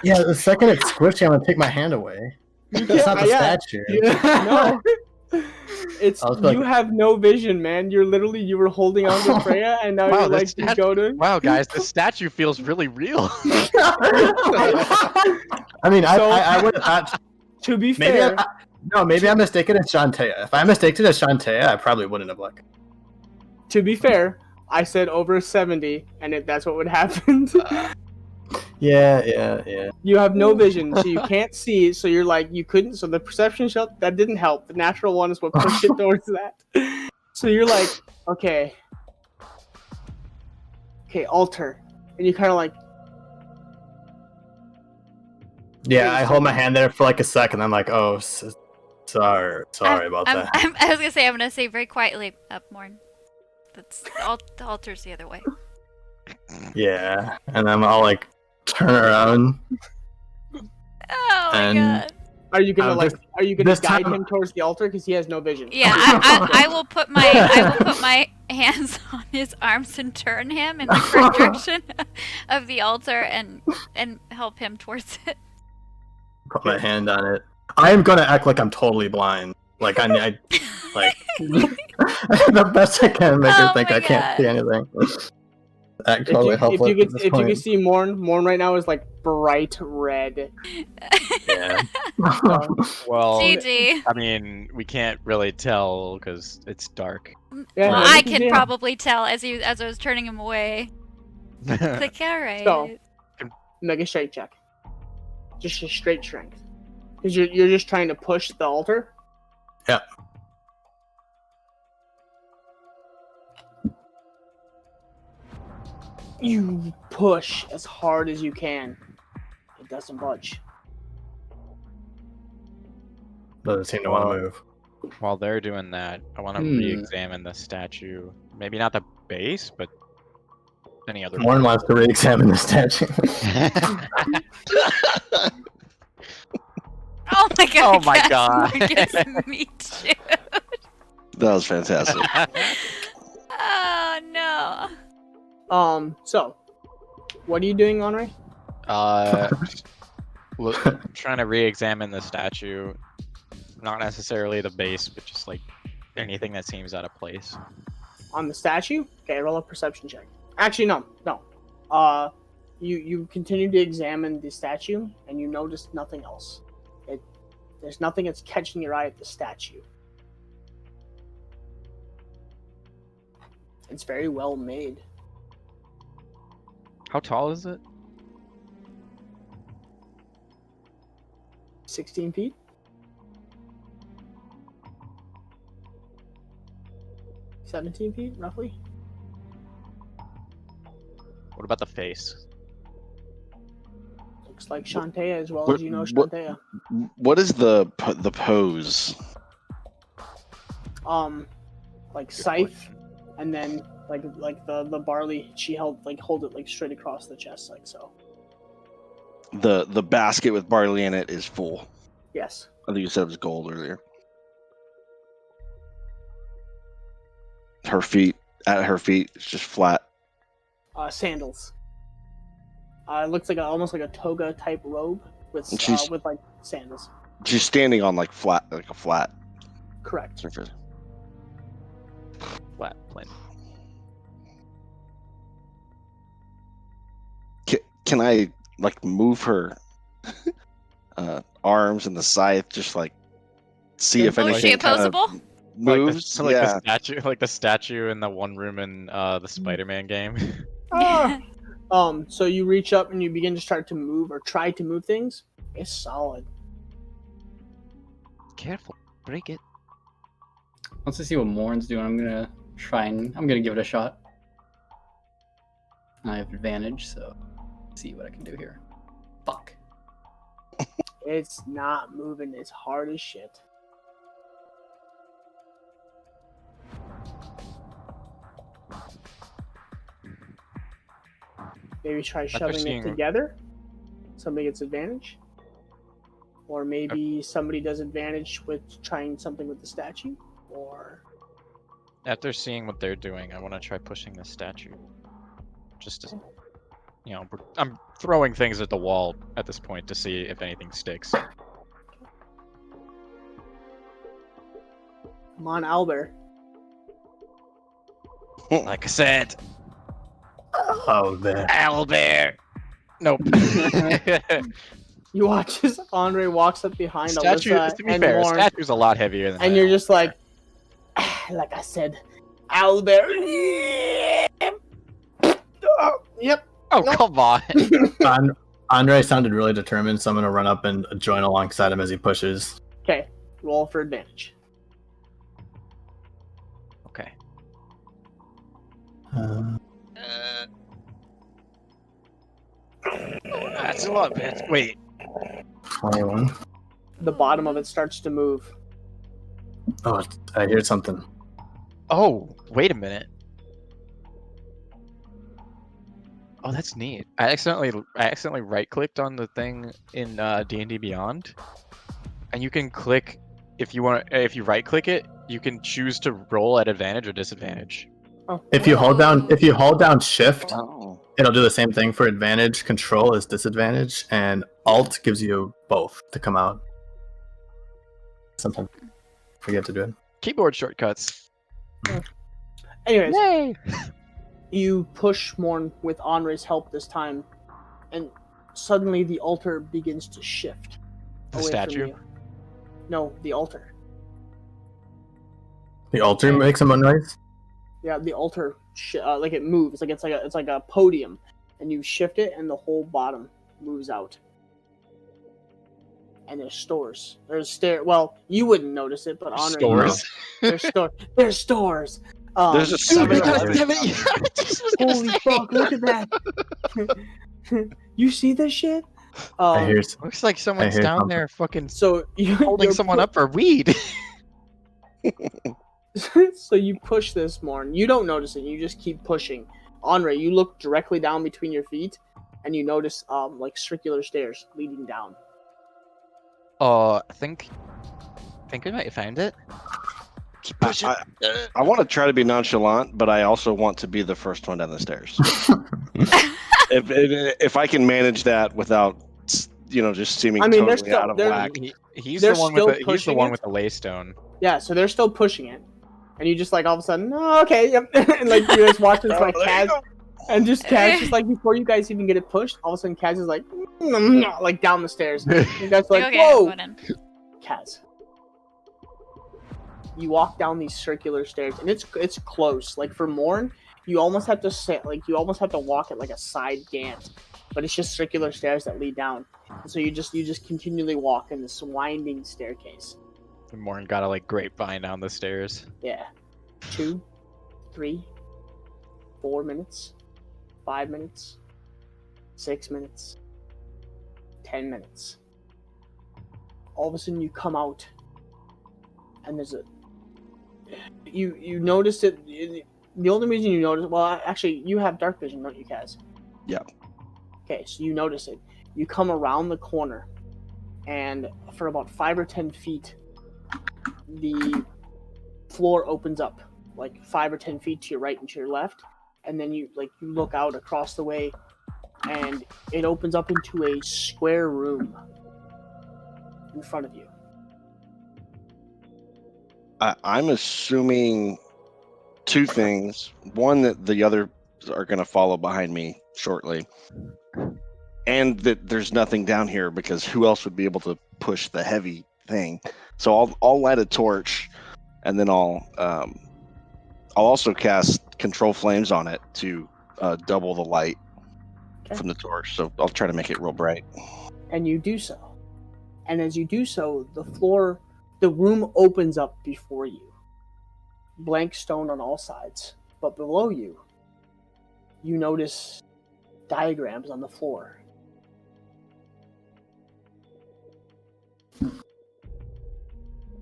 Yeah, the second it's squishy, I'm gonna take my hand away. That's not the statue. No. It's I was like- you have no vision, man. You were holding on to Freya, and now Wow, you're this like, you go to. Wow, guys, this statue feels really real. I mean, So- I would have thought. To be Maybe fair, maybe I'm mistaken as Shantae. If I mistaken as Shantae, I probably wouldn't have looked. I said over 70, and that's what would happen. Yeah. You have no vision, so you can't see. So you're like, you couldn't. So the perception shot that didn't help. The natural one is what pushed it towards that. So you're like, okay, altar, and you kind of like, Yeah, I hold my hand there for like a second. I'm like, oh, sorry about that. I was gonna say, I'm gonna say very quietly, up more. That's the altar's the other way. Yeah, and then I'll like turn around. Oh my And- god. Are you gonna this- are you gonna this guide time- him towards the altar because he has no vision? Yeah, I will put my hands on his arms and turn him in the correct direction of the altar and help him towards it. Put my hand on it. I am gonna act like I'm totally blind. Like I like the best I can make her Oh think my I can't see God. anything. Act totally helpless. at this If you point. could see Morn right now is like bright red. Yeah. Well, GG. I mean, we can't really tell because it's dark. Yeah, Well, no, I you can can see him. probably tell as I was turning him away. Like, alright. So, make a straight check. Just a straight strength. Because you're just trying to push the altar. Yeah. You push as hard as you can. It doesn't budge. Doesn't seem to want to move. While they're doing that, I want to Hmm. re-examine the statue. Maybe not the base, but any other. Warren wants to re-examine the statue. Oh my god. Oh my yes, God. Marcus, me too. That was fantastic. Oh no. So, what are you doing, Henri? Trying to re-examine the statue. Not necessarily the base, but just like anything that seems out of place. On the statue? Okay, roll a perception check. Actually, no. You continue to examine the statue, and you notice nothing else. There's nothing that's catching your eye at the statue. It's very well made. How tall is it? 16 feet? $17 roughly. What about the face? Looks like Shantae as well What- as you know what- Shantae. What is the pose? Like Good scythe, question. and then like the barley. She hold it like straight across the chest, like so. The basket with barley in it is full. Yes. I think you said it was gold earlier. Her feet, it's just flat. Sandals. It looks like almost like a toga type robe with And she's- with like sandals. She's standing on like a flat Correct. surface. Flat plane. Can I like move her arms and the scythe? Just like see if Oh, anything is she kind of opposable? moves. Like Yeah. the statue in the one room in the Spider-Man game. Ah! So you reach up and you begin to start to move or try to move things. It's solid. Careful, break it. Once I see what Morn's doing, I'm gonna give it a shot. I have advantage, so let's see what I can do here. Fuck. It's not moving as hard as shit. Maybe try shoving it seeing- together. Somebody gets advantage. Or maybe somebody does advantage with trying something with the statue. Or After seeing what they're doing, I want to try pushing the statue. Just to, I'm throwing things at the wall at this point to see if anything sticks. come on, Albert. Like I said, Oh, there. Owlbear. Nope. You watch as Andre walks up behind Statue. Alyssa To be and fair, Lorne, statue's a lot heavier than. and that. you're just like I said, Albert. Yep. Oh Nope. come on. Andre sounded really determined, so I'm gonna run up and join alongside him as he pushes. Okay, roll for advantage. Okay. That's a lot. Wait. 21. The bottom of it starts to move. Oh, I hear something. Oh, wait a minute. Oh, that's neat. I accidentally right-clicked on the thing in D&D Beyond, And you can click if you want. If you right click it, you can choose to roll at advantage or disadvantage. Oh. If you hold down Shift, Oh. it'll do the same thing for advantage. Control is disadvantage, and Alt gives you both to come out. Sometimes I forget to do it. Keyboard shortcuts. Anyways, Yay! you push Morn with Henri's help this time, and suddenly the altar begins to shift The away statue? from you. No, the altar. The altar makes some noise. Yeah, the altar like it moves, like it's like a podium, and you shift it, and the whole bottom moves out. And there's stores. There's Well, you wouldn't notice it, but Henri. Stores? There's stores. There's stores. There's a Dude, they got 7-Eleven. Holy fuck! Look at that. You see this shit? I hear. Looks like someone's hear down something. there fucking So holding someone up for weed. So you push this, Morn. You don't notice it. You just keep pushing. Henri, you look directly down between your feet, and you notice like circular stairs leading down. I think we might have found it. Keep pushing. I want to try to be nonchalant, but I also want to be the first one down the stairs. if I can manage that without, just seeming totally out of whack. He's they're the one still with he's the pushing one it? with the lay stone. Yeah, so they're still pushing it, and you just like all of a sudden, oh, okay, yep, and like you guys watch this like there you Kaz, and just Kaz just like before you guys even get it pushed, all of a sudden Kaz is like, like down the stairs. You guys are like, Okay, I'm whoa, going in. Kaz. You walk down these circular stairs, and it's close. Like for Morn, you almost have to walk it like a side gant, but it's just circular stairs that lead down. And so you just continually walk in this winding staircase. And Morn gotta like grapevine down the stairs. Yeah. 2, 3, 4 minutes, 5 minutes, 6 minutes, 10 minutes. All of a sudden you come out, and there's you notice it. The only reason you notice, well, actually, you have dark vision, don't you, Kaz? Yeah. Okay, so you notice it. You come around the corner, and for about 5 or 10 feet, the floor opens up, like 5 or 10 feet to your right and to your left, and then you look out across the way, and it opens up into a square room in front of you. I'm assuming two things. One, that the others are going to follow behind me shortly. And that there's nothing down here, because who else would be able to push the heavy thing? So I'll light a torch, and then I'll also cast control flames on it to double the light from the torch. So I'll try to make it real bright. And you do so. And as you do so, the room opens up before you. Blank stone on all sides. But below you, you notice diagrams on the floor.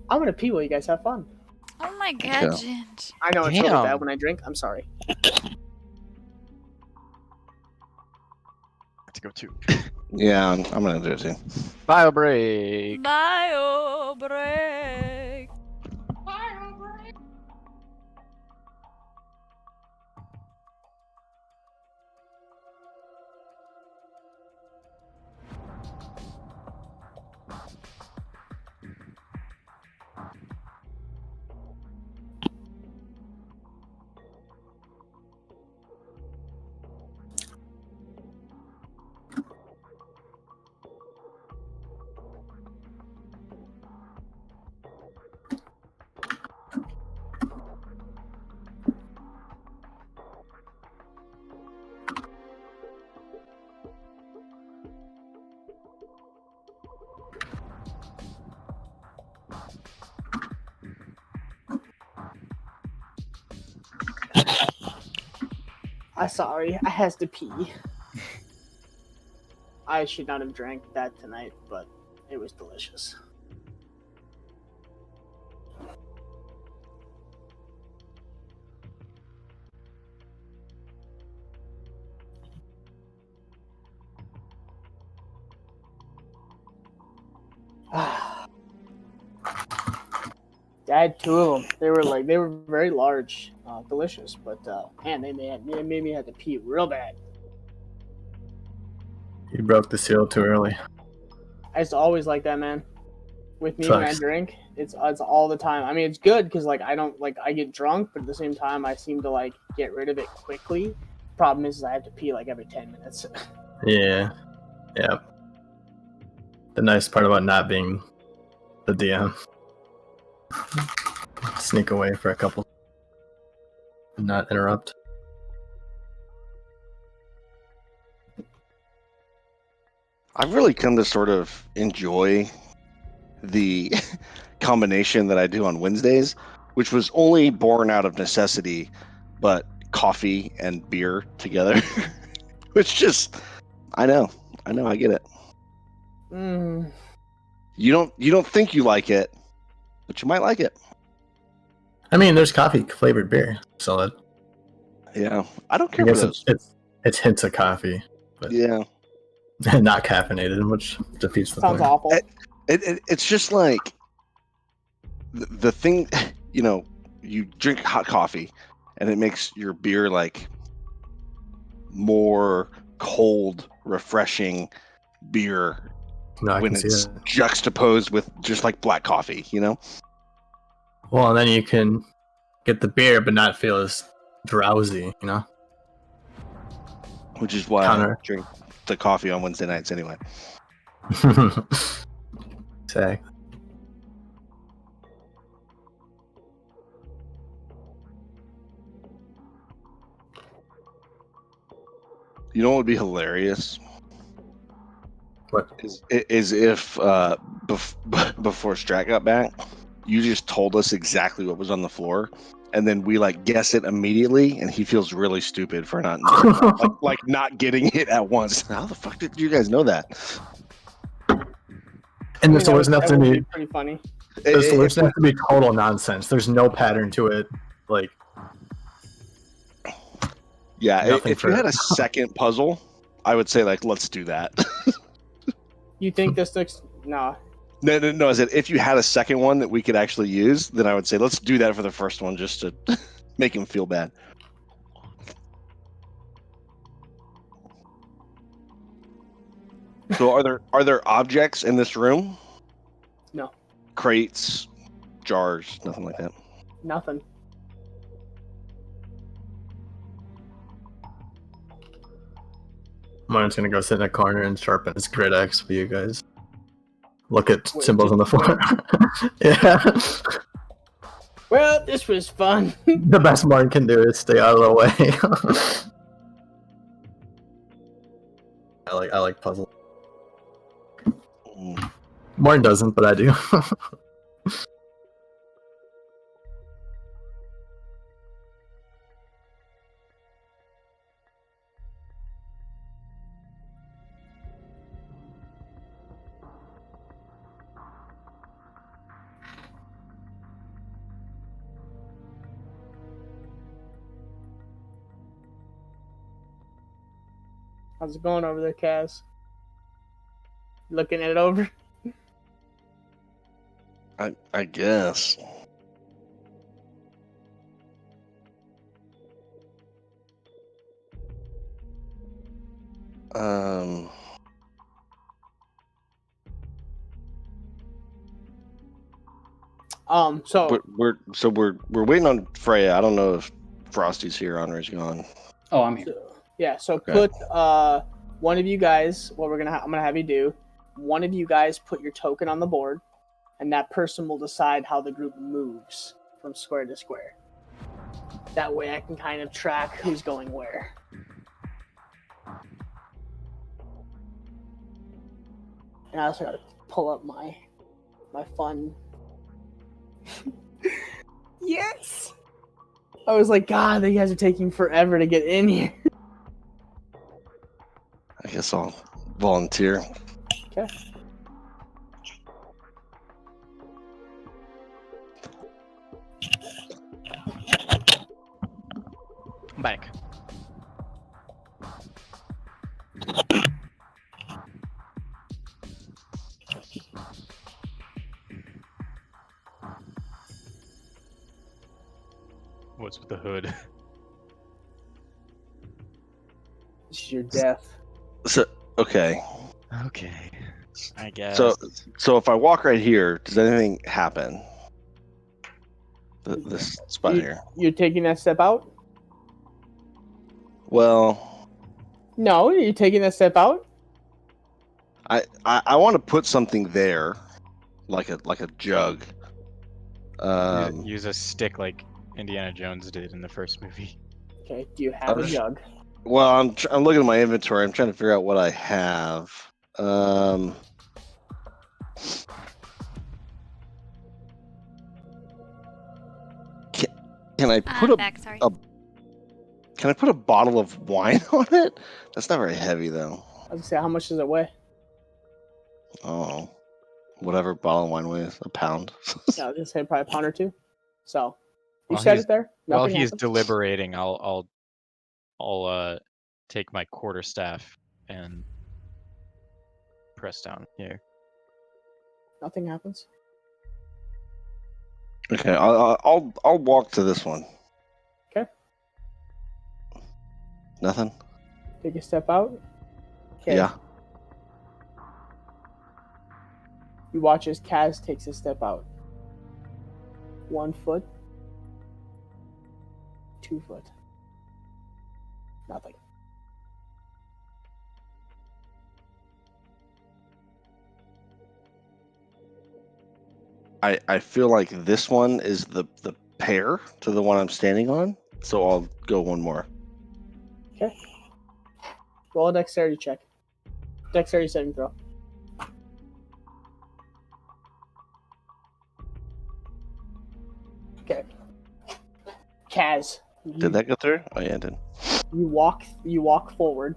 I'm gonna pee while you guys have fun. Oh my god, Ginge. I know it's really Damn. bad when I drink. I'm sorry. To go too. Yeah, I'm going to do it too. Bio break. Bio break. I'm sorry, I has to pee. I should not have drank that tonight, but it was delicious. I had 2 of them. They were very large, delicious, but man, they made me have to pee real bad. You broke the seal too early. It's always like that, man. With me when I Sucks. drink, it's all the time. I mean, it's good because like I get drunk, but at the same time, I seem to like get rid of it quickly. Problem is I have to pee like every 10 minutes. Yeah. Yeah. The nice part about not being the DM. Sneak away for a couple. Not interrupt. I've really come to sort of enjoy the combination that I do on Wednesdays, which was only born out of necessity, but coffee and beer together. Which just, I know, I get it. Mm. You don't think you like it, but you might like it. I mean, there's coffee flavored beer, so that Yeah, I don't I care for guess those. it's hints of coffee, but Yeah, not caffeinated, which defeats the Sounds point. awful. it's just like the thing, you drink hot coffee, and it makes your beer like more cold, refreshing beer No, I when can see it's that. juxtaposed with just like black coffee, Well, and then you can get the beer, but not feel as drowsy, you know? which is why I Counter. drink the coffee on Wednesday nights anyway. Exactly. You know what would be hilarious? What? Is if before Strat got back, you just told us exactly what was on the floor, and then we like guess it immediately, and he feels really stupid for not like not getting it at once. How the fuck did you guys know that? And the That solution has to would be pretty funny. the solution has to be total nonsense. There's no pattern to it. Like, Yeah, nothing if you for- had a second puzzle, I would say like let's do that. You think this looks no? No. I said if you had a second one that we could actually use, then I would say let's do that for the first one just to make him feel bad. So are there objects in this room? No. Crates, jars, nothing like that. Nothing. Mine's gonna go sit in a corner and sharpen his grid axe for you guys. Look at Wait, symbols just- on the floor. Yeah. Well, this was fun. The best Martin can do is stay out of the way. I like puzzles. Mm. Martin doesn't, but I do. How's it going over there, Kaz? Looking it over. I guess. Um. So We're waiting on Freya. I don't know if Frosty's here. Honor's gone. Oh, I'm here. So Okay. put one of you guys. What I'm gonna have you do. One of you guys put your token on the board, and that person will decide how the group moves from square to square. That way, I can kind of track who's going where. And I also gotta pull up my fun. Yes. I was like, God, you guys are taking forever to get in here. I guess I'll volunteer. Okay. I'm back. What's with the hood? This is your death. So okay. Okay. I guess. So if I walk right here, does anything happen? This spot here. You're taking that step out? Well, No, you're taking that step out? I want to put something there, like a jug. Use a stick like Indiana Jones did in the first movie. Okay, do you have a jug? Well, I'm looking at my inventory. I'm trying to figure out what I have. Can I put Can I put a bottle of wine on it? That's not very heavy though. I was gonna say, how much does it weigh? Oh, whatever bottle of wine weighs, a pound. Yeah, I was gonna say probably a pound or two. So you While set he's- it there. While Nothing he's happens? deliberating, I'll take my quarterstaff and press down here. Nothing happens. Okay, I'll walk to this one. Okay. Nothing. Take a step out. Okay. Yeah. You watch as Kaz takes a step out. 1 foot. 2 foot. Nothing. I feel like this one is the pair to the one I'm standing on, so I'll go one more. Okay. Roll a dexterity check. Dexterity saving throw. Okay. Kaz. Did that go through? Oh yeah, it did. You walk forward.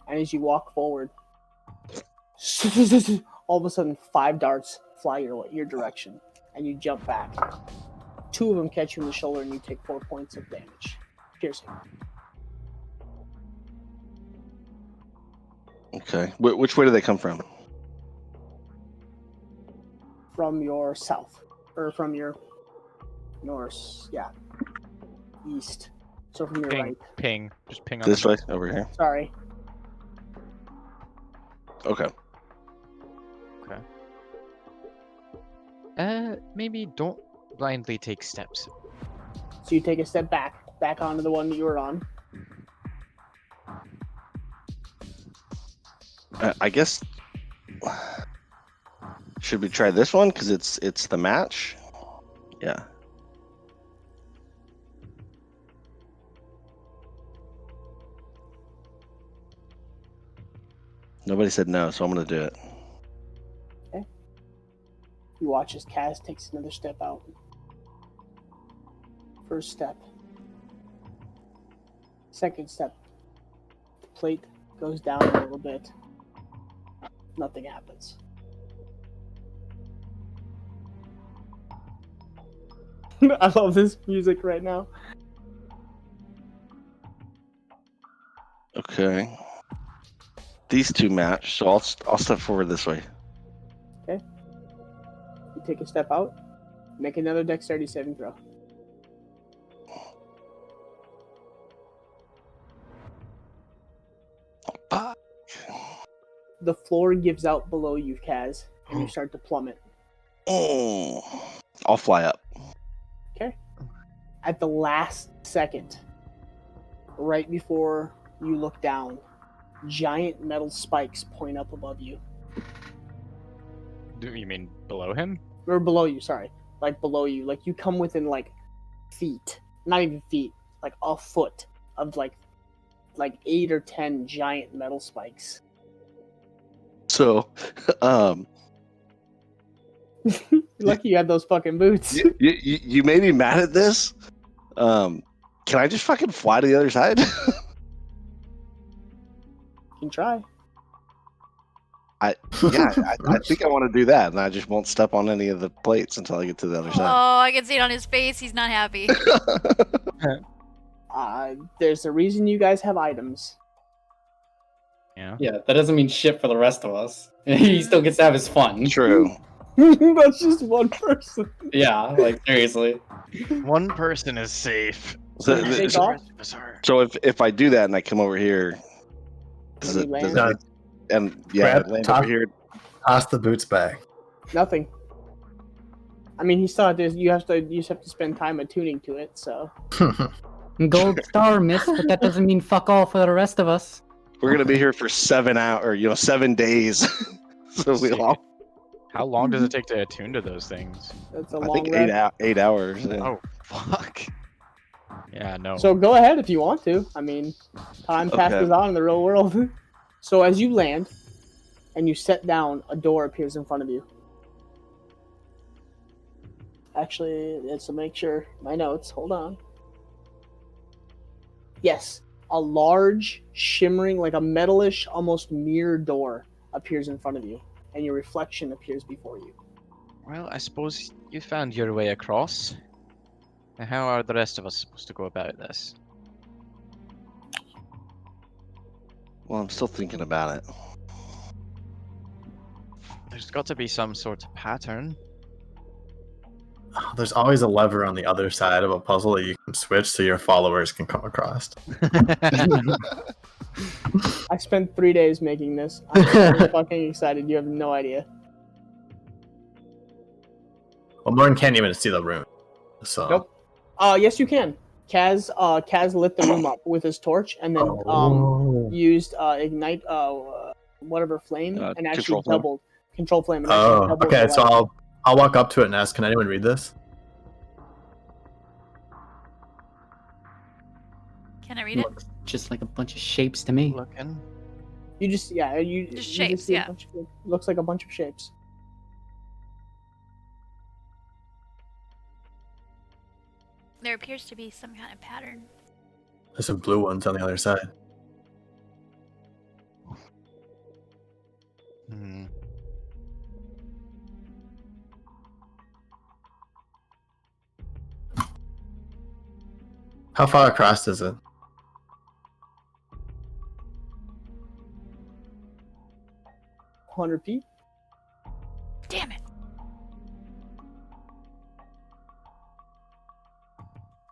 And as you walk forward, all of a sudden 5 darts fly your direction, and you jump back. 2 of them catch you in the shoulder, and you take 4 points of damage. Piercing. Okay. Which way do they come from? From your south. Or from your east. So from your right. Ping. Just ping on This the way, over here. Sorry. Okay. Maybe don't blindly take steps. So you take a step back onto the one that you were on. I guess. Should we try this one because it's the match? Yeah. Nobody said no, so I'm gonna do it. Okay. You watch as Kaz takes another step out. First step. Second step. The plate goes down a little bit. Nothing happens. I love this music right now. Okay. These two match, so I'll step forward this way. Okay. You take a step out. Make another dexterity saving throw. The floor gives out below you, Kaz, and you start to plummet. Oh, I'll fly up. Okay. At the last second, right before you look down, giant metal spikes point up above you. Do you mean below him? Or below you, sorry. Like below you. Like you come within like feet. Not even feet. Like a foot of like 8 or 10 giant metal spikes. So, Lucky you had those fucking boots. you may be mad at this. Can I just fucking fly to the other side? You can try. I think I want to do that, and I just won't step on any of the plates until I get to the other Oh, side. I can see it on his face. He's not happy. There's a reason you guys have items. Yeah. Yeah, that doesn't mean shit for the rest of us. He still gets to have his fun. True. That's just one person. Yeah, like seriously. One person is safe. So, Can you take so, off? so if I do that and I come over here, Can you land? No, and Grab- I land toss- over here. Toss the boots back. Nothing. I mean, he still has you just have to spend time attuning to it. So Gold star, miss, but that doesn't mean fuck all for the rest of us. We're gonna be here for 7 hours, 7 days. So we all, How long does it take to attune to those things? that's a I long think rest. 8 hours. Yeah. Oh, fuck. Yeah, no. So go ahead if you want to. I mean, time passes on in the real world. So as you land and you set down, a door appears in front of you. Actually, let's make sure my notes. Hold on. Yes, a large, shimmering, like a metalish, almost mirror door appears in front of you, and your reflection appears before you. Well, I suppose you found your way across. Now, how are the rest of us supposed to go about this? Well, I'm still thinking about it. There's got to be some sort of pattern. There's always a lever on the other side of a puzzle that you can switch so your followers can come across. I spent 3 days making this. I'm so fucking excited. You have no idea. Well, Morn can't even see the room. So Nope. Yes, you can. Kaz lit the room up with his torch, and then used ignite whatever flame, and actually control flame. doubled control flame. And actually doubled okay. the So light. I'll walk up to it and ask, can anyone read this? Can I read it? Looks just like a bunch of shapes to me. Looking. You just you Just you shapes, see a yeah. bunch of, looks like a bunch of shapes. There appears to be some kind of pattern. There's some blue ones on the other side. Hmm. How far across is it? 100 feet. Damn it!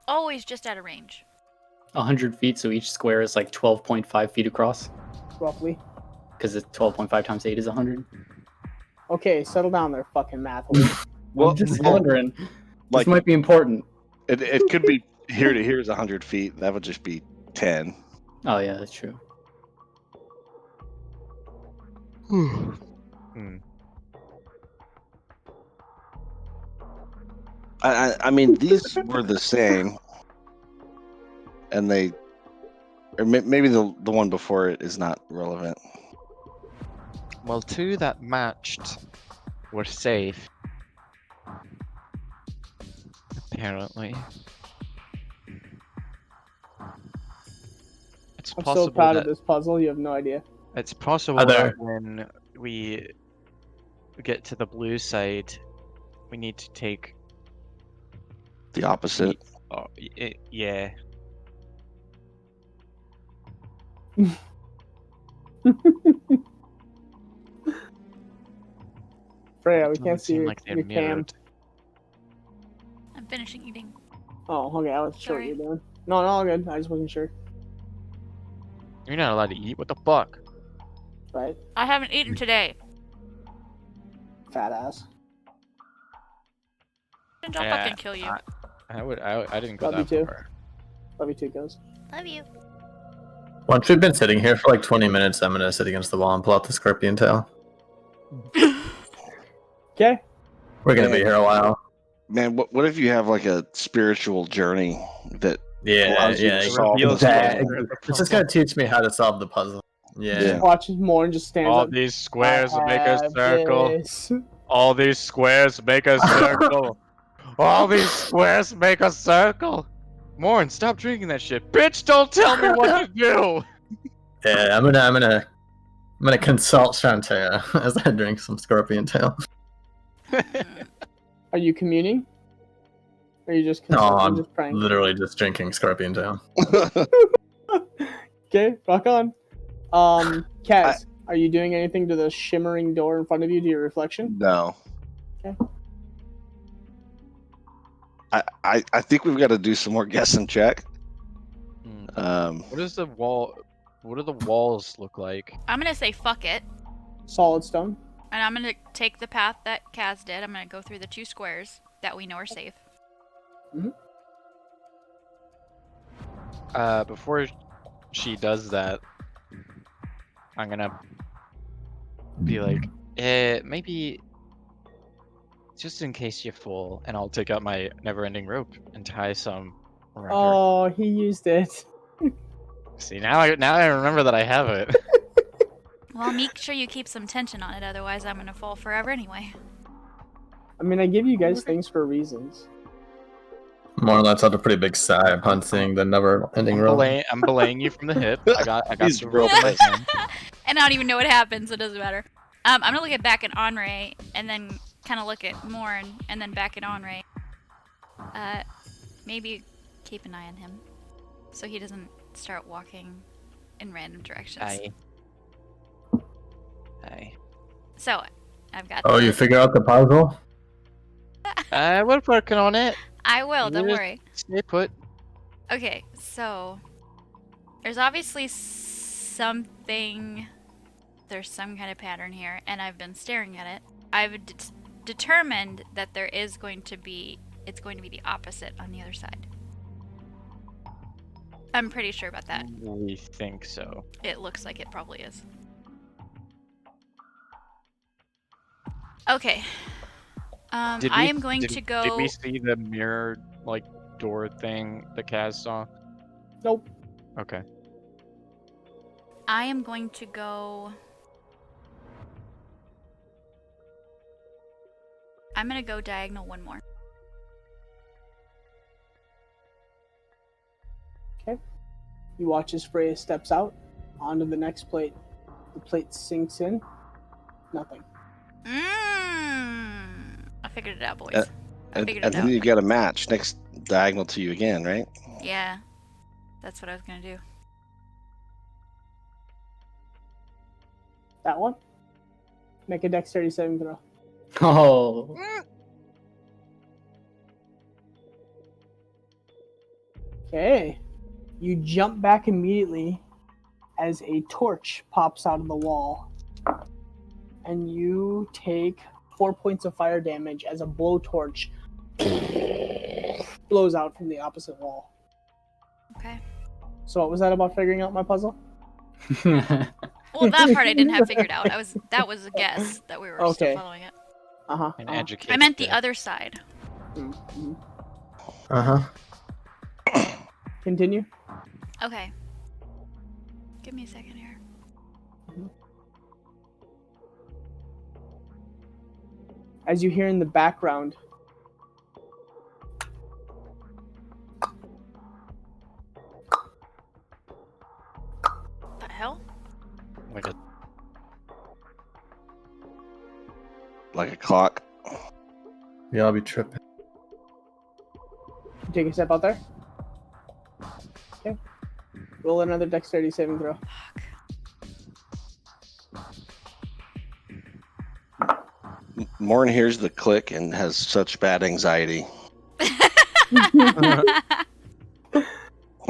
Always just out of range. 100 feet, so each square is like 12.5 feet across. Roughly. Because it's 12.5 times 8 is 100. Okay, settle down there, fucking math. Well, I'm just wondering. like This might be important. it could be here to here is 100 feet. That would just be 10. Oh yeah, that's true. Hmm. I mean, these were the same, and they, or maybe the one before it is not relevant. Well, two that matched were safe. Apparently. It's I'm possible so proud that of this puzzle. You have no idea. it's possible Are there- that when we get to the blue side, we need to take. The opposite. Oh, yeah. Freya, we Doesn't can't see seem your, like they're your cam. mirrored. I'm finishing eating. Oh, okay. I was sure what Sorry. you're doing. No, all good. I just wasn't sure. You're not allowed to eat. What the fuck? Right? I haven't eaten today. Fat ass. And I'll Yeah, fucking kill you. I didn't go Love you that too. far. Love you too, guys. Love you. Once we've been sitting here for like 20 minutes, I'm gonna sit against the wall and pull out the scorpion tail. Okay. We're gonna be here a while. Man, what if you have like a spiritual journey that Yeah, allows you yeah. to solve reveals the That- puzzle? It's just gonna teach me how to solve the puzzle. Yeah. Yeah. Watch more and just stands All up. these squares I make a have circle. this. All these squares make a circle. All these squares make a circle. Morn, stop drinking that shit. Bitch, don't tell me what to do. Yeah, I'm gonna consult Shantae as I drink some scorpion tail. Are you communing? Or are you just No, consulting, I'm just praying? literally just drinking scorpion tail. Okay, rock on. Kaz, are you doing anything to the shimmering door in front of you to your reflection? No. I think we've got to do some more guess and check. What is the wall? What do the walls look like? I'm gonna say fuck it, Solid stone. and I'm gonna take the path that Kaz did. I'm gonna go through the 2 squares that we know are safe. Before she does that, I'm gonna be like, maybe just in case you fall, and I'll take out my never-ending rope and tie some around her. Oh, he used it. See, now I remember that I have it. Well, make sure you keep some tension on it, otherwise I'm gonna fall forever anyway. I mean, I give you guys things for reasons. More lets out a pretty big sigh upon seeing the never-ending rope. I'm belaying you from the hip. I got He's the real rope in my hand. And I don't even know what happens, so it doesn't matter. I'm gonna look at back at Henri, and then kind of look at Morn, and then back at Henri. Maybe keep an eye on him, so he doesn't start walking in random directions. Aye. So, I've got. Oh, you figure out the puzzle? We're working on it. I will. Don't Just worry. Stay put. Okay, so there's obviously something. There's some kind of pattern here, and I've been staring at it. I've determined that there is going to be. It's going to be the opposite on the other side. I'm pretty sure about that. We think so. It looks like it probably is. Okay. I am going to go. Did we see the mirror door thing that Kaz saw? Nope. Okay. I am going to go. I'm gonna go diagonal one more. Okay. You watch as Freya steps out onto the next plate. The plate sinks in. Nothing. I figured it out, boys. I And figured it then out. you get a match next diagonal to you again, right? Yeah, that's what I was gonna do. That one? Make a dexterity saving throw. Oh. Okay. You jump back immediately as a torch pops out of the wall. And you take 4 points of fire damage as a blowtorch blows out from the opposite wall. Okay. So what was that about figuring out my puzzle? Well, that part I didn't have figured out. That was a guess that we were Okay. still following it. Uh-huh. An uh-huh. educated I meant the guess. other side. Mhm. Uh-huh. Continue. Okay. Give me a second here. As you hear in the background, The hell? Like a clock. Yeah, I'll be tripping. you take a step out there. Okay. Roll another dexterity saving throw. Morn hears the click and has such bad anxiety.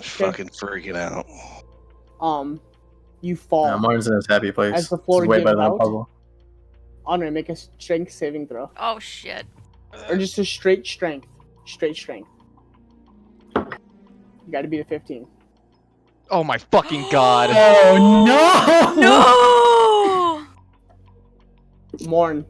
Fucking freaking out. You fall. Yeah, Martin's in his happy place. As the floor It's way gives better than a out. puzzle. Honor, make a strength saving throw. Oh shit. Or just a straight strength. Straight strength. You gotta beat a 15. Oh my fucking god. Oh No! Morn,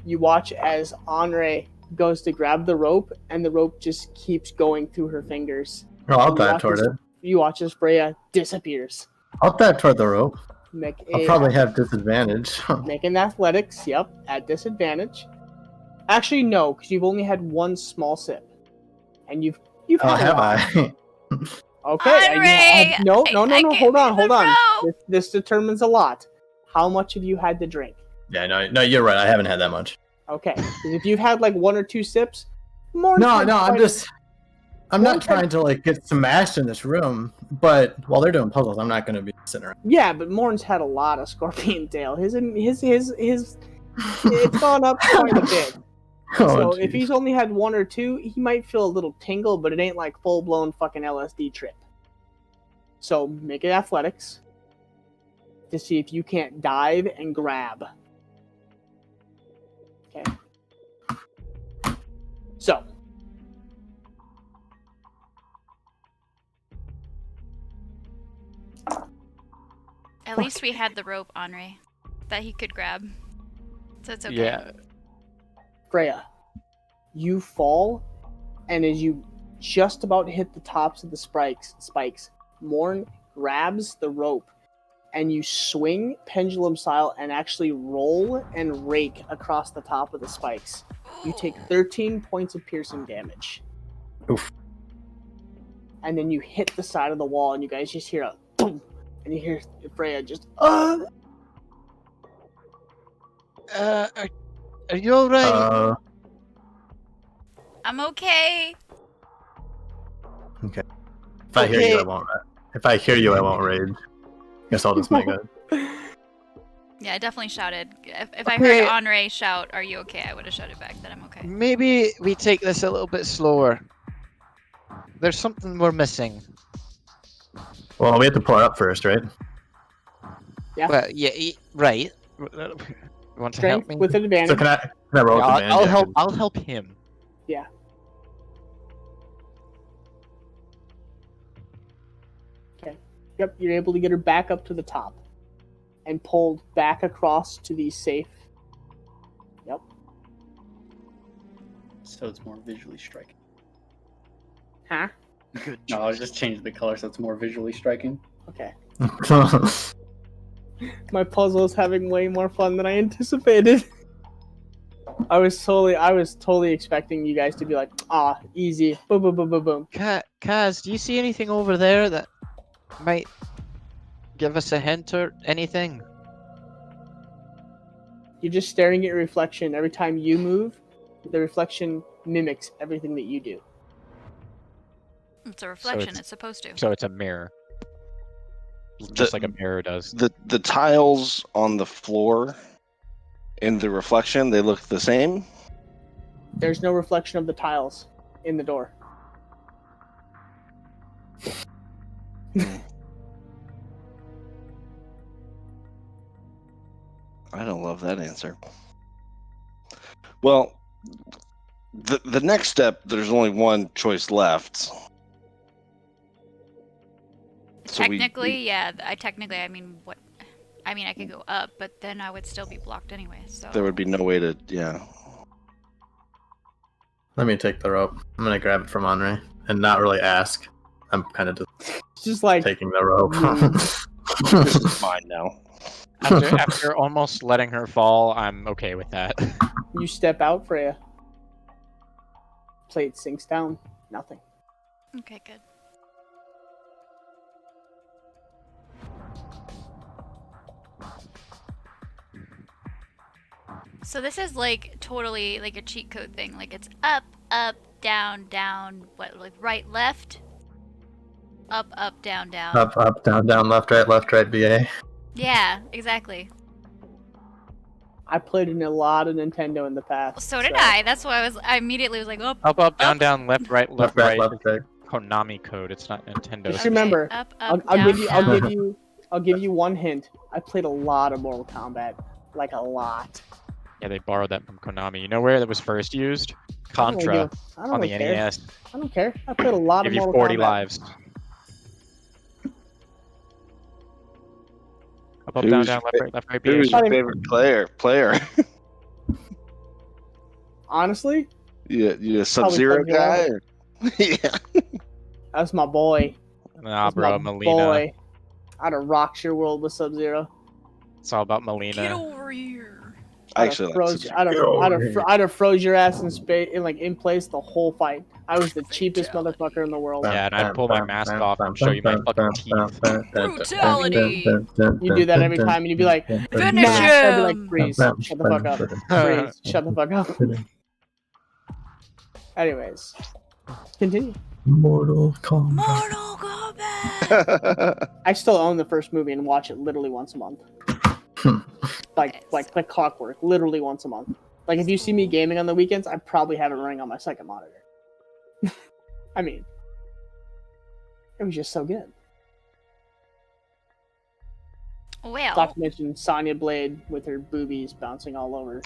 you watch as Henri goes to grab the rope, and the rope just keeps going through her fingers. No, I'll You dive watch toward as- it. You watch as Freya disappears. I'll dive toward the rope. Make I'll a probably have disadvantage. make an athletics. Yep, at disadvantage. Actually, no, because you've only had one small sip, and you've Oh, had a have lot. I? Okay. Henri, No. I Hold can't on. do the rope. This determines a lot. How much have you had to drink? Yeah, no, you're right. I haven't had that much. Okay. 'Cause if you've had like 1 or 2 sips, more. I'm not One trying to get smashed in this room, but while they're doing puzzles, I'm not going to be sitting around. Yeah, but Morn's had a lot of scorpion tail. His It's gone up quite a bit. Oh, So if jeez. he's only had 1 or 2, he might feel a little tingle, but it ain't like full-blown fucking LSD trip. So make it athletics to see if you can't dive and grab. Okay. So. At least we had the rope, Henri, that he could grab. So it's okay. Yeah. Freya, you fall, and as you just about hit the tops of the spikes, Morn grabs the rope, and you swing pendulum style and actually roll and rake across the top of the spikes. You take 13 points of piercing damage. Oof. And then you hit the side of the wall, and you guys just hear a boom, and you hear Freya just, Are you alright? I'm okay. Okay. If I hear you, I won't. If I hear you, I won't rage. Guess I'll just make it. Yeah, I definitely shouted. If I heard Henri shout, "Are you okay?" I would have shouted back that I'm okay. Maybe we take this a little bit slower. There's something we're missing. Well, we have to pull it up first, right? Yeah. Well, yeah, right. You want to help strength me? with an advantage. So can I roll Yeah, with advantage? I'll Yeah, help. I'll help him. Yeah. Okay. Yep, you're able to get her back up to the top and pulled back across to the safe. Yep. So it's more visually striking. Huh? Good. No, I was just changing the color so it's more visually striking. Okay. okay. My puzzle is having way more fun than I anticipated. I was totally expecting you guys to be like, easy. Boom, boom, boom, boom, boom. Kaz, do you see anything over there that might give us a hint or anything? You're just staring at your reflection. Every time you move, the reflection mimics everything that you do. It's a reflection. It's supposed to. So it's a mirror. Just like a mirror does. The tiles on the floor in the reflection, they look the same. There's no reflection of the tiles in the door. I don't love that answer. Well, the next step, there's only one choice left. So Technically, I mean, what? I mean, I could go up, but then I would still be blocked anyway. So there would be no way to, yeah. Let me take the rope. I'm gonna grab it from Henri and not really ask. I'm kind of just like taking the rope. This is mine now. After almost letting her fall, I'm okay with that. you step out, Freya. Plate sinks down. Nothing. Okay, good. So this is like totally like a cheat code thing. Like it's up, up, down, down. What, like right, left? Up, down, down. Up, down, left, right, BA. Yeah, exactly. I played in a lot of Nintendo in the past. So did I. That's why I immediately was like, oh. Up, down, left, right. Left, right. Konami code. It's not Nintendo. Just remember, Up, I'll down, give you one hint. I played a lot of Mortal Kombat, like a lot. Yeah, they borrowed that from Konami. You know where that was first used? Contra on the NES. I don't care. I played a lot Give of you Mortal 40 Kombat. lives. Up, Who's down, your left, right, Who's BA. your favorite player? Honestly, You a Sub-Zero guy? Or... yeah. that's my boy. Nah, That's bro, my Melina. boy. I'd have rocked your world with Sub-Zero. It's all about Melina. Get over here. I actually like Sub-Zero. I'd have froze your ass in space, in place the whole fight. I was the cheapest motherfucker in the world. Yeah, and I'd pull my mask off and show you my fucking teeth. Brutality. You do that every time, and you'd be like, Finish "Max," I'd be him. like, "Freeze, shut the fuck up, freeze, shut the fuck up." Anyways, continue. Mortal Kombat. Mortal Kombat. I still own the first movie and watch it literally once a month. like Okay, like clockwork, literally once a month. Like if you see me gaming on the weekends, I probably have it running on my second monitor. I mean, it was just so good. Well, Not to mention Sonya Blade with her boobies bouncing all over.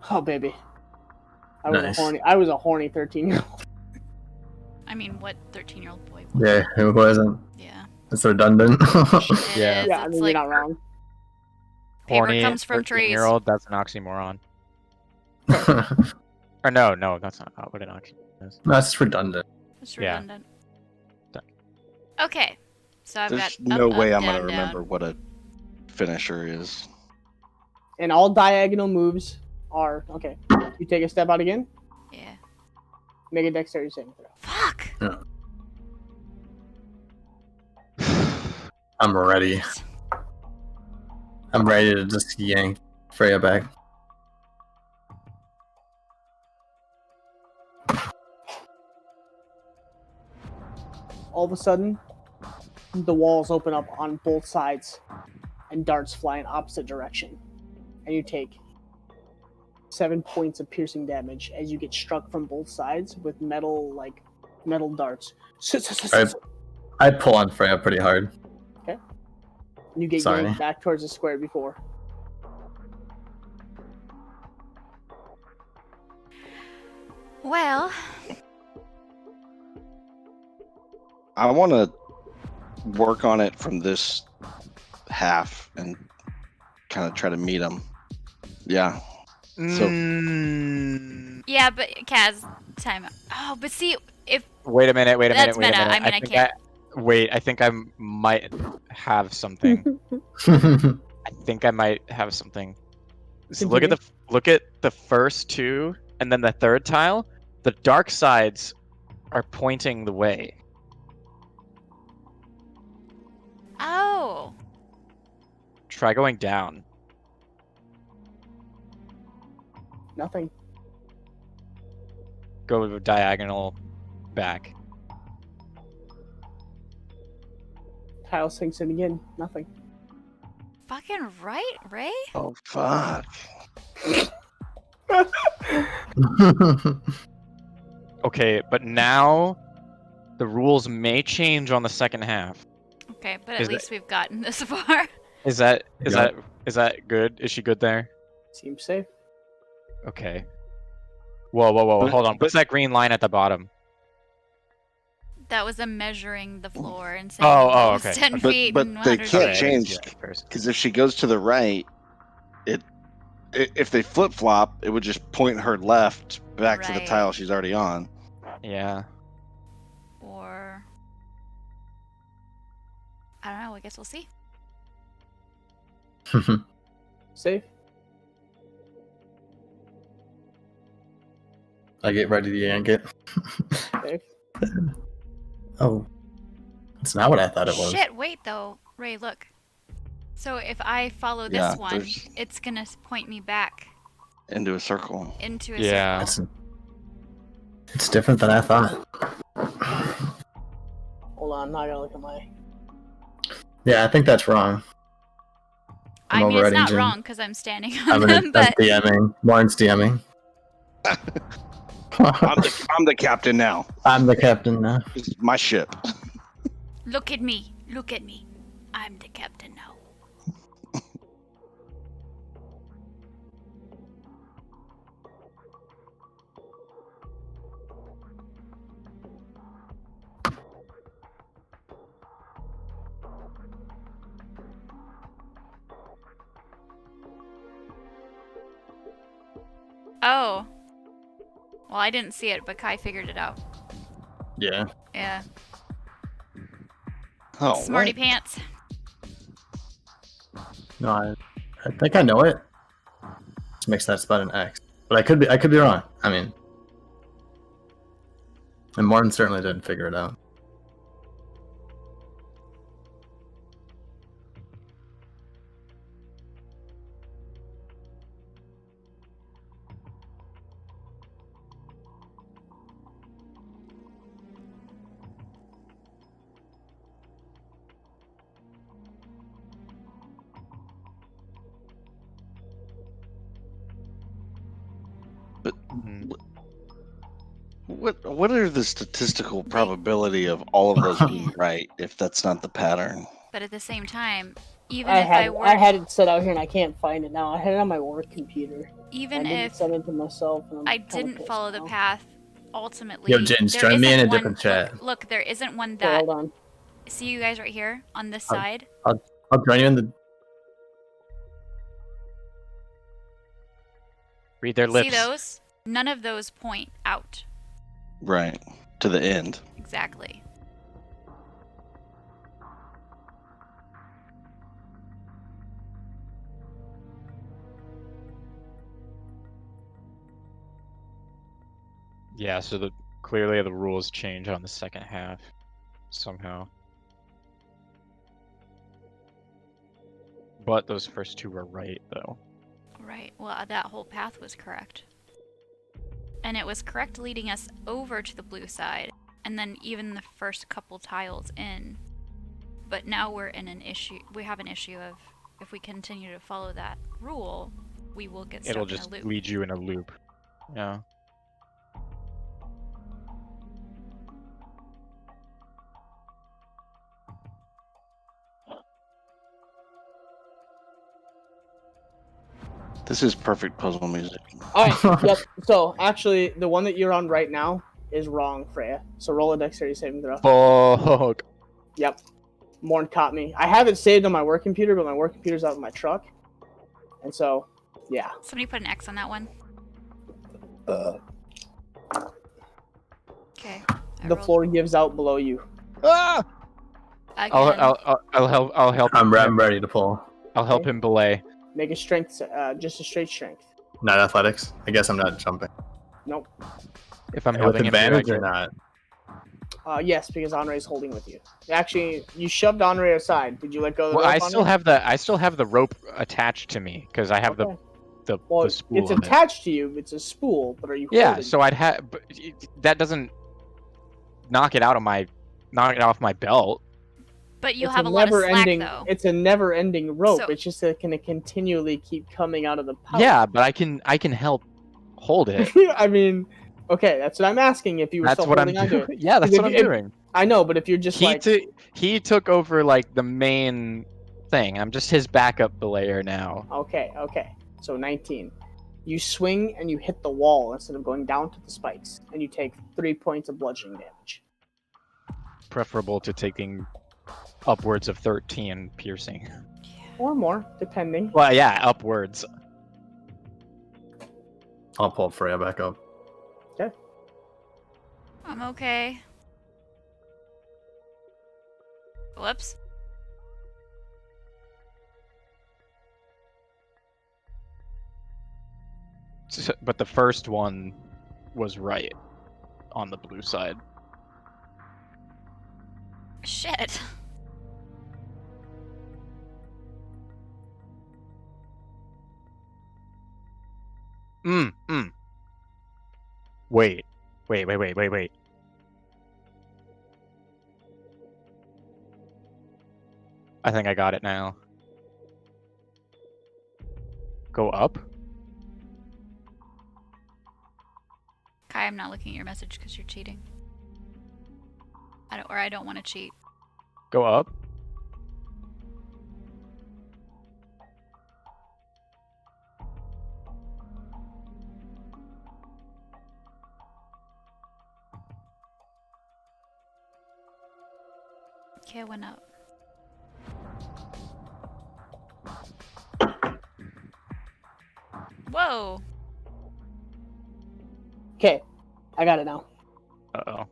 Oh baby, I Nice. was a horny 13-year-old. I mean, what 13-year-old boy would? Yeah, who wasn't? Yeah. It's redundant. It Yeah. is. Yeah, I It's mean like you're not wrong. paper Horny comes from trees. 13-year-old, that's an oxymoron. Or no, that's not what an oxymoron is. That's redundant. It's Yeah. redundant. Okay, so I've There's got no up, way up, I'm down, gonna remember down. what a finisher is. And all diagonal moves are okay. You take a step out again, Yeah. make a dexterity saving throw. Fuck. I'm ready. I'm ready to just yank Freya back. All of a sudden, the walls open up on both sides, and darts fly in opposite direction, and you take 7 points of piercing damage as you get struck from both sides with metal darts. I pull on Freya pretty hard. You get Sorry. yanked back towards the square before. Well, I want to work on it from this half and kind of try to meet him. Yeah. So yeah, but Kaz, time out. Oh, but see, if Wait a minute. That's meta. I mean, I can't. I think I might have something. I think I might have something. So look at the first two, and then the third tile. The dark sides are pointing the way. oh, Try going down. Nothing. Go diagonal back. Tile sinks in again. Nothing. fucking right, Ray. oh fuck. Okay, but now the rules may change on the second half. Okay, but Is at least we've gotten this far. Is that Yeah. is that good? Is she good there? Seems safe. Okay. Whoa, But- hold on. What's that green line at the bottom? That was them measuring the floor and saying Oh, it was okay. 10 But- feet but and they 100 can't feet. change. Because if she goes to the right, if they flip flop, it would just point her left back to the Right. tile she's already on. Yeah. Or I don't know. I guess we'll see. Safe. I get ready to yank it. Safe. Oh. That's not what I thought it was. Shit, wait though. Ray, look. So if I follow this Yeah, one, there's- it's gonna point me back Into a circle. into a Yeah. circle. It's different than I thought. Hold on, now I gotta look at my. Yeah, I think that's wrong. I I'm mean, it's overriding not Jim. wrong because I'm standing I'm on them, but DMing. Lauren's DMing. I'm the captain now. I'm the captain now. This is my ship. look at me. Look at me. I'm the captain now. Oh. Well, I didn't see it, but Kai figured it out. Yeah. Yeah. Oh, Smarty what? pants. No, I think I know it. Just makes that spot an X. But I could be wrong. I mean, and Martin certainly didn't figure it out. Mhm. What are the statistical probability of all of those being right if that's not the pattern? But at the same time, even I if had I were, I had it set out here and I can't find it now. I had it on my work computer. even I didn't if send it to myself. And I'm I kinda didn't pissed follow the now. path, ultimately, Yo, James, there join me in isn't a one. different chat. Look, there isn't one Okay, that. hold on. See you guys right here on this I'll- side. I'll join you in the. Read their lips. See those? None of those point out. Right. To the end. Exactly. Yeah, so clearly the rules change on the second half somehow. But those first two were right, though. Right. Well, that whole path was correct. And it was correct leading us over to the blue side, and then even the first couple tiles in. But now we're in an issue. We have an issue of if we continue to follow that rule, we will get stuck It'll in a just loop. lead you in a loop. Yeah. This is perfect puzzle music. All right. Yep. So actually, the one that you're on right now is wrong, Freya. So roll a dexterity saving throw. Fuck. Yep. Morn caught me. I have it saved on my work computer, but my work computer's out in my truck, and so yeah. Somebody put an X on that one. Okay. I The rolled floor gives out below you. Ah! again. I'll help. I'm him. ready to pull. I'll help Okay. him belay. Make a strength, just a straight strength. Not athletics. I guess I'm not jumping. Nope. If I'm With helping him, do I advantage or get- not? Yes, because Andre's holding with you. Actually, you shoved Andre aside. Did you let go of the Well, rope, I still Andre? have the rope attached to me because I have Okay. the Well, spool. it's of it. attached to you. It's a spool, but are you? Yeah, holding so I'd have. That doesn't knock it off my belt. But you'll It's have a lot of slack, never-ending. though. It's a never-ending rope. So- It's just going to continually keep coming out of the pouch. Yeah, but I can help hold it. I mean, okay, that's what I'm asking. If you were That's still what I'm holding on to doing. it, Yeah, that's Because what I'm if you- doing. I know. But if you're just He took over like the main thing. I'm just his backup belayer now. okay, so 19. You swing and you hit the wall instead of going down to the spikes, and you take 3 points of bludgeoning damage. Preferable to taking upwards of 13 piercing. Or more, depending. Well, yeah, upwards. I'll pull Freya back up. I'm okay. Whoops. But the first one was right on the blue side. Shit. Wait. I think I got it now. Go up? Kai, I'm not looking at your message because you're cheating. I don't want to cheat. Go up? Okay, I went up. Whoa. Okay, I got it now. Uh-oh.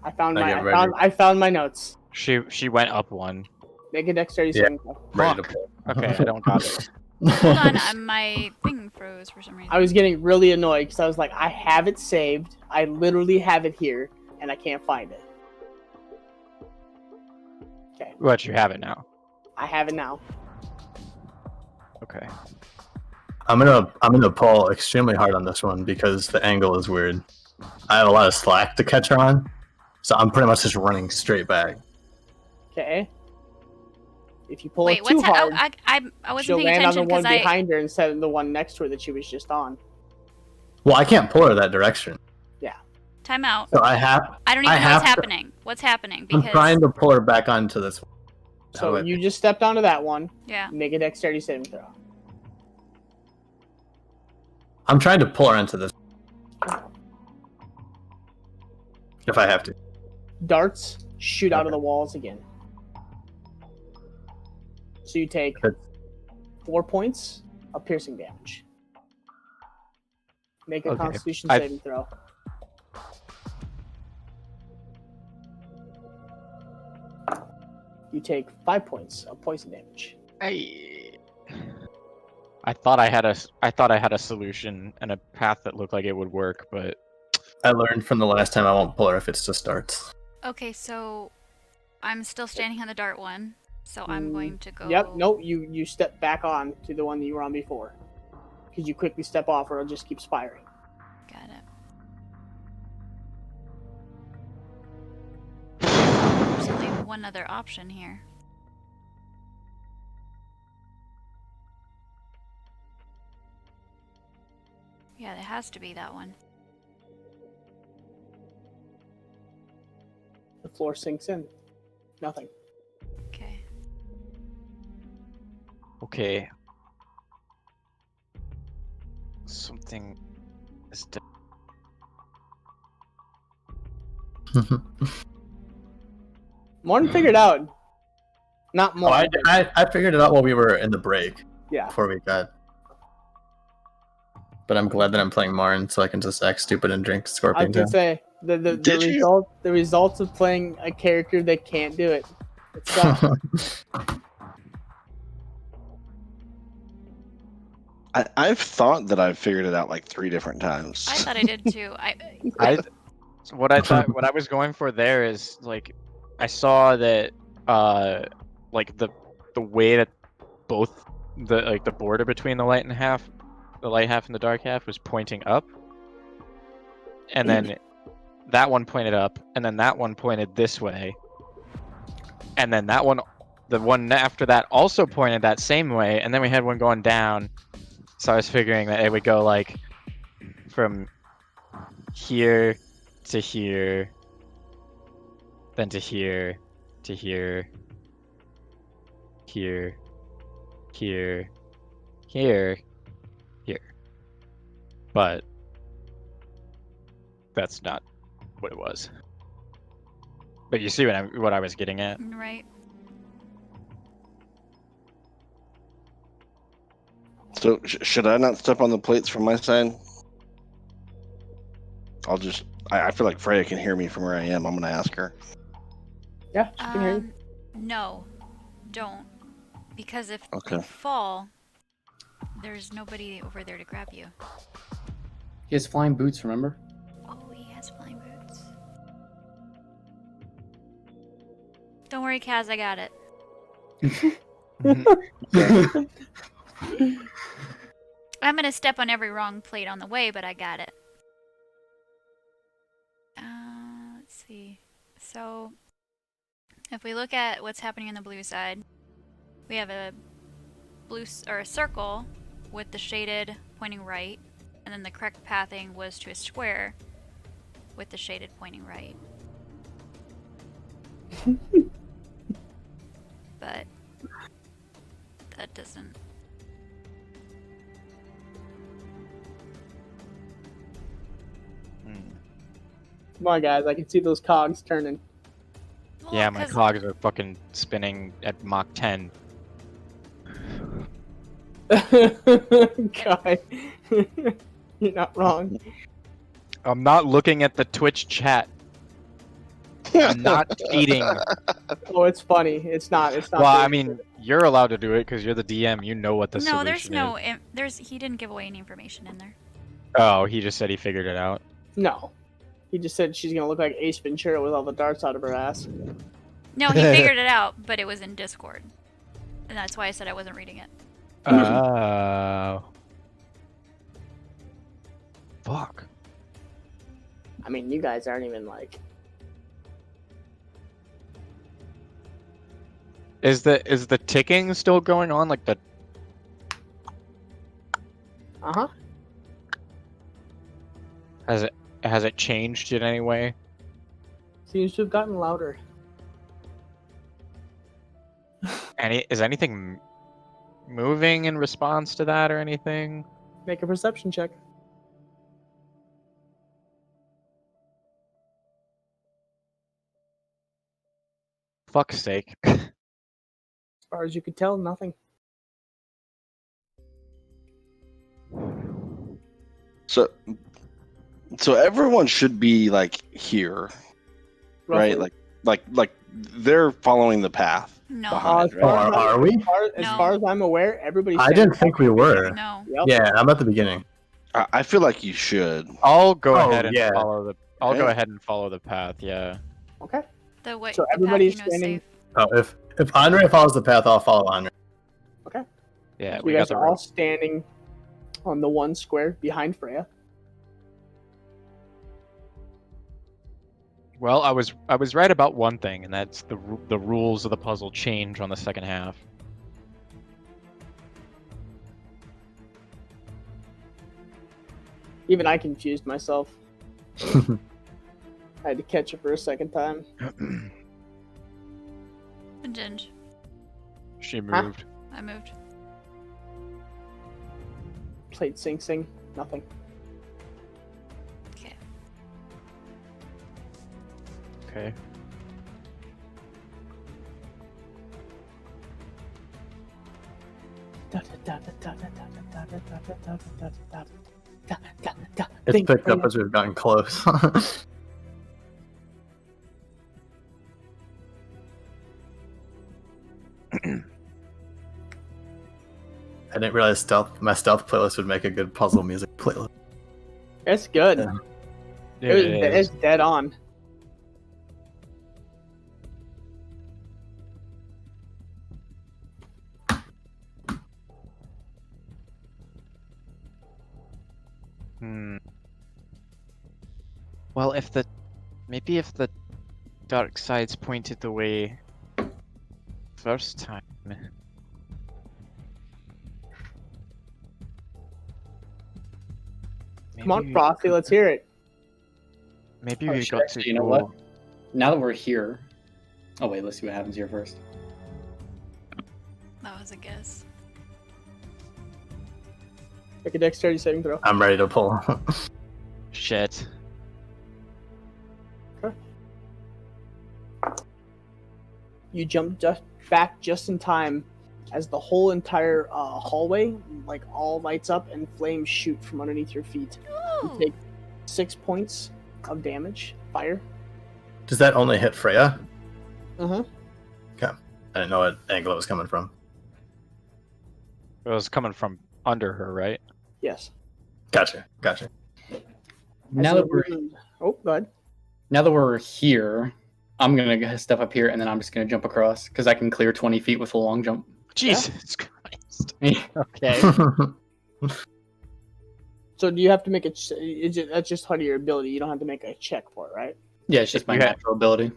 I found I my. get I ready. found my notes. She went up one. Make a dexterity Yeah. saving throw. Ready to Fuck. pull. Okay, I don't got it. Hold on, my thing froze for some reason. I was getting really annoyed because I was like, I have it saved. I literally have it here, and I can't find it. But you have it now. I have it now. Okay. I'm gonna pull extremely hard on this one because the angle is weird. I have a lot of slack to catch her on, so I'm pretty much just running straight back. Okay. If you pull Wait, it too what's hard, I wasn't she'll paying land on the attention one because behind her instead of the one next to her that she was just on. Well, I can't pull her that direction. Time out. So I have. I don't even know what's happening. What's happening? I'm trying to pull her back onto this one. So you just stepped onto that one. Yeah. Make a dexterity saving throw. I'm trying to pull her into this. If I have to. Darts shoot out of the walls again. So you take 4 points of piercing damage. Make a Constitution saving throw. You take 5 points of poison damage. I thought I had a solution and a path that looked like it would work, but I learned from the last time I won't pull her if it's just darts. Okay, so I'm still standing on the dart one, so I'm going to go. Yep. Nope. You step back on to the one that you were on before, because you quickly step off, or it just keeps firing. Got it. There's only one other option here. Yeah, it has to be that one. The floor sinks in. Nothing. Okay. okay. Something is Morton figured out. Not more. I figured it out while we were in the break. Yeah. Before we got. But I'm glad that I'm playing Martin, so I can just act stupid and drink I Scorpion was gonna Tail. say the results of playing a character that can't do it. It sucks. I've thought that I've figured it out like 3 different times. I thought I did too. What I was going for there is like I saw that like the way that both the border between the light half and the dark half was pointing up, and then that one pointed up, and then that one pointed this way, and then the one after that also pointed that same way, and then we had one going down. So I was figuring that it would go like from here to here, then to here, to here, here, here, here, here. But that's not what it was. But you see what I was getting at? Right. So should I not step on the plates from my side? I feel like Freya can hear me from where I am. I'm gonna ask her. Yeah, she can hear you. No, don't. Because if Okay. you fall, there's nobody over there to grab you. He has flying boots, remember? Oh, he has flying boots. Don't worry, Kaz, I got it. I'm gonna step on every wrong plate on the way, but I got it. Let's see. So, if we look at what's happening on the blue side, we have a circle with the shaded pointing right, and then the correct pathing was to a square with the shaded pointing right. But that doesn't. Come on, guys. I can see those cogs turning. Well, Yeah, my 'cause- cogs are fucking spinning at Mach 10. God. You're not wrong. I'm not looking at the Twitch chat. I'm not cheating. Oh, it's funny. It's not. It's not. Well, very I mean, you're allowed to do it because you're the DM. You know what the No, solution there's no. is. He didn't give away any information in there. Oh, he just said he figured it out. No. He just said she's gonna look like Ace Ventura with all the darts out of her ass. No, he figured it out, but it was in Discord, and that's why I said I wasn't reading it. Oh. Fuck. I mean, you guys aren't even like. Is the ticking still going on? Like the. Uh huh. Has it changed in any way? Seems to have gotten louder. Is anything moving in response to that or anything? Make a perception check. Fuck's sake. As far as you could tell, nothing. So everyone should be like here, right? Roughly. Like they're following the path No. behind, As right? far as Are we? As No. far as I'm aware, everybody's. I didn't think we were. No. Yep. Yeah, I'm at the beginning. I feel like you should. I'll go Oh, ahead and yeah. follow the. I'll go Okay. ahead and follow the path. Yeah. Okay. The way. So the everybody's path you know standing- safe. Oh, if Andre follows the path, I'll follow Andre. Yeah. So We you got guys the are all rope. standing on the one square behind Freya. Well, I was right about one thing, and that's the rules of the puzzle change on the second half. Even I confused myself. I had to catch it for a second time. And Ginge. She moved. I moved. Played Sing Sing. Nothing. Okay. Okay. It's picked up as we've gotten close. I didn't realize my stealth playlist would make a good puzzle music playlist. It's good. Yeah. It's dead on. Well, maybe if the dark sides pointed the way first time. Come on, Maybe- Frosty, let's hear it. Maybe Oh, we shit, got actually, to you know go- what? Now that we're here. Oh wait, let's see what happens here first. That was a guess. Make a dexterity saving throw. I'm ready to pull. Shit. You jump back just in time as the whole entire hallway all lights up and flames shoot from underneath your feet. You Ooh. take 6 points of damage, fire. Does that only hit Freya? Uh-huh. I didn't know what angle it was coming from. It was coming from under her, right? Yes. Gotcha. Now that we're Oh, go ahead. now that we're here, I'm gonna step up here and then I'm just gonna jump across because I can clear 20 feet with a long jump. Jesus Christ. Okay. So do you have to make that's just part of your ability. You don't have to make a check for it, right? Yeah, it's just my You had- natural ability.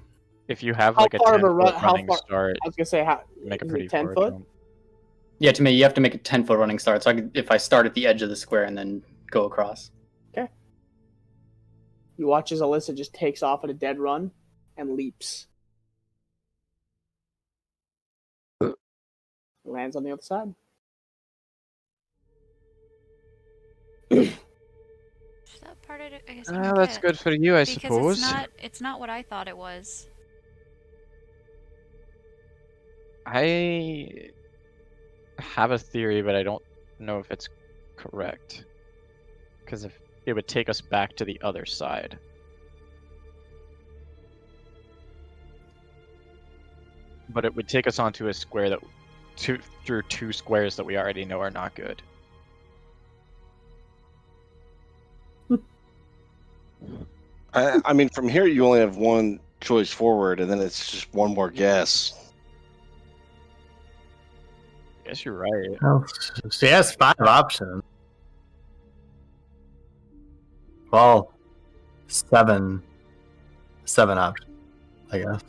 If you have How like a far of 10 a run- foot how running far- start, I was gonna say, how make a is pretty it 10 far foot? jump. Yeah, to me, you have to make a 10-foot running start. So if I start at the edge of the square and then go across. You watch as Alyssa just takes off at a dead run and leaps. Lands on the other side. Is that part I guess I don't That's get. good for you, I Because suppose. it's not what I thought it was. I have a theory, but I don't know if it's correct. Because if it would take us back to the other side. But it would take us onto a square through two squares that we already know are not good. I mean, from here you only have one choice forward, and then it's just one more guess. I guess you're right. Well, she has 5 options. Well, 7 options, I guess.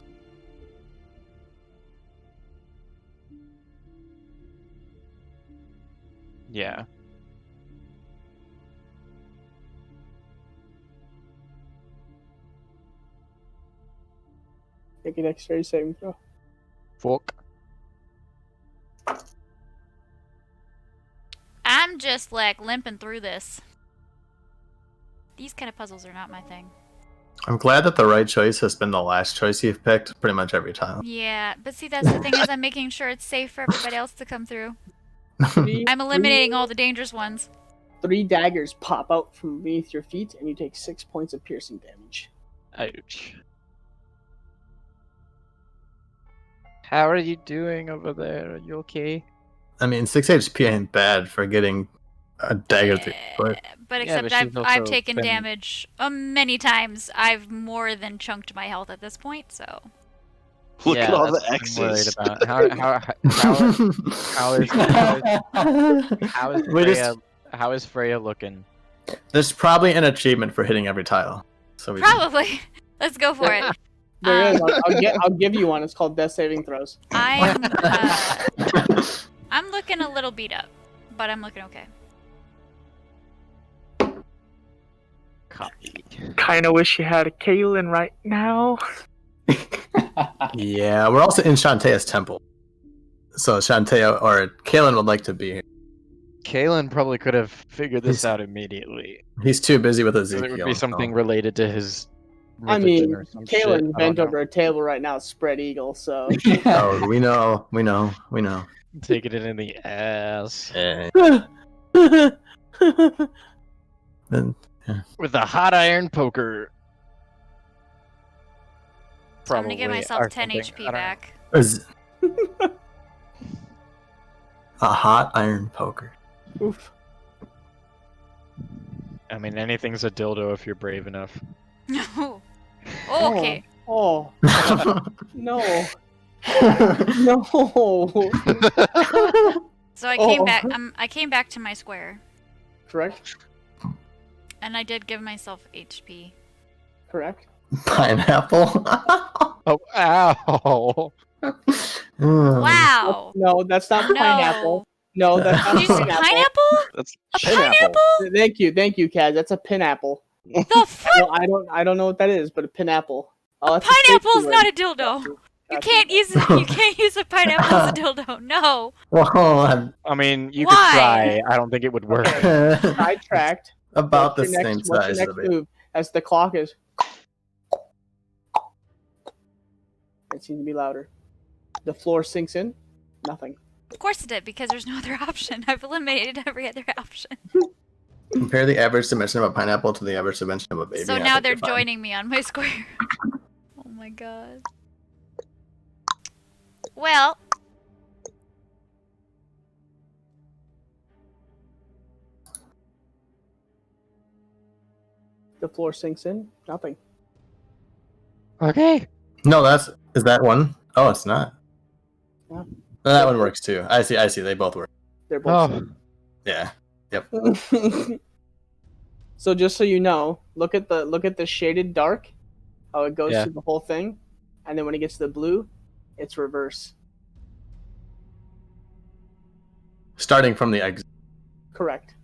Yeah. Make a dexterity saving throw. Fuck. I'm just like limping through this. These kind of puzzles are not my thing. I'm glad that the right choice has been the last choice you've picked pretty much every time. Yeah, but see, that's the thing is I'm making sure it's safe for everybody else to come through. Three, I'm eliminating all the dangerous ones. 3 daggers pop out from beneath your feet, and you take 6 points of piercing damage. Ouch. How are you doing over there? Are you okay? I mean, 6 HP ain't bad for getting a dagger through your foot. But Yeah, except but she's I've also taken been- damage many times. I've more than chunked my health at this point, so. Look at all that's the what I'm worried X's. about. How is Freya looking? There's probably an achievement for hitting every tile. So we Probably. Let's go for it. There is. I'll give you one. It's called death saving throws. I'm looking a little beat up, but I'm looking okay. Copy. Kinda wish you had a Kaylin right now. Yeah, we're also in Shantaea's temple. So Shantaea or Kaelin would like to be here. Kalen probably could have figured this out immediately. He's too busy with 'Cause Ezekiel. It would be something related to his I religion mean, or some Kalen's shit. I bent don't over a table right now, spread eagle, so. Oh, we know. know. Taking it in the ass. Eh, That's then- With a hot iron poker. So I'm gonna give Probably, myself or 10 something. I HP don't know. back. is a hot iron poker. Oof. I mean, anything's a dildo if you're brave enough. No. Okay. Oh, no. No. So I came Oh. back. I came back to my square, Correct? and I did give myself HP. Correct? Pineapple. Oh, ow! Wow. No, that's not pineapple. No, that's not Did you say pineapple. pineapple? That's A pineapple. pineapple? Thank you, Kaz. That's a pinapple. The fuck? Well, I don't know what that is, but a pinapple. Oh, that's a Pineapple safety is word. not a dildo. You can't use a pineapple as a dildo. No. Well, I mean, you Why? could try. I don't think it would work. Sidetracked. about the What's your same next, what's size your of next it. move? As the clock is. It seems to be louder. The floor sinks in. Nothing. Of course it did, because there's no other option. I've eliminated every other option. Compare the average dimension of a pineapple to the average dimension of a baby. So I now think they're you're fine. joining me on my square. Oh my god. Well. The floor sinks in. Nothing. Okay. No, is that one? Oh, it's not. Yeah. No, that one works too. I see. They both work. They're both. Oh, Yeah. So just so you know, look at the shaded dark, how it goes Yeah. through the whole thing, and then when it gets to the blue, it's reverse. Starting from the exit. Correct.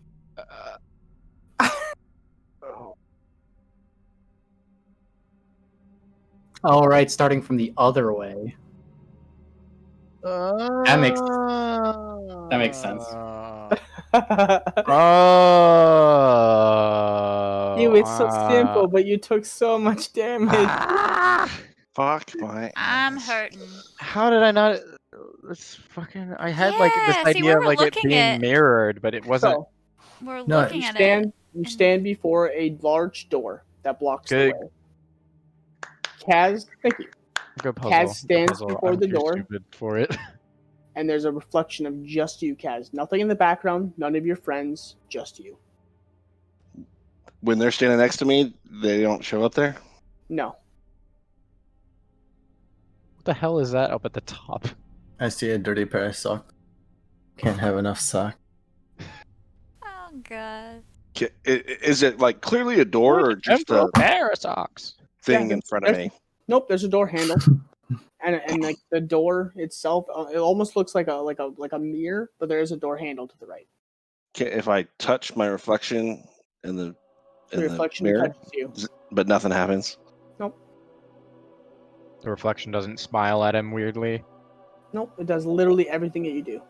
All right, starting from the other way. That makes sense. Oh. You, it's so simple, but you took so much damage. Fuck my I'm ass. hurting. How did I not? This fucking. I had like this Yeah, see, we idea of were like it looking being at- mirrored, but it wasn't. So We're No, looking you at stand it. you stand before a large door that blocks Good. the way. Kaz, thank you. Good puzzle. Kaz good stands puzzle. before I'm the too door. Stupid for it. And there's a reflection of just you, Kaz. Nothing in the background, none of your friends, just you. When they're standing next to me, they don't show up there. No. What the hell is that up at the top? I see a dirty pair of socks. Can't have enough socks. Oh god. Is it like clearly a door or just a pair of socks? thing Yeah, in front of me? Nope, there's a door handle. and like the door itself, it almost looks like a mirror, but there is a door handle to the right. If I touch my reflection in the The reflection mirror, touches you. but nothing happens. Nope. The reflection doesn't smile at him weirdly. Nope, it does literally everything that you do.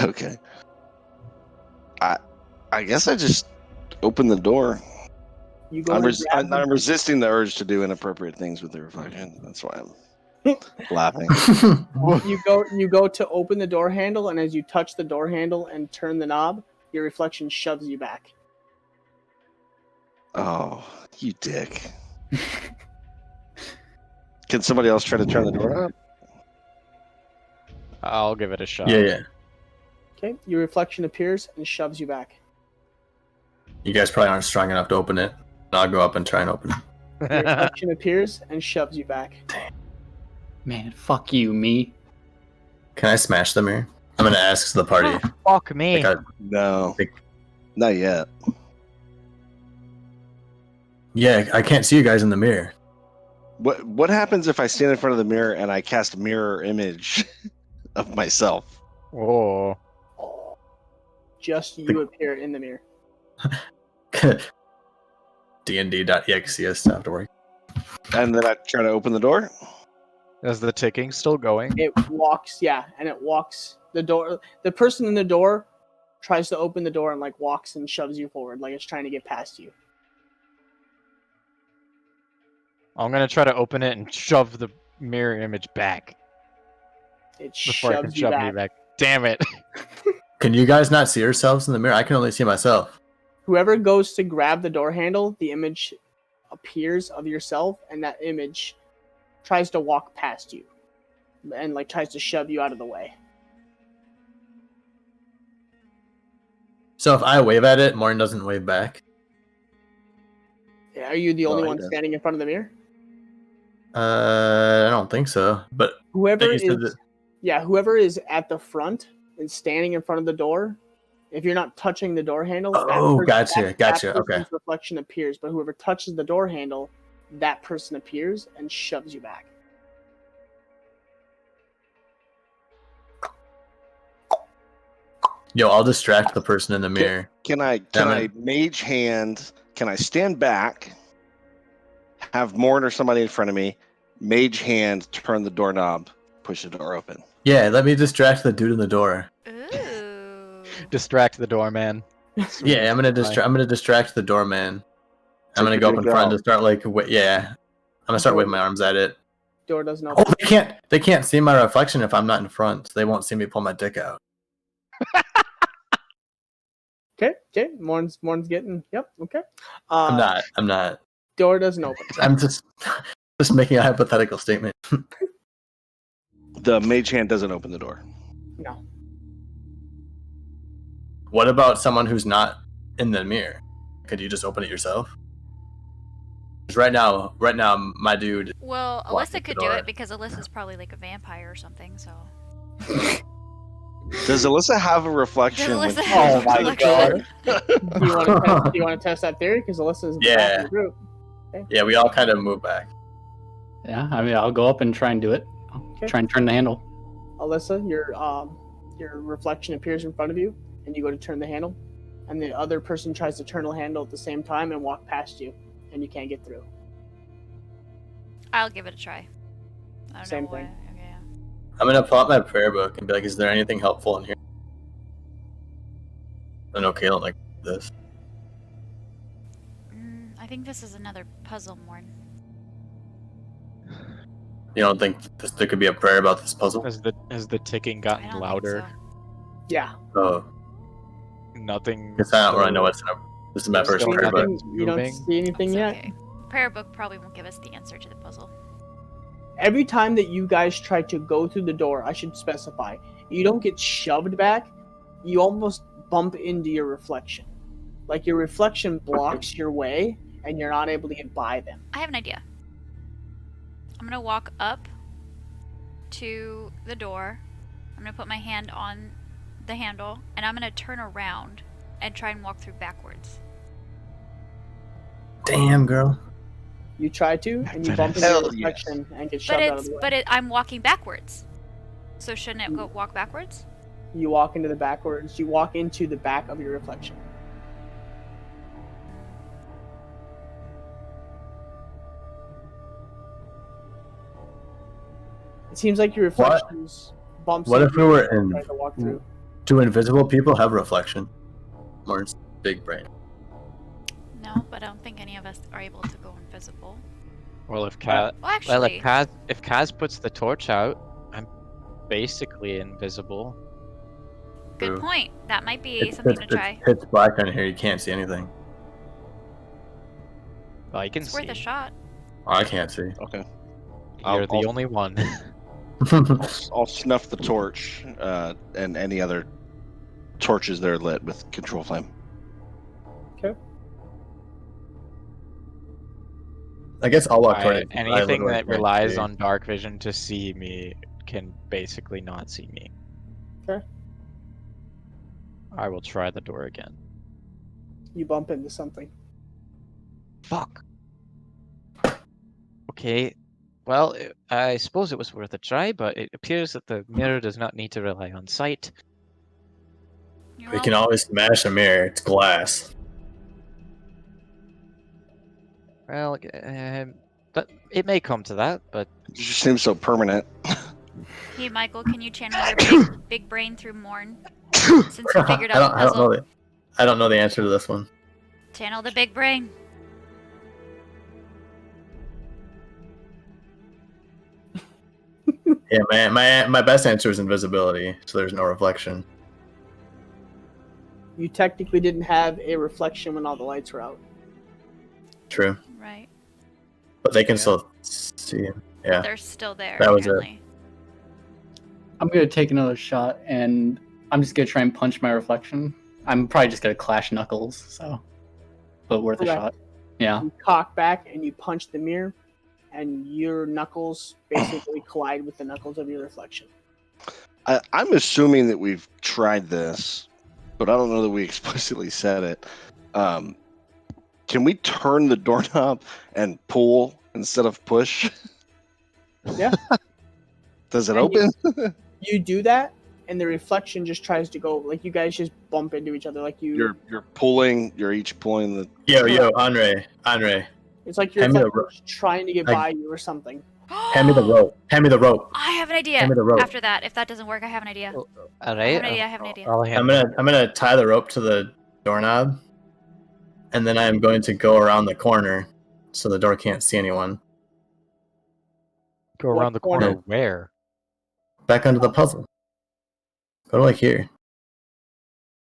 Okay. I guess I just open the door. You go I'm, and grab I'm resisting the urge to do inappropriate things with the reflection. That's why I'm laughing. you go to open the door handle, and as you touch the door handle and turn the knob, your reflection shoves you back. Oh, you dick. Can somebody else try to turn the door up? I'll give it a shot. Yeah. Okay, your reflection appears and shoves you back. You guys probably aren't strong enough to open it. I'll go up and try and open it. Your reflection appears and shoves you back. Man, fuck you, me. Can I smash the mirror? I'm gonna ask the party. Fuck me. No. Not yet. Yeah, I can't see you guys in the mirror. What happens if I stand in front of the mirror and I cast a mirror image of myself? Oh. Just you appear in the mirror. D&D.exe stuff to work. And then I try to open the door? Is the ticking still going? It walks, and it walks the door. The person in the door tries to open the door and like walks and shoves you forward, like it's trying to get past you. I'm gonna try to open it and shove the mirror image back It before I can shoves you shove back. me back. Damn it. Can you guys not see yourselves in the mirror? I can only see myself. Whoever goes to grab the door handle, the image appears of yourself, and that image tries to walk past you and like tries to shove you out of the way. So if I wave at it, Morton doesn't wave back. Are you the only he one does. standing in front of the mirror? I don't think so. But Whoever you said is, that- whoever is at the front and standing in front of the door, if you're not touching the door handle, Oh, gotcha. that Okay. person's reflection appears. But whoever touches the door handle, that person appears and shoves you back. Yo, I'll distract the person in the mirror. Can I mage hand? Can I stand back, have Morn or somebody in front of me, mage hand, turn the doorknob, push the door open? Yeah, let me distract the dude in the door. Ooh. Distract the doorman. Yeah, I'm gonna distract the doorman. I'm So gonna you're go up gonna in front go. and start I'm gonna start waving my arms at it. Door doesn't open. Oh, they can't see my reflection if I'm not in front. They won't see me pull my dick out. Okay. Morn's getting. Yep. Okay. I'm not. Door doesn't open. I'm just making a hypothetical statement. The mage hand doesn't open the door. No. What about someone who's not in the mirror? Could you just open it yourself? 'Cause right now, my dude. Well, Lock Alyssa the could do door. it because Alyssa's probably like a vampire or something, so. Does Alyssa have a reflection? Does Alyssa Oh have my a God. Do you want to test that theory? Because Alyssa's the back of the group. Yeah, we all kind of move back. Yeah, I mean, I'll go up and try and do it. Okay. Try and turn the handle. Alyssa, your reflection appears in front of you, and you go to turn the handle, and the other person tries to turn the handle at the same time and walk past you, and you can't get through. I'll give it a try. I don't Same know why. thing. Okay, yeah. I'm gonna pull out my prayer book and be like, "Is there anything helpful in here?" I know Kaylin like this. I think this is another puzzle, Morn. You don't think there could be a prayer about this puzzle? Has the ticking I gotten don't louder? think so. Yeah. Oh, Nothing. guess I don't really know what's in it. This is my There's first still prayer book. nothing. You don't moving. see anything It's yet. okay. Prayer book probably won't give us the answer to the puzzle. Every time that you guys try to go through the door, I should specify, you don't get shoved back. You almost bump into your reflection. Like your reflection blocks your way, and you're not able to get by them. I have an idea. I'm gonna walk up to the door. I'm gonna put my hand on the handle, and I'm gonna turn around and try and walk through backwards. Damn, girl. You try to, and you bump into Hell your yes. reflection and get shoved out of the way. I'm walking backwards. So shouldn't it go walk backwards? You walk into the backwards. You walk into the back of your reflection. It seems like your reflections bumps. What if we were in? trying to walk through. Do invisible people have reflection? Or it's big brain? No, but I don't think any of us are able to go invisible. Well, if Well, actually, if Kaz puts the torch out, I'm basically invisible. good True. point. That might be something to try. It's pitch black on here. You can't see anything. Well, I can It's see. worth a shot. Oh, I can't see. Okay. You're the only one. I'll snuff the torch and any other torches that are lit with control flame. I guess I'll walk toward it. I Anything literally that can't relies see. on dark vision to see me can basically not see me. Okay. I will try the door again. You bump into something. Fuck. Okay. Well, I suppose it was worth a try, but it appears that the mirror does not need to rely on sight. You're We all- can always smash a mirror. It's glass. Well, but it may come to that, but It just seems so permanent. Hey, Michael, can you channel your big brain through Morn? Since you figured out the puzzle. I don't know the answer to this one. Channel the big brain. Yeah, my best answer is invisibility, so there's no reflection. You technically didn't have a reflection when all the lights were out. True, Right. but they can still see him. Yeah, They're still there, That was it. apparently. I'm gonna take another shot, and I'm just gonna try and punch my reflection. I'm probably just gonna clash knuckles, so, but worth a Okay. shot. Yeah. You cock back and you punch the mirror, and your knuckles basically collide with the knuckles of your reflection. I'm assuming that we've tried this, but I don't know that we explicitly said it. Can we turn the doorknob and pull instead of push? Yeah. Does it And open? You do that, and the reflection just tries to go. Like you guys just bump into each other. Like You're pulling. You're each pulling the. Yo, Andre. It's like your Hand me the reflection's trying to get by you or something. Hand me the rope. Hand me the rope. I have an idea. Hand me the rope. After that, if that doesn't work, I have an idea. all I right. have an idea. I'm gonna tie the rope to the doorknob, and then I'm going to go around the corner so the door can't see anyone. Go What around the corner corner? where? Back onto the puzzle. Go to like here.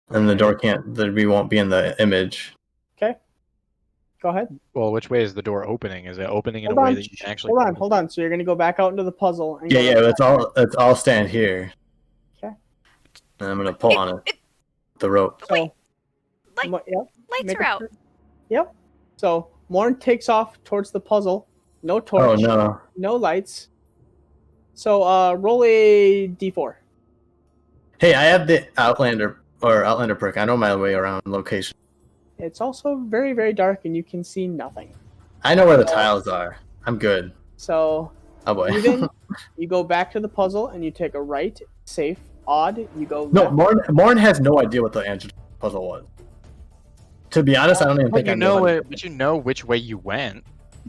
And the door can't. We won't be in the image. Okay. Go ahead. Well, which way is the door opening? Is it opening in Hold a way on. that you can actually? Hold on. So you're gonna go back out into the puzzle. And Yeah, go- Let's all stand here. Okay. And I'm gonna pull on it. The rope. So, Wait. Yep. Lights Make are a out. turn. Yep. So Morn takes off towards the puzzle. No Oh torch. no. No lights. So roll a d4. Hey, I have the Outlander perk. I know my way around location. It's also very, very dark, and you can see nothing. I know where the tiles are. I'm good. So Oh boy. even you go back to the puzzle and you take a right, safe, odd. You go No, left. Morn has no idea what the answer to the puzzle was. To be honest, I don't even think I know it. But you know which way you went.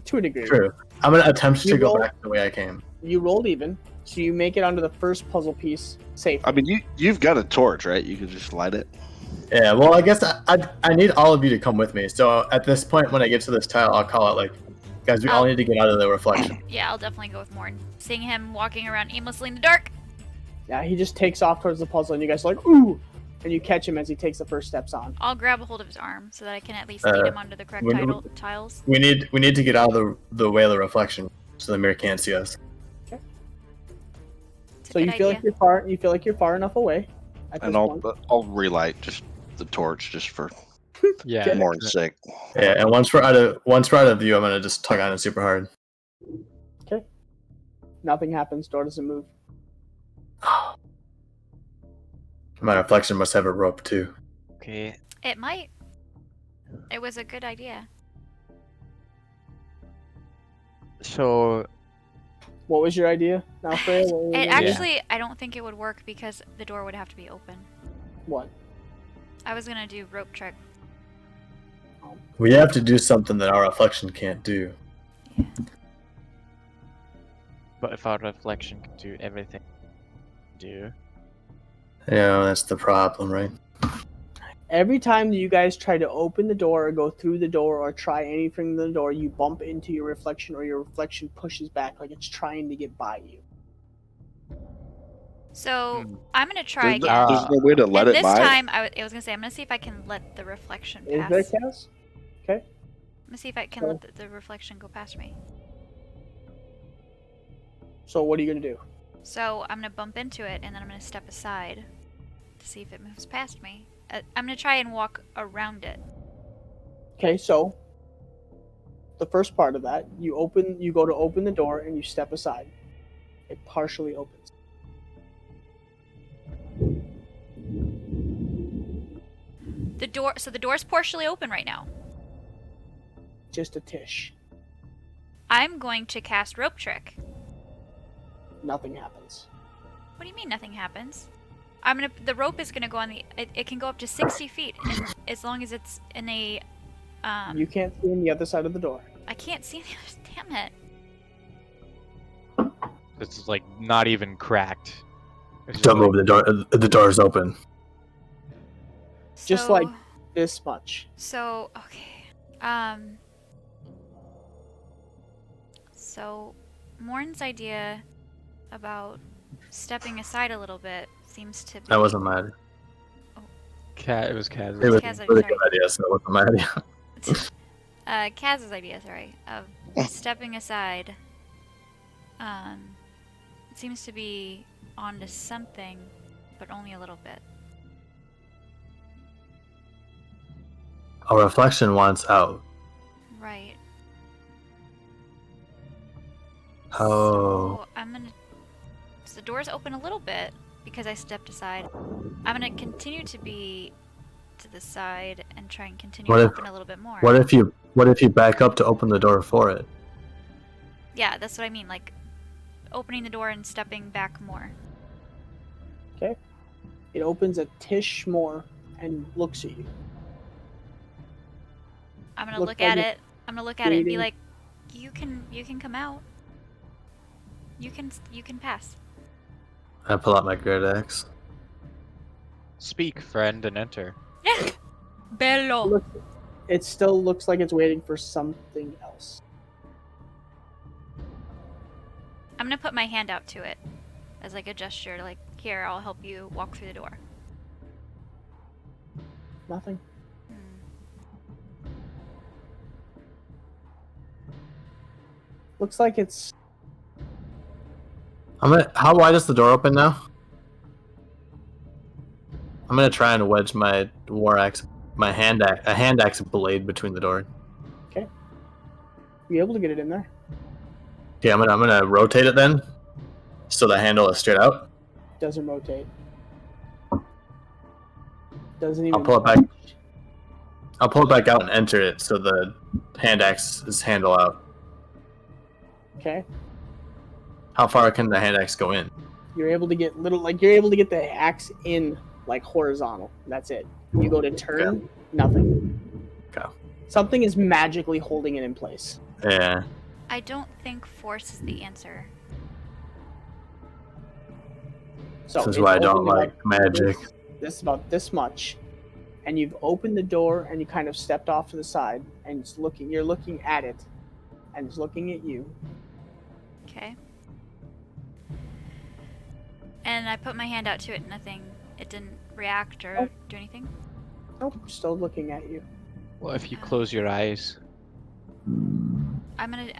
To a degree. True. I'm gonna attempt You to go roll- back the way I came. You rolled even, so you make it onto the first puzzle piece safe. I mean, you've got a torch, right? You could just light it. Yeah, well, I guess I need all of you to come with me. So at this point, when I get to this tile, I'll call it like, guys, we all need to get out of the reflection. Yeah, I'll definitely go with Morn. Seeing him walking around aimlessly in the dark. Yeah, he just takes off towards the puzzle, and you guys are like, ooh! And you catch him as he takes the first steps on. I'll grab a hold of his arm so that I can at least lead him onto the correct tiles. We need to get out of the way of the reflection, so the mirror can't see us. It's a So you good feel idea. like you're far. You feel like you're far enough away. At And this point. I'll relight just the torch just for Yeah. Morn's sake. Yeah, and once we're out of view, I'm gonna just tug on it super hard. Nothing happens. Door doesn't move. My reflection must have a rope too. Okay. It might. It was a good idea. So What was your idea, now, Freya? What was It your idea? actually, I don't think it would work because the door would have to be open. What? I was gonna do rope trick. We have to do something that our reflection can't do. But if our reflection can do everything, do Yeah, that's the problem, right? Every time that you guys try to open the door or go through the door or try anything in the door, you bump into your reflection or your reflection pushes back like it's trying to get by you. So Hmm. I'm gonna try There's again. no way to let And it this by. time, I was gonna say, I'm gonna see if I can let the reflection Is pass. there chaos? Okay. I'm gonna see if I can let the reflection go past me. So what are you going to do? So I'm gonna bump into it, and then I'm gonna step aside to see if it moves past me. I'm gonna try and walk around it. Okay, so the first part of that, you go to open the door and you step aside. It partially opens. So the door's partially open right now. Just a tish. I'm going to cast Rope Trick. Nothing happens. What do you mean nothing happens? The rope is gonna go on it can go up to 60 feet, and as long as it's in a, You can't see on the other side of the door. I can't see the other, damn it. it's like not even cracked. It's just Don't like- move, the door. The door's open. Just like this much. So, okay. So, Morn's idea about stepping aside a little bit seems to be... That wasn't my idea. It was Kaz. It was Kaz, a really sorry. good idea, so it wasn't my idea. Kaz's idea, sorry, of stepping aside. It seems to be onto something, but only a little bit. A reflection wants out. Right. Oh. So I'm gonna. So the door's open a little bit because I stepped aside. I'm gonna continue to be to the side and try and continue What to if- open a little bit more. What if you back up to open the door for it? Yeah, that's what I mean. Like opening the door and stepping back more. Okay. It opens a tish more and looks at you. I'm gonna Looks look like at it's it. I'm gonna look at it and be waiting. like, you can come out. You can pass. I pull out my great axe. Speak, friend, and enter. Bello. It still looks like it's waiting for something else. I'm gonna put my hand out to it as like a gesture, like, here, I'll help you walk through the door. Nothing. Hmm. Looks like it's How wide is the door open now? I'm gonna try and wedge my war axe, a hand axe blade between the door. you able to get it in there. Yeah, I'm gonna rotate it then, so the handle is straight out. Doesn't rotate. Doesn't even. I'll pull it back. I'll pull it back out and enter it, so the hand axe is handle out. Okay. How far can the hand axe go in? You're able to get you're able to get the axe in like horizontal. That's it. You go to turn, nothing. Okay. Something is magically holding it in place. Yeah. I don't think force is the answer. So This is it's why I don't opened like about magic. This about this much, and you've opened the door and you kind of stepped off to the side and it's looking. You're looking at it, and it's looking at you. Okay. And I put my hand out to it, nothing. It didn't react or do anything. Nope, still looking at you. Well, if you close your eyes, I'm gonna.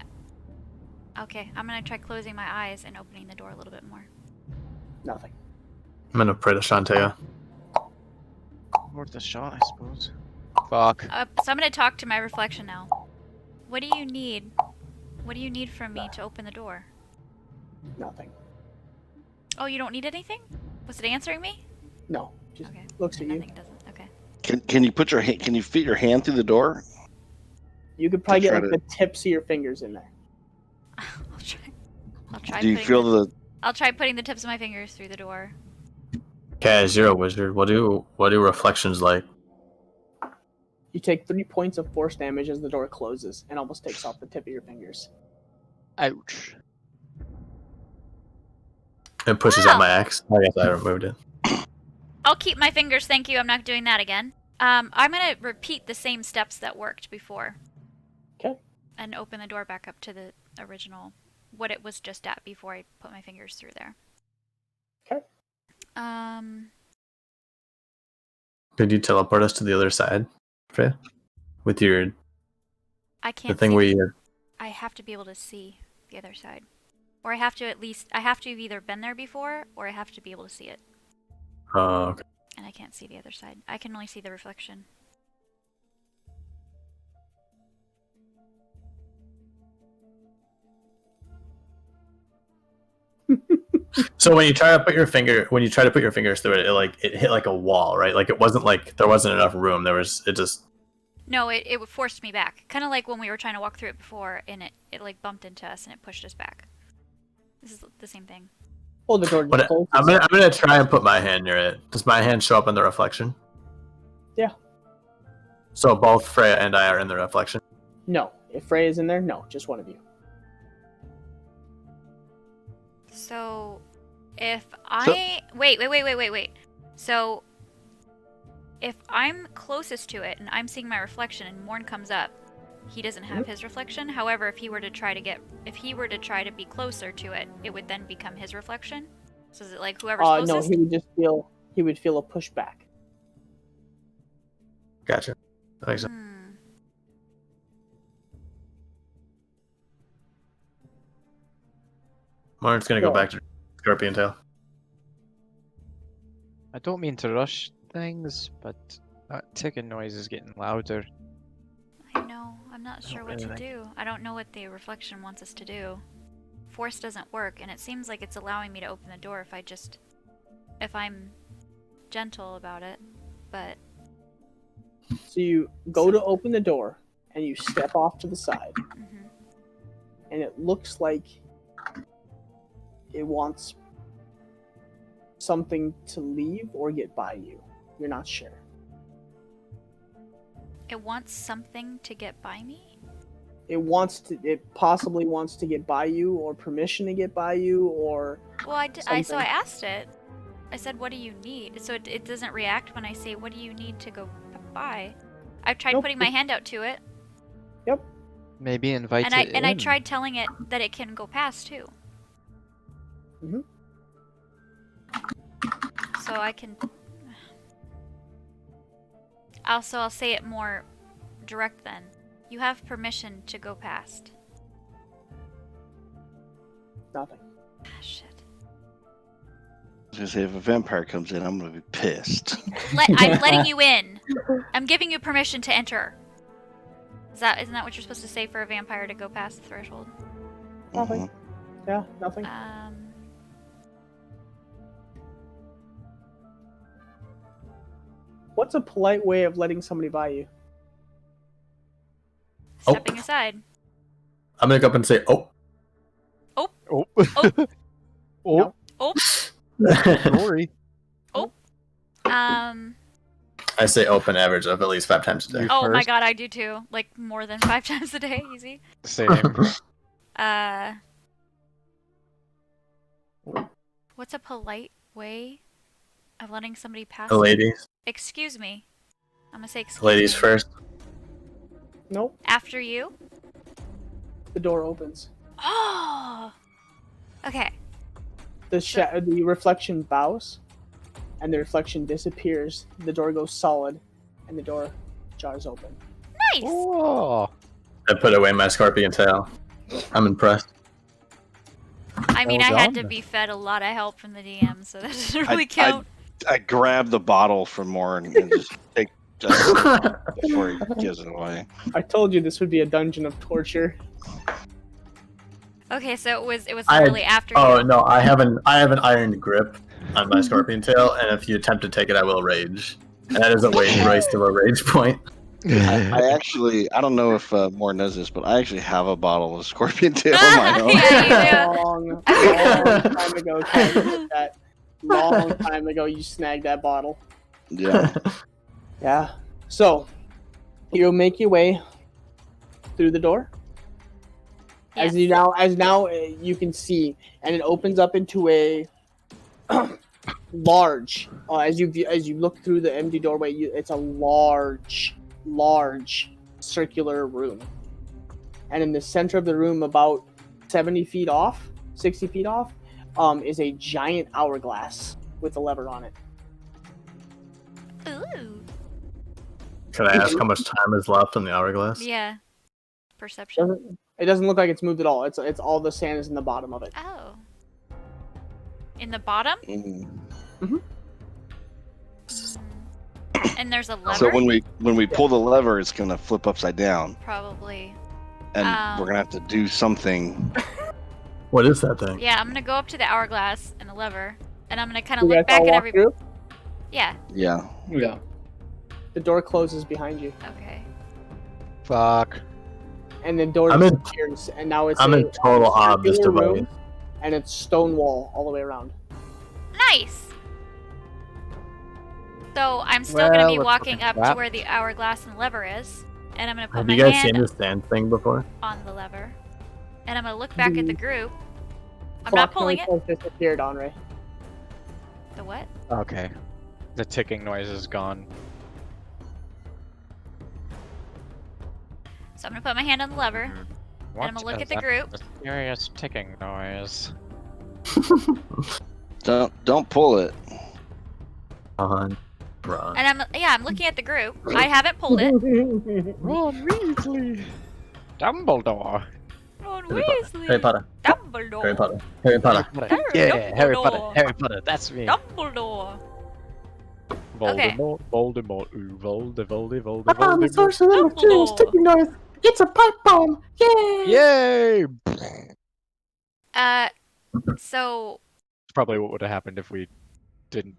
Okay, I'm gonna try closing my eyes and opening the door a little bit more. Nothing. I'm gonna pray to Shantea. worth a shot, I suppose. Fuck. So I'm gonna talk to my reflection now. What do you need? What do you need from me to open the door? Nothing. Oh, you don't need anything? Was it answering me? No. Just Okay. looks at you. Nothing doesn't. Okay. Can you put your can you fit your hand through the door? You could probably get try like to- the tips of your fingers in there. I'll try. I'll try. Do you putting feel the, the I'll try putting the tips of my fingers through the door. Kaz, you're a wizard. What do reflections like? You take 3 points of force damage as the door closes and almost takes off the tip of your fingers. Ouch. It pushes out my axe. I guess I removed it. I'll keep my fingers, thank you. I'm not doing that again. I'm gonna repeat the same steps that worked before. Okay. And open the door back up to the original, what it was just at before I put my fingers through there. Okay. Could you teleport us to the other side, Freya? With your I can't. the thing see where you. I have to be able to see the other side, or I have to have either been there before, or I have to be able to see it. Oh, okay. And I can't see the other side. I can only see the reflection. So when you try to put your fingers through it, it hit like a wall, right? Like it wasn't like there wasn't enough room. No, it forced me back. Kind of like when we were trying to walk through it before, and it like bumped into us and it pushed us back. This is the same thing. Well, the door just closes. I'm gonna try and put my hand near it. Does my hand show up in the reflection? Yeah. So both Freya and I are in the reflection. No. If Freya's in there, no. Just one of you. So, if I... Wait. So, if I'm closest to it and I'm seeing my reflection and Morn comes up, he doesn't have his reflection. However, if he were to try to be closer to it, it would then become his reflection. So is it like whoever's closest? No, he would feel a pushback. Gotcha. That makes sense. Martin's gonna go back to Scorpion Tail. I don't mean to rush things, but that ticking noise is getting louder. I know. I'm not sure what to do. I don't know what the reflection wants us to do. Force doesn't work, and it seems like it's allowing me to open the door if I'm gentle about it, but... So you go to open the door, and you step off to the side. Mm-hmm. And it looks like it wants something to leave or get by you. You're not sure. It wants something to get by me? It possibly wants to get by you, or permission to get by you, or... Well, so I asked it. I said, what do you need? So it doesn't react when I say, what do you need to go by? I've tried putting my hand out to it. Yep. Maybe invite it in. And I tried telling it that it can go past, too. Mm-hmm. So I can... I'll say it more direct then. You have permission to go past. Nothing. Ah, shit. I was gonna say, if a vampire comes in, I'm gonna be pissed. I'm letting you in. I'm giving you permission to enter. Isn't that what you're supposed to say for a vampire to go past the threshold? Nothing. Yeah, nothing. What's a polite way of letting somebody by you? Stepping aside. I'm gonna go up and say, oh. Oh. Oh. Oh. Oh. Sorry. Oh. I say open average of at least 5 times a day. Oh my god, I do too. Like more than 5 times a day, easy. Same. What's a polite way of letting somebody pass? The ladies. Excuse me. I'm gonna say excuse Ladies me. first. Nope. After you? The door opens. Oh. Okay. The reflection bows, and the reflection disappears. The door goes solid, and the door jars open. Nice. Oh. I put away my scorpion tail. I'm impressed. I mean, Well I had done. to be fed a lot of help from the DM, so that doesn't really count. I grab the bottle from Morn and just take before he gives it away. I told you this would be a dungeon of torture. Okay, so it was literally after Oh you. no, I have an iron grip on my scorpion tail, and if you attempt to take it, I will rage. And that is a race to a rage point. I don't know if Morn knows this, but I actually have a bottle of scorpion tail on my own. Yeah, you do. Long time ago, Kyle, that long time ago, you snagged that bottle. Yeah. Yeah. So, you'll make your way through the door. Yes. As now you can see, and it opens up into a large. As you look through the empty doorway, it's a large circular room. And in the center of the room, about 60 feet off, is a giant hourglass with a lever on it. Ooh. Can I ask how much time is left on the hourglass? Yeah. Perception. It doesn't look like it's moved at all. It's all the sand is in the bottom of it. Oh. In the bottom? Mm-hmm. And there's a lever? So when we pull the lever, it's gonna flip upside down, Probably. and we're gonna have to do something. What is that thing? Yeah, I'm gonna go up to the hourglass and the lever, and I'm gonna kind of You look guys all back at walk everybody. through? Yeah. Yeah. Yeah. The door closes behind you, Okay. Fuck. and the door I'm in- disappears, and now it's I'm a in total awe of this circular device. room, and it's stone wall all the way around. Nice. So I'm still gonna be Well, walking let's up fucking to wrap. where the hourglass and lever is, and I'm gonna put Have my you guys hand seen this sand thing before? on the lever, and I'm gonna look back at the group. I'm Clock not pulling it. has disappeared, Andre. The what? Okay. The ticking noise is gone. So I'm gonna put my hand on the lever, What and I'm gonna look is at the that group. mysterious ticking noise? Don't pull it. Run. And I'm looking at the group. I haven't pulled it. Ron Weasley! Dumbledore! Ron Harry Potter. Weasley. Harry Potter. Dumbledore. Harry Potter. Harry Potter. Yeah, Harry Potter. Dumbledore. Harry Potter. That's me. Dumbledore. Okay. Voldemort. Voldemort. Ooh, Voldemort. I found the Voldemort. source of the mysterious Dumbledore. ticking noise. It's a pipe bomb. Yay! Yay! So Probably what would have happened if we didn't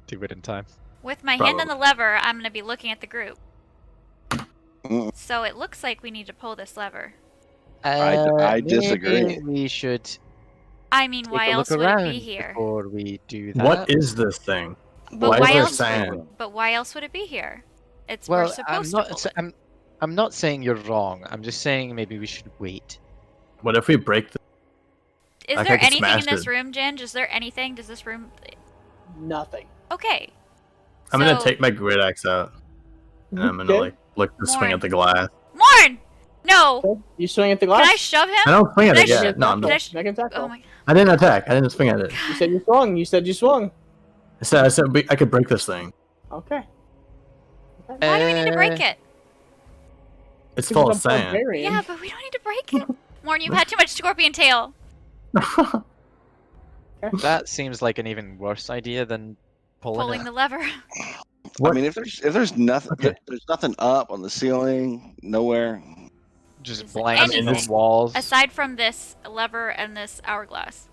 do it in time. with my hand on the lever, I'm gonna be looking at the group. Mm. So it looks like we need to pull this lever. I disagree. Maybe we should I mean, take why a else look would it around be here? before we do that. What is this thing? But Why why is there else? sand? But why else would it be here? It's we're Well, supposed to. Pull it. I'm not saying you're wrong. I'm just saying maybe we should wait. What if we break the... Is like I there could anything in smash this it. room, Ginge? Is there anything? Does this room? Nothing. Okay. I'm gonna So- take my grid axe out. And I'm gonna Okay. like look to swing Morn. at the glass. Morn! No! Okay. You swing at the glass? Can I shove him? I don't swing at Did it I yet. shoot No, I'm Did I just, sh- Make an attack Oh roll. my. I didn't attack. I didn't swing at it. You said you swung. You said you swung. I said I could break this thing. Okay. Why do we need to break it? It's full of Because I'm sand. barbarian. Yeah, but we don't need to break it. Morn, you've had too much scorpion tail. That seems like an even worse idea than Pulling the lever. What? I mean, if there's nothing, Okay. there's nothing up on the ceiling, nowhere. just Is blank anything walls. Aside from this lever and this hourglass.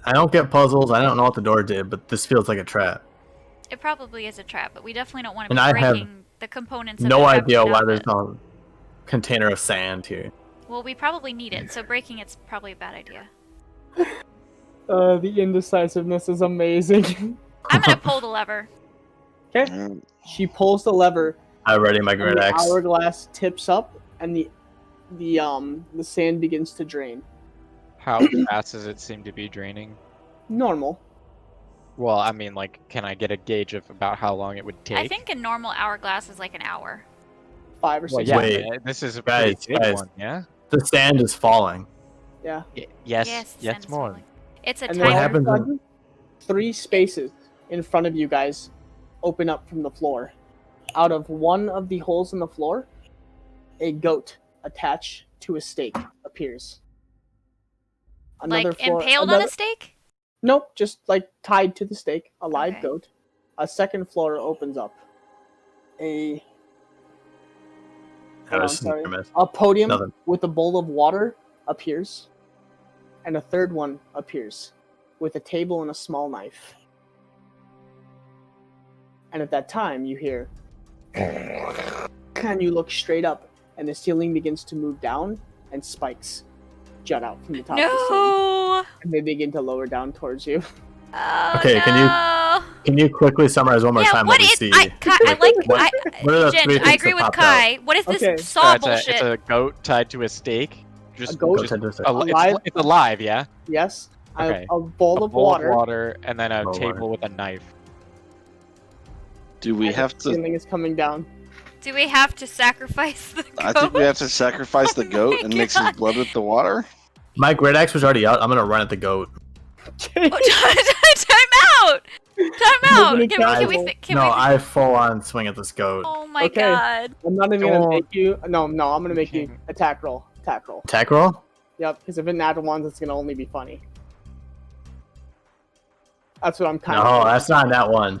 I don't get puzzles. I don't know what the door did, but this feels like a trap. It probably is a trap, but we definitely don't want to And be I have breaking the components of No the trap idea we why got there's it. a container of sand here. Well, we probably need it, so breaking it's probably a bad idea. The indecisiveness is amazing. I'm gonna pull the lever. Okay. Mm. She pulls the lever, I ready my and grid the axe. hourglass tips up, and the sand begins to drain. How fast does it seem to be draining? Normal. Well, I mean, like, can I get a gauge of about how long it would take? I think a normal hourglass is like an hour. 5 or 6. Well, yeah, Wait, this is a guys, pretty big guys. one, yeah? The sand is falling. Yeah. Yes, the yes, sand is more. falling. It's a And What then timer. happens all of a when- sudden, 3 spaces in front of you guys open up from the floor. Out of one of the holes in the floor, a goat attached to a stake appears. Like impaled on a stake? Nope, just like tied to the stake, a live Okay. goat. A second floor opens up. I I'm was sorry. missed. A podium Nothing. with a bowl of water appears, and a third one appears with a table and a small knife. And at that time, you hear, and you look straight up, and the ceiling begins to move down, and spikes jut out from the top of the ceiling, No! and they begin to lower down towards you. Oh, Okay, can you- no. Can you quickly summarize one more Yeah, time what what we is see? I like What- what are the Jen, three I things agree that with popped Kai. What is this Okay. saw it's bullshit? a goat tied to a stake. Just A goat? Go to the- al- Alive? it's alive, yeah? Yes, Okay. A bowl of water. and then a Bowl of water. table with a knife. Do we and have the to? ceiling is coming down. Do we have to sacrifice the goat? I think we have to sacrifice the Oh goat my and mix his God. blood with the water. My great axe was already out. I'm gonna run at the goat. Oh, time out! Time out! Moving Can we? casual. Can No, we? I full on swing at this goat. Oh my Okay. God! I'm not even gonna Oh. make you. No, I'm gonna make you Okay. attack roll. Attack roll. Attack roll? Yep, because if it natural ones, it's gonna only be funny. That's what I'm kind No, of. that's not that one.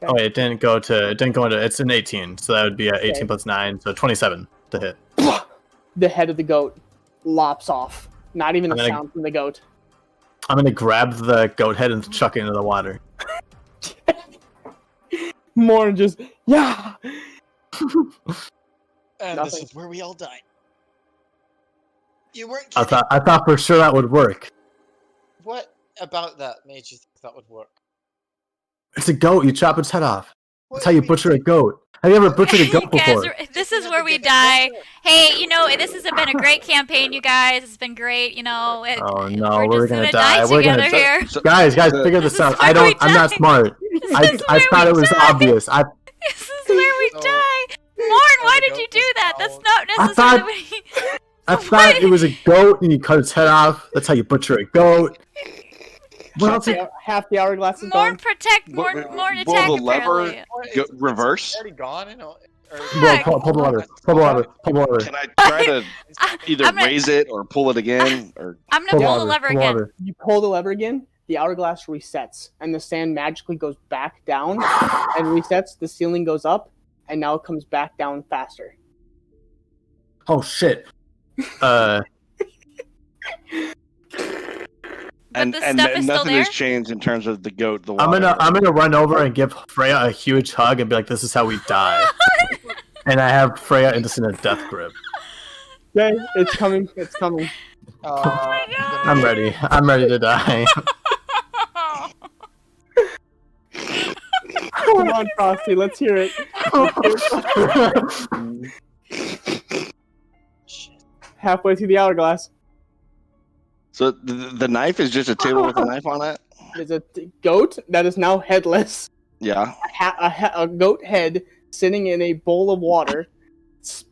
Okay. Oh, wait, it didn't go into. It's an 18, so that would be 18 Okay. plus 9, so 27 to hit. The head of the goat lops off. Not even a I'm gonna- sound from the goat. I'm gonna grab the goat head and chuck it into the water. More just yeah. And Nothing. this is where we all die. You weren't I kidding. thought for sure that would work. What about that made you think that would work? It's a goat. You chop its head off. What That's how you we- butcher a goat. Have you ever butchered a goat Guys, before? this is where we die. Hey, you know, this has been a great campaign, you guys. It's been great, you know. Oh no, we're just gonna gonna die. We're together gonna here. So, Guys, the- figure this This is out. where we I'm not die. smart. This I is where thought we it was die. obvious. This is where we So- die. Morn, why the did you goat do was that? That's out. not I necessarily thought- what he... I thought it was a goat and you cut its head off. That's how you butcher a goat. What else? Half the hourglass is Morn gone. protect, Will- Morn will attack the lever- apparently. Go, It's reverse. already gone, you know. Or, Bro, pull the lever. Pull the lever. Pull the lever. Can I try to either I'm gonna- raise it or pull it again? Or I'm gonna pull the lever Pull the again. lever. You pull the lever again. The hourglass resets, and the sand magically goes back down and resets. The ceiling goes up, and now it comes back down faster. Oh shit. But the stuff is still nothing there? has changed in terms of the goat. The I'm water. gonna run over and give Freya a huge hug and be like, "This is how we die." And I have Freya in a death grip. Okay, it's coming. It's coming. my God. I'm ready. I'm ready to die. Come on, Frosty. Let's hear it. Halfway through the hourglass, So the knife is just a table with a knife on it. there's a goat that is now headless. Yeah. A goat head sitting in a bowl of water,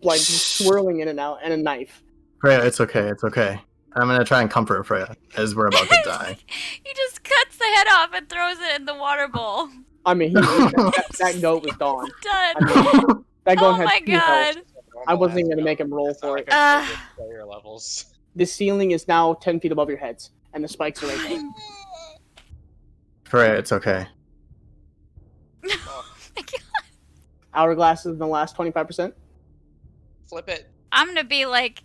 like swirling in and out, and a knife. Freya, it's okay. It's okay. I'm gonna try and comfort Freya as we're about to die. He just cuts the head off and throws it in the water bowl. I mean, that goat was gone. Done. I mean, that goat Oh had my 2 health. God. I wasn't even gonna make him roll It's not for like it. I played with player levels. The ceiling is now 10 feet above your heads, and the spikes are right there. Freya, it's okay. Oh my God. Hourglass is in the last 25%. Flip it. I'm gonna be like,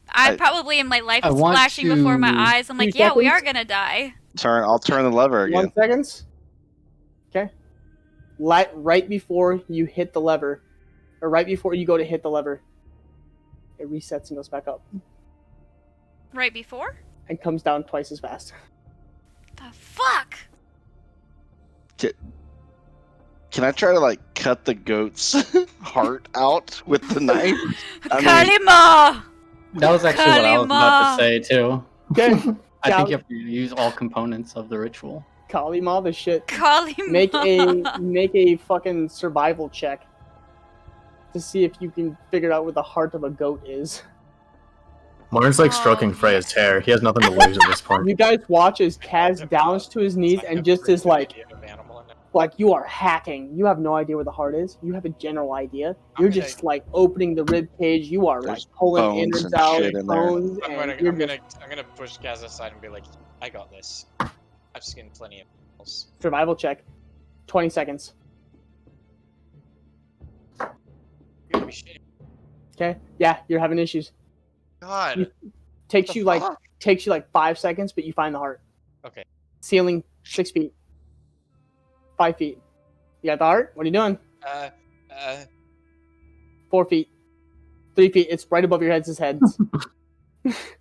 I probably in my life I is want flashing before my to- eyes. I'm like, 3 yeah, we are seconds. gonna die. I'll turn the lever 1 again. seconds. Okay. Right before you hit the lever, or right before you go to hit the lever, it resets and goes back up, Right before? and comes down twice as fast. The fuck? Can I try to like cut the goat's heart out with the knife? I mean- Kalima! That was actually what I was about to say too. Okay. I Cal- think you have to use all components of the ritual. Kalima the shit. Kalima! Make a fucking survival check to see if you can figure out where the heart of a goat is. Morgan's like stroking Oh. Freya's hair. He has nothing to lose at this point. You guys watch as Kaz downs to his knees and just is like, you are hacking. You have no idea where the heart is. You have a general idea. You're Okay. just like opening the rib cage. You are like There's pulling bones innards and out, shit in there. bones, I'm and gonna, you're I'm just gonna push Gaz aside and be like, I got this. I've seen plenty of animals. survival check. 20 seconds. You're gonna be shitting. Okay. Yeah, you're having issues. God. Takes The you like fuck? 5 seconds, but you find the heart. Okay. Ceiling 6 feet. 5 feet. You got the heart? What are you doing? 4 feet. 3 feet. It's right above your heads' heads.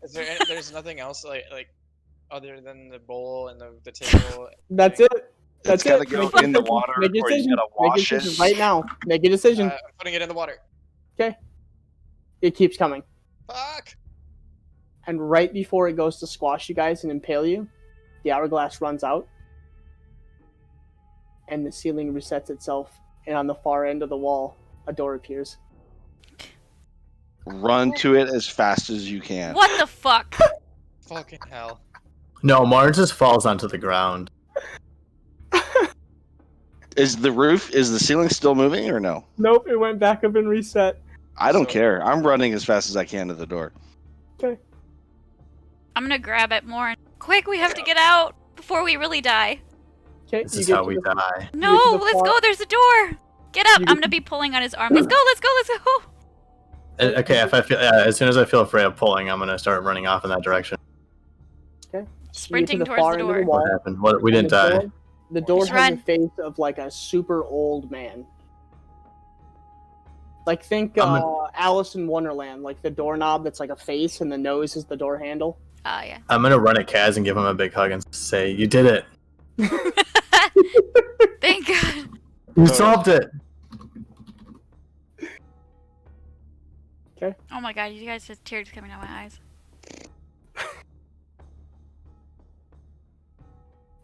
is there? There's nothing else like other than the bowl and the table. That's it. It's That's gotta it. go Make a in the decision. water, Make a or you decision. gotta Make a wash decision it. right now. Make a decision. I'm putting it in the water. It keeps coming. Fuck. And right before it goes to squash you guys and impale you, the hourglass runs out, and the ceiling resets itself, and on the far end of the wall, a door appears. Run to it as fast as you can. What the fuck? Fucking hell. No, Mars just falls onto the ground. Is the ceiling still moving or no? Nope, it went back up and reset. I don't So- care. I'm running as fast as I can to the door. Okay. I'm gonna grab it more. Quick, we have to get out before we really die. Okay, This is how we die. No, to the let's far- go. There's a door. Get up. You I'm get- gonna be pulling on his arm. Let's go. Let's go. Let's go. Okay, if I feel as soon as I feel afraid of pulling, I'm gonna start running off in that direction. Sprinting the towards far the end of door. wall, What happened? What? We and didn't die. The door Just has run. a face of like a super old man. Like think I'm Alice in Wonderland, like the doorknob that's like a face and the nose is the door handle. Yeah. I'm gonna run at Kaz and give him a big hug and say, "You did it! Thank God. You solved it!" Oh my God, you guys just tears coming out my eyes.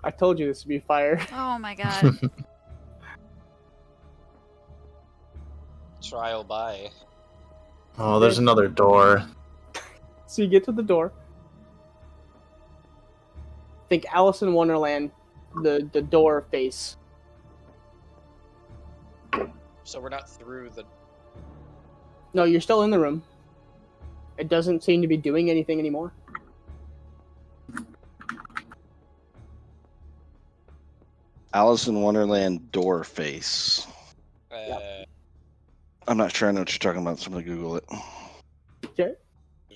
I told you this would be fire. Oh my God. Trial by. Oh, there's another door. So you get to the door. Think Alice in Wonderland, the door face. So we're not through the. No, you're still in the room. It doesn't seem to be doing anything anymore. Alice in Wonderland door face. I'm not sure I know what you're talking about. Somebody Google it. there's-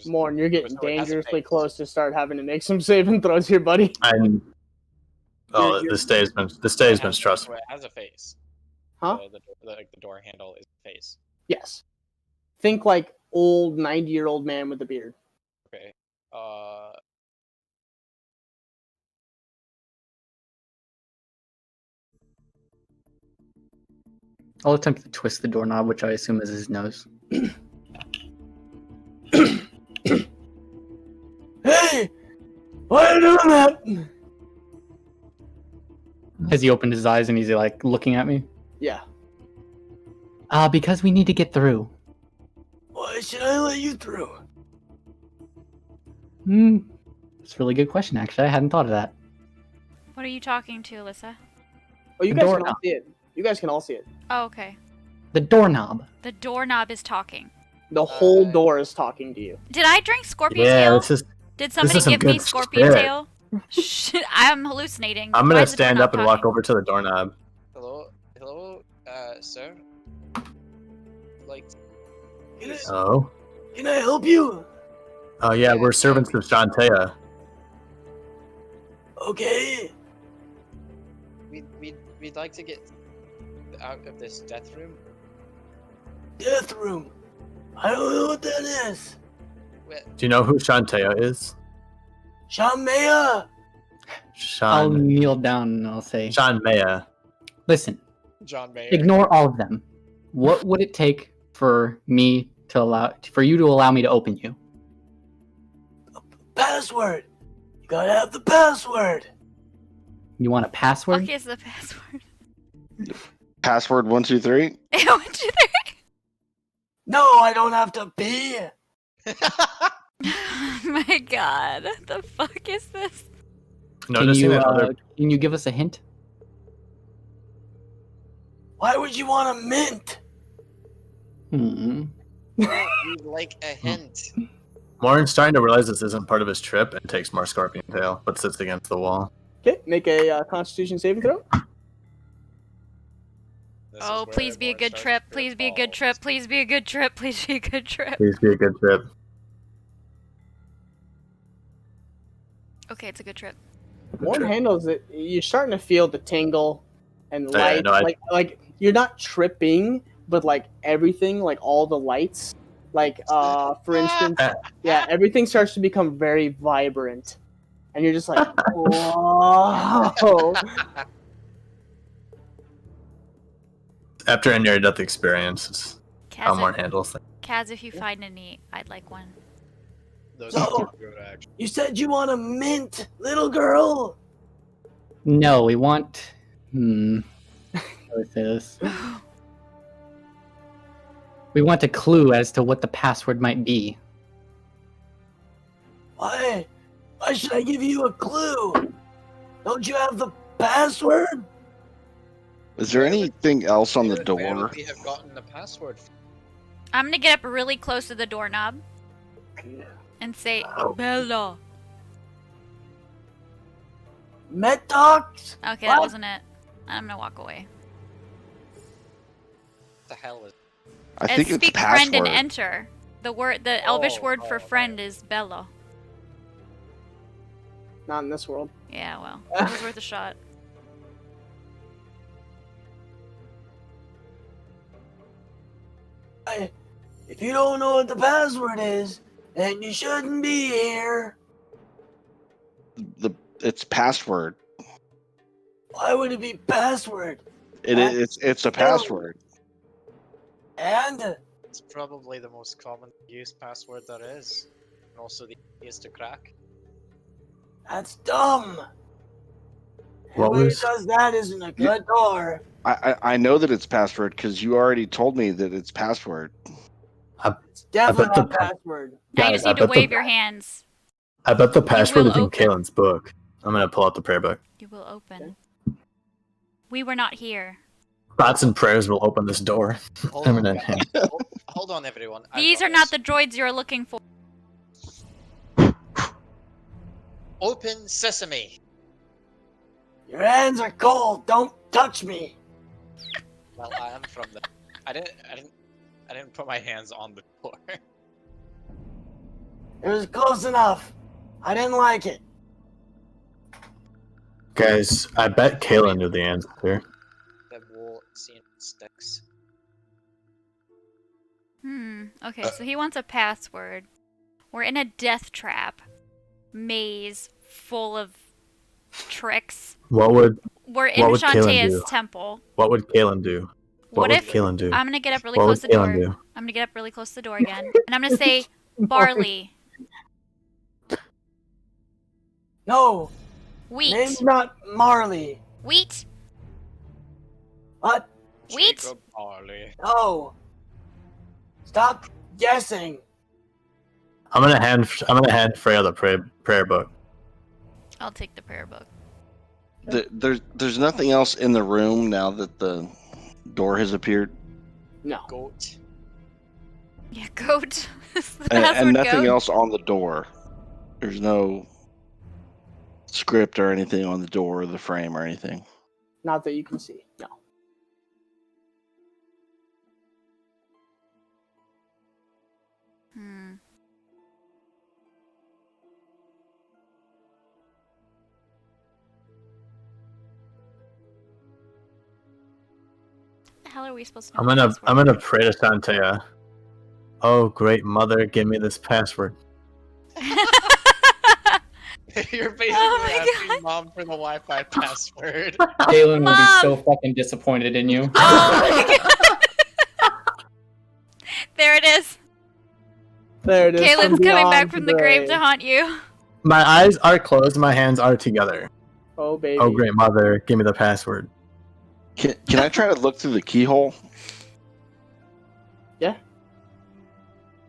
Morn, you're getting so it has a dangerously face. close to start having to make some saving throws here, buddy. I'm. Oh, You're- this day's been stressful. It has a face. Huh? The door handle is a face. Yes. Think like old 90-year-old man with a beard. Okay. I'll attempt to twist the doorknob, which I assume is his nose. Hey! Why are you doing that? Has he opened his eyes and he's like looking at me? Yeah. Because we need to get through. Why should I let you through? It's a really good question, actually. I hadn't thought of that. What are you talking to, Alyssa? Oh, you The guys can all doorknob. see it. You guys can all see it. Oh, okay. The doorknob. The doorknob is talking. The whole door is talking to you. Did I drink Scorpion Yeah, Tail? this is. Did somebody some give me good Scorpion shit. Tail? Shit, I'm hallucinating. I'm Why gonna is the stand doorknob up and walk talking? over to the doorknob. Hello, sir. Like, Oh. Can I help you? Oh yeah, we're servants of Shantea. Okay. we'd like to get out of this death room. Death room. I don't know what that is. Do you know who Shantea is? Shamea. I'll Sean. kneel down and I'll say, Sean Maya. listen, John Mayer. ignore all of them. What would it take for you to allow me to open you? Password. You gotta have the password. You want a password? Fuck is the password? Password 123. 1, 2, 3. No, I don't have to pee. Oh my God, the fuck is this? Noticing that other. Can you give us a hint? Why would you want a mint? Hmm. We'd like a hint. Warren's starting to realize this isn't part of his trip and takes more scorpion tail, but sits against the wall. Okay, make a Constitution saving throw. This Oh, is where please be a Lord good starts trip. to Please be a good falls. trip. Please be a good trip. Please be a good trip. Please be a good trip. Okay, it's a good trip. One handles it. You're starting to feel the tingle and Yeah, light. no, like you're not tripping, but like everything, like all the lights, like for instance, yeah, everything starts to become very vibrant, and you're just like, whoa. After a near-death experience, it's how Kaz, Warren handles things. Kaz, if you find any, I'd like one. Those So- are good, actually. You said you want a mint, little girl. No, we want. How do I say this? We want a clue as to what the password might be. Why? Why should I give you a clue? Don't you have the password? Is there anything else on the Where door? would we have gotten the password? I'm gonna get up really close to the doorknob and say, Bella. Metox? Okay, that What? wasn't it. I'm gonna walk away. What the hell is? I think it's Speak friend and password. enter. The Elvish Oh, word for oh, friend is Bella. Not in this world. Yeah, well, it was worth a shot. If you don't know what the password is, then you shouldn't be here. It's password. Why would it be password? It's a password. And It's probably the most commonly used password there is, and also the easiest to crack. that's dumb. What Whoever was- does that isn't a good door. I know that it's password because you already told me that it's password. It's definitely bet the not pa- password. Now you Guys, just I need to bet wave the- your hands. I bet the password will is in open. Kalen's book. I'm gonna pull out the prayer book. You will open. We were not here. Thoughts and prayers will open this door. Hold I'm on, gonna guys. hand. Hold on, everyone. I've These got are not this. the droids you're looking for. Open sesame. Your hands are cold. Don't touch me. Well, I am from the. I didn't put my hands on the door. It was close enough. I didn't like it. Guys, I bet Kalen knew the answer. The wall scene sticks. Okay, so he wants a password. We're in a death trap maze full of tricks. What would We're in What would Kalen Shantaea's do? temple. What would Kalen do? What would if Kalen do? I'm gonna get up really What close to would the Kalen door? do? I'm gonna get up really close to the door again, and I'm gonna say barley, No, wheat, name's not Marley. wheat, What? wheat. Jacob Barley. No. Stop guessing. I'm gonna hand Freya the prayer book. I'll take the prayer book. There's nothing else in the room now that the door has appeared, No. Goat. Yeah, goat. Is the and password nothing goat? else on the door. There's no script or anything on the door or the frame or anything. Not that you can see. No. Hmm. The hell are we supposed to know? I'm the password? gonna pray to Santea. Oh, great mother, give me this password. You're basically Oh my asking God. mom for the Wi-Fi password. Galen will be Mom! so fucking disappointed in you. Oh my god! There it is. There it is. Caitlin's from coming back beyond from the grave to haunt you. My eyes are closed, my hands are together. Oh, baby. Oh, great mother, give me the password. Can I try to look through the keyhole? Yeah.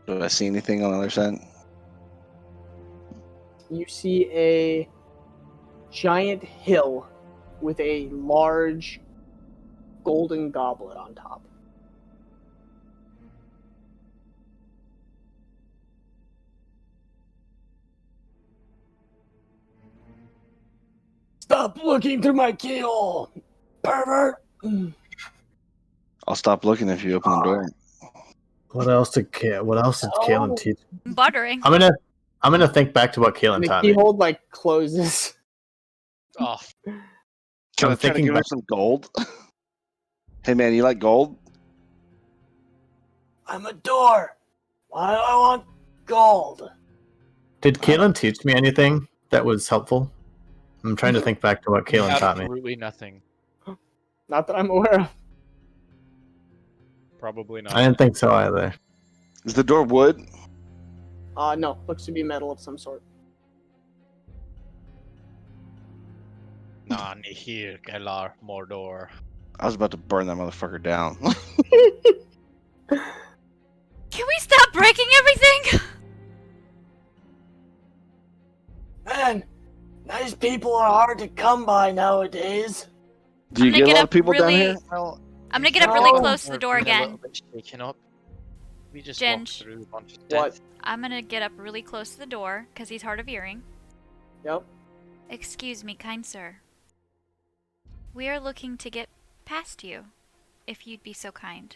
Do I see anything on the other side? You see a giant hill with a large golden goblet on top. Stop looking through my keyhole, pervert! I'll stop looking if you open the door. What else did Kalen teach? Buttering. I'm gonna think back to what Kalen And the taught me. keyhole like closes. Oh, Can I'm I try to thinking give him back- some gold? Hey man, you like gold? I'm a door. Why do I want gold? Did Kalen teach me anything that was helpful? I'm trying to think back to what Kalen taught me. Absolutely nothing. Not that I'm aware of. Probably not. I didn't think so either. Is the door wood? No, looks to be metal of some sort. Nah, here, Galar, Mordor. I was about to burn that motherfucker down. Can we stop breaking everything? Man, nice people are hard to come by nowadays. Do you I'm gonna get a get lot up of people down really- here? Well, I'm gonna get up really No. close to the door we're a again. little bit shaken up. We just Jen, walked through a bunch of What? death. I'm gonna get up really close to the door, because he's hard of hearing. Yep. Excuse me, kind sir. We are looking to get past you, if you'd be so kind.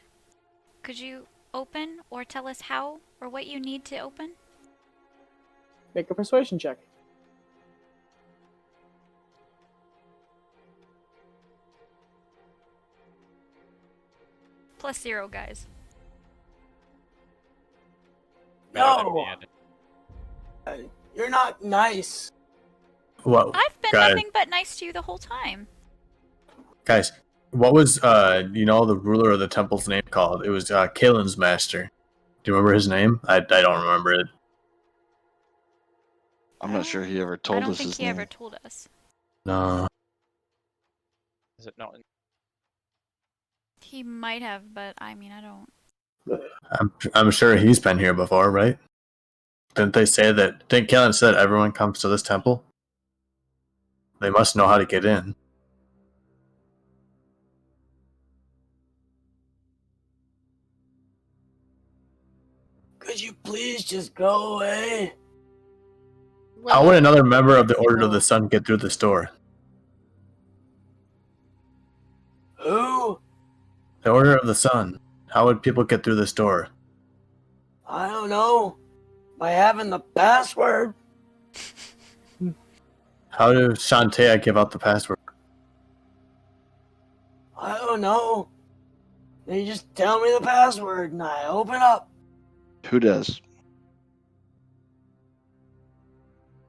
Could you open or tell us how or what you need to open? Make a persuasion check. +0, guys. No, you're not nice. Whoa, I've been guys, nothing but nice to you the whole time. guys, what was the ruler of the temple's name called? It was Kalen's master. Do you remember his name? I don't remember it. I'm not sure he ever I told don't us think his he name. ever told us. No. Is it not? He might have, but I mean, I don't. I'm sure he's been here before, right? Didn't they say that? Didn't Kalen said everyone comes to this temple? They must know how to get in. Could you please just go away? How would another member of the Order of the Sun get through this door? Who? The Order of the Sun. How would people get through this door? I don't know. By having the password. How did Shantae give out the password? I don't know. They just tell me the password and I open up. Who does?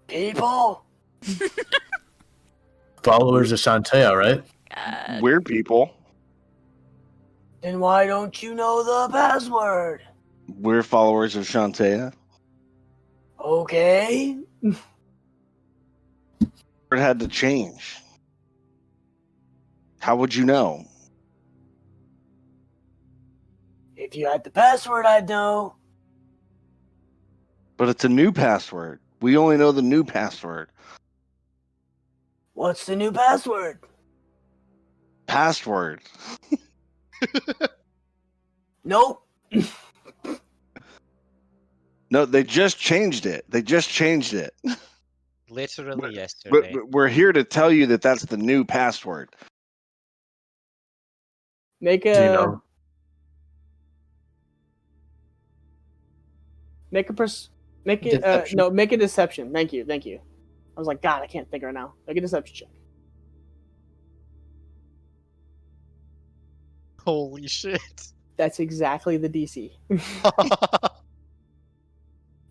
People. Followers of Shantae, right? Weird people. Then why don't you know the password? We're followers of Shantae. Okay. It had to change. How would you know? If you had the password, I'd know. But it's a new password. We only know the new password. What's the new password? Password. Nope. No, they just changed it. They just changed it. Literally yesterday. We're here to tell you that that's the new password. Make a Do you know? make a Deception. no, make a deception. Thank you. I was like, God, I can't think right now. Make a deception check. Holy shit. That's exactly the DC.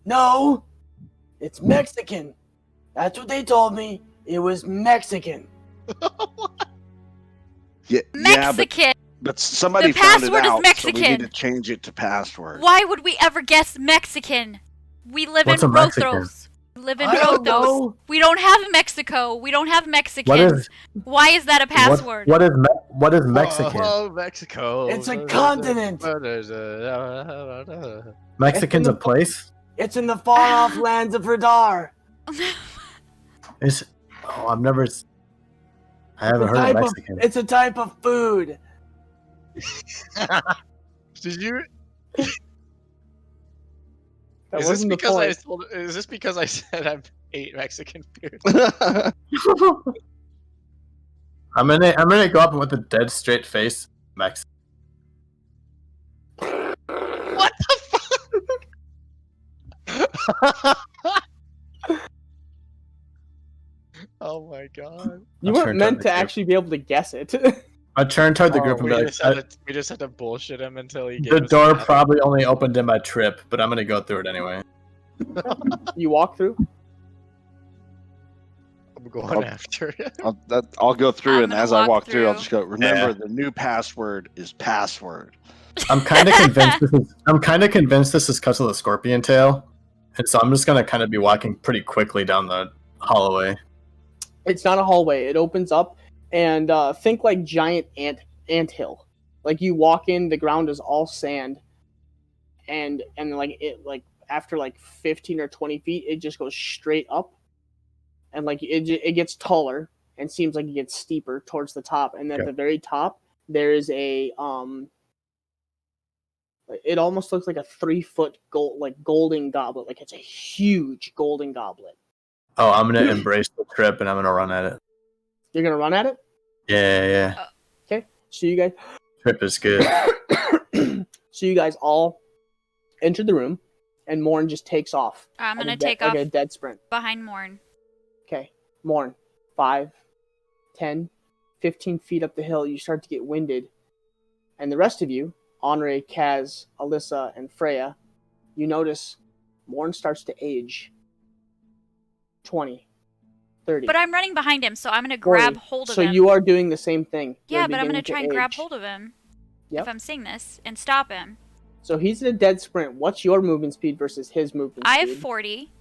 No, it's Mexican. That's what they told me. It was Mexican. Yeah, Mexican! but somebody The found it password is out, so we Mexican. need to change it to password. Why would we ever guess Mexican? We live What's in a Mexican? Rothos. We live in I don't Rothos. know. We don't have Mexico. We don't have Mexicans. What is Why is that a password? what is Mexican? Oh, Mexico. It's a continent. Mexican's a place? It's in the far-off lands of Radar. Is I haven't heard of Mexican. It's a type of food. Did you? That Is this wasn't the because I point. told? Is this because I said I've ate Mexican food? I'm gonna go up with a dead straight face. Mexican. What the fuck? Oh my god. You I'll weren't turn meant down to the actually be able to guess it. I turned toward the group and We be like, just had to bullshit him until he gave the us door the probably only opened in my trip, but I'm gonna go through it anyway. You walk through. I'm going after it. I'll go through, I'm and gonna as I walk walk through, I'll through. just go. Remember, Yeah. the new password is password. I'm kind of convinced. I'm kind of convinced this is because of the scorpion tail, And so I'm just gonna kind of be walking pretty quickly down the hallway. It's not a hallway. It opens up, and think like giant ant hill. Like you walk in, the ground is all sand, and like after like 15 or 20 feet, it just goes straight up, and like it gets taller and seems like it gets steeper towards the top, and at the very top there is a It almost looks like a 3-foot golden goblet. Like it's a huge golden goblet. Oh, I'm gonna embrace the trip and I'm gonna run at it. You're gonna run at it? Yeah. Okay. So you guys. Trip is good. So you guys all enter the room, and Morn just takes off. I'm gonna take off like a dead sprint behind Morn. Okay, Morn, 5, 10, 15 feet up the hill, you start to get winded, and the rest of you, Henri, Kaz, Alyssa, and Freya, you notice Morn starts to age. 20, 30. But I'm running behind him, so I'm gonna 40. grab hold of So him. you are doing the same thing. Yeah, You're but I'm gonna beginning to try and grab age. hold of him. Yep. If I'm seeing this and stop him. So he's in a dead sprint. What's your movement speed versus his movement I speed? have 40.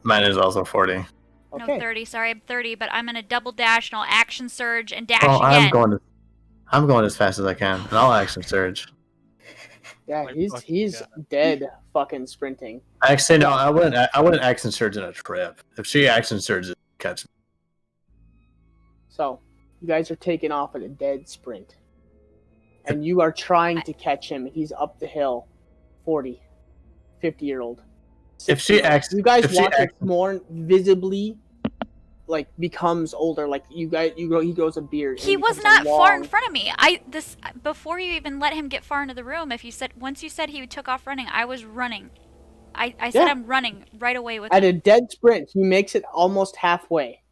Mine is also 40. No, Okay. 30. Sorry, I'm 30, but I'm gonna double dash and I'll action surge and dash Oh, again. I'm going as fast as I can, and I'll action surge. Yeah, My he's fucking dead fucking sprinting. Actually, no, I wouldn't action surge in a trip. If she action surges, catch me. So you guys are taking off at a dead sprint. And you are trying to catch him. He's up the hill. 40, 50-year-old. If she 60-year-old. acts, You guys if she watch as acts, Morn visibly becomes older. Like he grows a beard. and He was becomes not a far in long- front of me. Before you even let him get far into the room, once you said he took off running, I was running. I said Yeah. I'm running right away with At him. a dead sprint, he makes it almost halfway.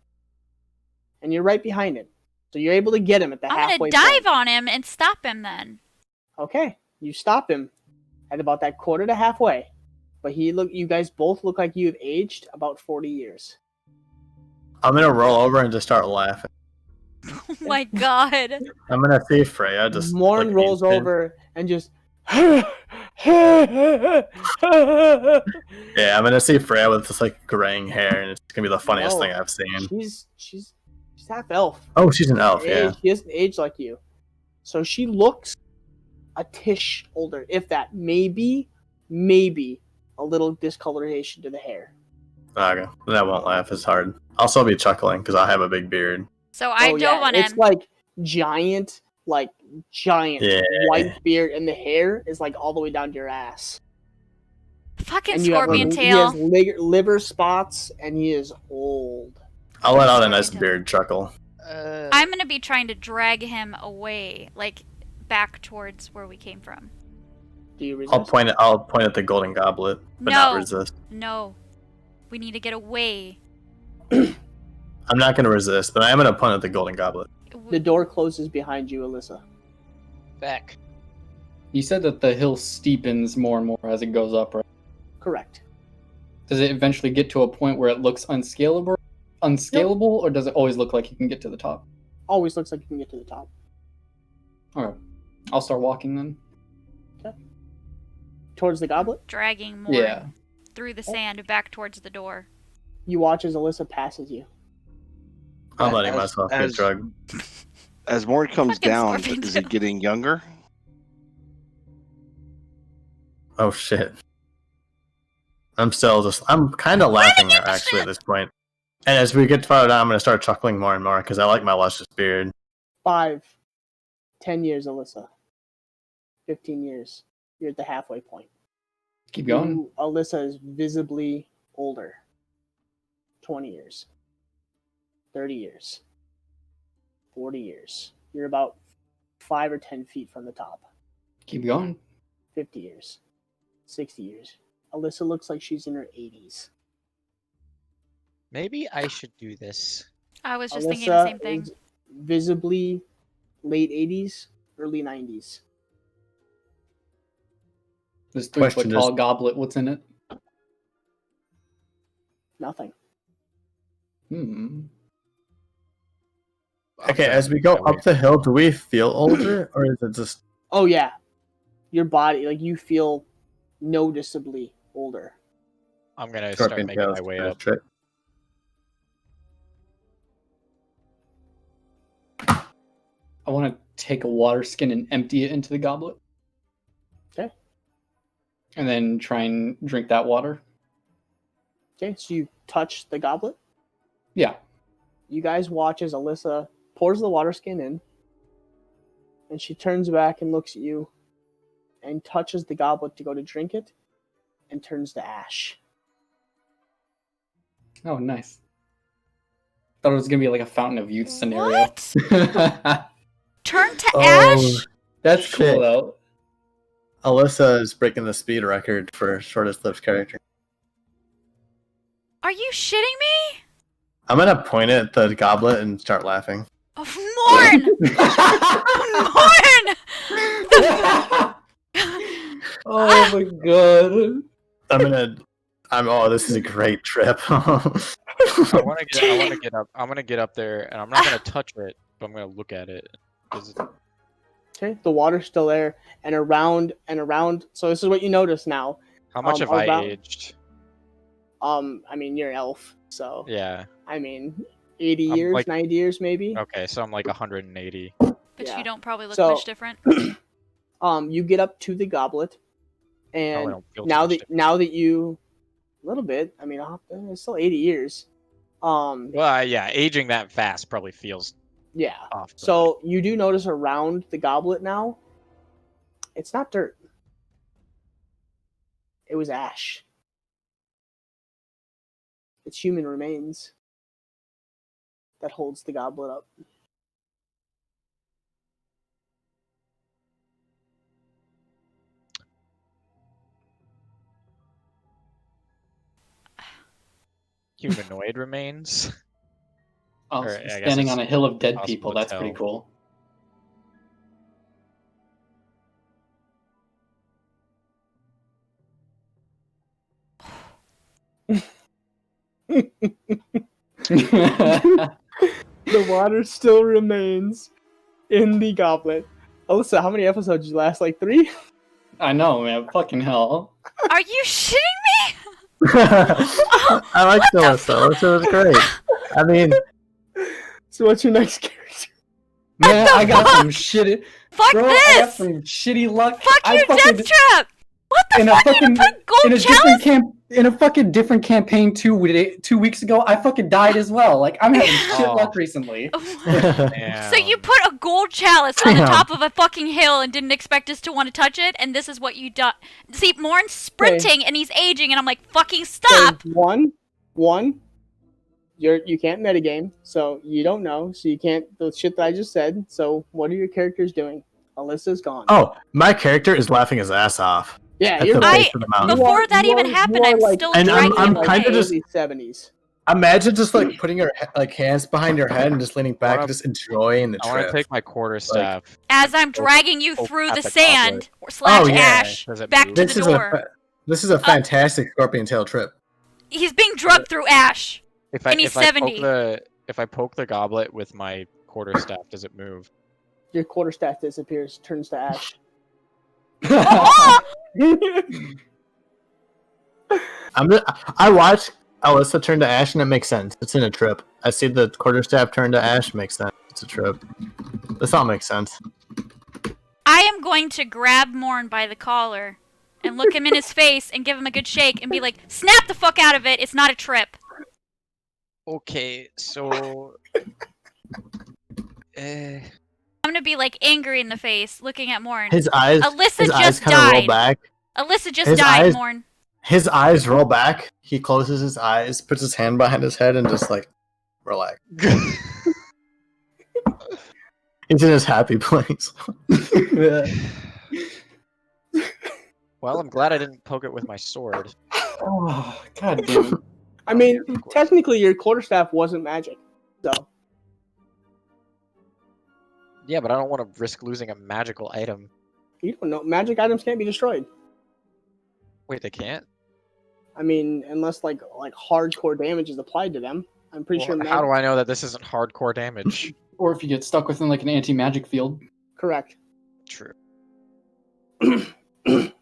And you're right behind him. So you're able to get him at the I'm halfway gonna dive point. on him and stop him then. Okay, you stop him at about that quarter to halfway. But you guys both look like you have aged about 40 years. I'm gonna roll over and just start laughing. Oh my god. I'm gonna see Freya just. Morn like, rolls instant- over and just. Yeah, I'm gonna see Freya with this graying hair, and it's gonna be the funniest No. thing I've seen. She's half elf. Oh, she's an elf, yeah. She doesn't age like you, so she looks a tish older, if that. Maybe a little discoloration to the hair. Okay, then I won't laugh as hard. I'll still be chuckling because I have a big beard. So I dove on him. It's giant Yeah. white beard, and the hair is all the way down to your ass. Fucking And you have, scorpion he tail. has liver spots, and he is old. I'll let out a nice beard chuckle. I'm gonna be trying to drag him away, back towards where we came from. Do you resist? I'll point at the golden goblet, but not resist. No. We need to get away. I'm not gonna resist, but I am gonna point at the golden goblet. The door closes behind you, Alyssa. Back. You said that the hill steepens more and more as it goes up, right? Correct. Does it eventually get to a point where it looks unscalable, or does it always look like you can get to the top? Always looks like you can get to the top. Alright. I'll start walking then. Towards the goblet, Dragging more Yeah. through the sand back towards the door. you watch as Alyssa passes you. I'm letting As- myself get as- drugged. As Morn comes Fucking down, scorpion is he tail. getting younger? Oh shit. I'm kind of laughing actually at this point. And as we get farther down, I'm gonna start chuckling more and more because I like my luscious beard. 5, 10 years, Alyssa. 15 years. You're at the halfway point. Keep going. Alyssa is visibly older. 20 years. 30 years. 40 years. You're about 5 or 10 feet from the top. Keep going. 50 years. 60 years. Alyssa looks like she's in her 80s. Maybe I should do this. I was just thinking the same thing. is visibly late 80s, early 90s. This Question 3-foot tall is- goblet, what's in it? Nothing. Okay, as we go up the hill, do we feel older, or is it just? Oh yeah, your body, you feel noticeably older. I'm gonna start Scorpion making tail my is way gonna up. trip. I want to take a water skin and empty it into the goblet. Okay. And then try and drink that water. Okay, so you touch the goblet. Yeah. You guys watch as Alyssa pours the water skin in, and she turns back and looks at you, and touches the goblet to go to drink it, and turns to ash. Oh, nice. Thought it was gonna be like a Fountain of Youth scenario. What? Turn to Oh, ash? That's shit. cool though. Alyssa is breaking the speed record for shortest lived character. Are you shitting me? I'm gonna point it at the goblet and start laughing. Oh, Morn! Oh my god. Oh, this is a great trip. I want to get up. I'm gonna get up there, and I'm not gonna touch it, but I'm gonna look at it. 'Cause Okay, the water's still there, and around. So this is what you notice now. how much have I around- aged? I mean, you're an elf, so Yeah. I mean, 80 I'm years, like- 90 years, maybe. Okay, so I'm like 180. But Yeah. you don't probably look So- much different. You get up to the goblet, Probably and don't feel too now much that different. now that you, a little bit. I mean, it's still 80 years. Well, yeah, aging that fast probably feels Yeah. off. but- So you do notice around the goblet now, it's not dirt. It was ash. It's human remains that holds the goblet up. humanoid remains. Oh, Or, so I guess standing it's on a hill of dead impossible people. to That's pretty tell. cool. The water still remains in the goblet. Alyssa, how many episodes did you last? Like 3? I know, man. Fucking hell. Are you shitting me? I like Alyssa. Alyssa was great. I mean, So what's your next character? Man, I got some shitty. Fuck Bro, I got this! some shitty luck. Fuck I you, fucking- Deathtrap! What the in a fuck? You fucking gonna put gold in a chalice? in a fucking different campaign 2 weeks ago, I fucking died as well. Like I'm having shit Oh. luck recently. Damn. So you put a gold chalice on the Damn. top of a fucking hill and didn't expect us to want to touch it, and this is what you done. See, Morn's sprinting and he's aging, and I'm like, fucking stop! Okay, one. You can't metagame, so you don't know. So you can't the shit that I just said. So what are your characters doing? Alyssa's gone. oh, my character is laughing his ass off yeah, at you're the right. base of the mountain. Before that you even are- happened, you are I'm like- still And dragging I'm him kind away. of just- early 70s. Imagine just like putting your like hands behind your head and just leaning back wanna- and just enjoying the I want to trip. take my quarterstaff. As I'm dragging you poke through at the the sand goblet. slash Oh, yeah. ash Does it back move? to This the is door. this is a fantastic scorpion tail trip. He's being drugged through ash. If I and he's if I poke 70. if I poke the goblet with my quarterstaff, does it move? Your quarterstaff disappears, turns to ash. Oh! I watch Alyssa turn to ash and it makes sense. It's in a trip. I see the quarterstaff turn to ash, makes sense. It's a trip. This all makes sense. I am going to grab Morn by the collar and look him in his face and give him a good shake and be like, snap the fuck out of it, it's not a trip. Okay, so I'm gonna be like angry in the face, looking at Morn. His eyes Alyssa his eyes just kind of roll died. back. Alyssa just His died, eyes- Morn. His eyes roll back. He closes his eyes, puts his hand behind his head, and just like relax. He's in his happy place. well, I'm glad I didn't poke it with my sword. Oh, god damn it. I mean, technically, your quarterstaff wasn't magic, so Yeah, but I don't want to risk losing a magical item. you don't know. Magic items can't be destroyed. Wait, they can't? I mean, unless like hardcore damage is applied to them. I'm pretty Well, sure. how do I know that this isn't hardcore damage? Or if you get stuck within like an anti-magic field. Correct. True. Do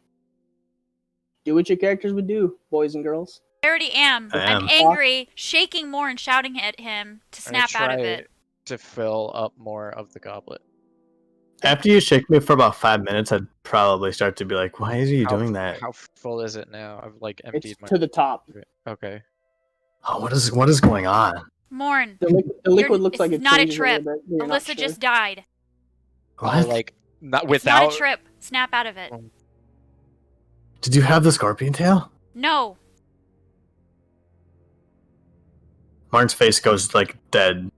what your characters would do, boys and girls. I already am. I I'm am. angry, shaking more and shouting at him to I'm gonna snap out of try it. to fill up more of the goblet. After you shake me for about 5 minutes, I'd probably start to be like, "Why is you How doing that?" How full is it now? I've like It's emptied my. to the top. Okay. Oh, what is going on? Morn, The liquid looks this like is it not a changes trip. little bit. You're not Alyssa sure. just died. Oh, What? like not It's without. not a trip. Snap out of it. Did you have the scorpion tail? No. Martin's face goes like dead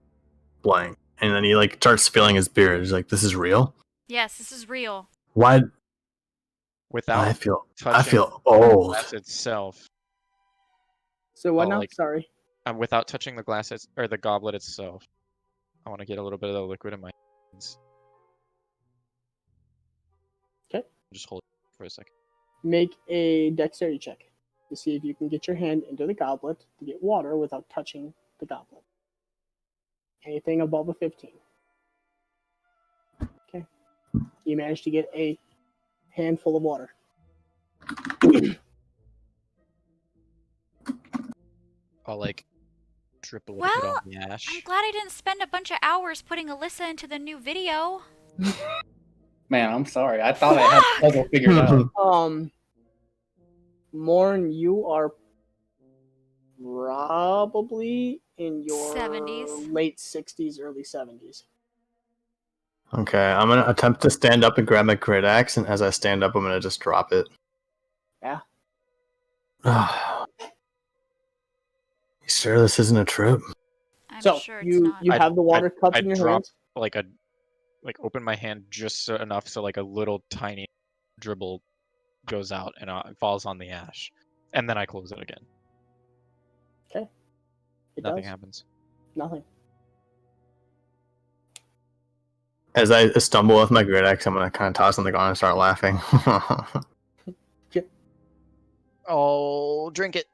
blank, and then he like starts feeling his beard. He's like, "This is real." Yes, this is real. Why? Without I feel touching the old. glass itself. So what Oh, now? like- Sorry. Without touching the glass or the goblet itself. I want to get a little bit of the liquid in my hands. Okay. Just hold it for a second. Make a dexterity check to see if you can get your hand into the goblet to get water without touching the goblet. Anything above a 15. Okay. You managed to get a handful of water. I'll like drip a little bit Well, on the ash. I'm glad I didn't spend a bunch of hours putting Alyssa into the new video. Man, I'm sorry. I thought I had the puzzle figured out. Morn, you are probably in your 70s. late 60s, early 70s. Okay, I'm gonna attempt to stand up and grab my great axe, and as I stand up, I'm gonna just drop it. Yeah. You sure this isn't a trip? I'm So sure it's you not. you have the water cup I in your drop hands. like open my hand just enough so like a little tiny dribble goes out and it falls on the ash, and then I close it again. It Nothing does. happens. Nothing. As I stumble with my great axe, I'm gonna kind of toss on the ground and start laughing. Oh, drink it.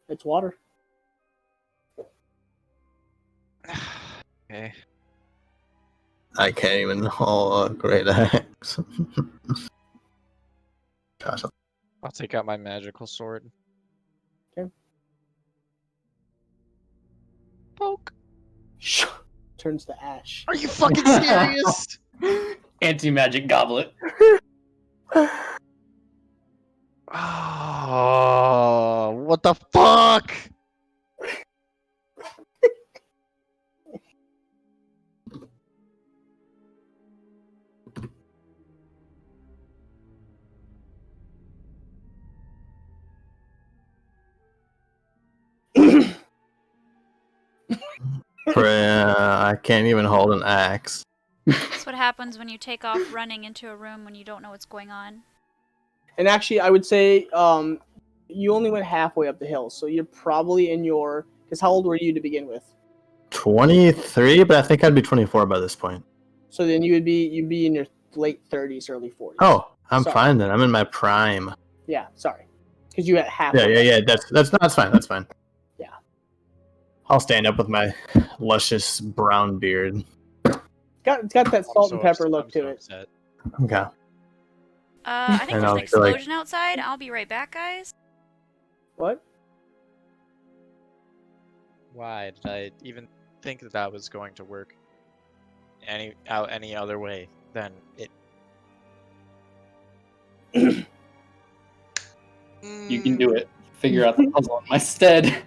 It's water. Okay. I can't even hold a great axe. Gosh, I'll take out my magical sword. Okay. Poke. Turns to ash. Are you fucking serious? Anti-magic goblet. Oh, what the fuck? I can't even hold an axe. That's what happens when you take off running into a room when you don't know what's going on. And actually, I would say you only went halfway up the hill, so you're probably in your. Because how old were you to begin with? 23, but I think I'd be 24 by this point. So then you'd be in your late 30s, early 40s. Oh, I'm Sorry. fine then. I'm in my prime. Yeah, sorry. Because you at half. Yeah. That's fine. That's fine. Yeah. I'll stand up with my luscious brown beard. It's got that salt and pepper look to it. Upset. Okay. I think And there's I'll an feel like- explosion outside. I'll be right back, guys. What? Why did I even think that was going to work any other way than it? You can do it. Figure out the puzzle in my stead.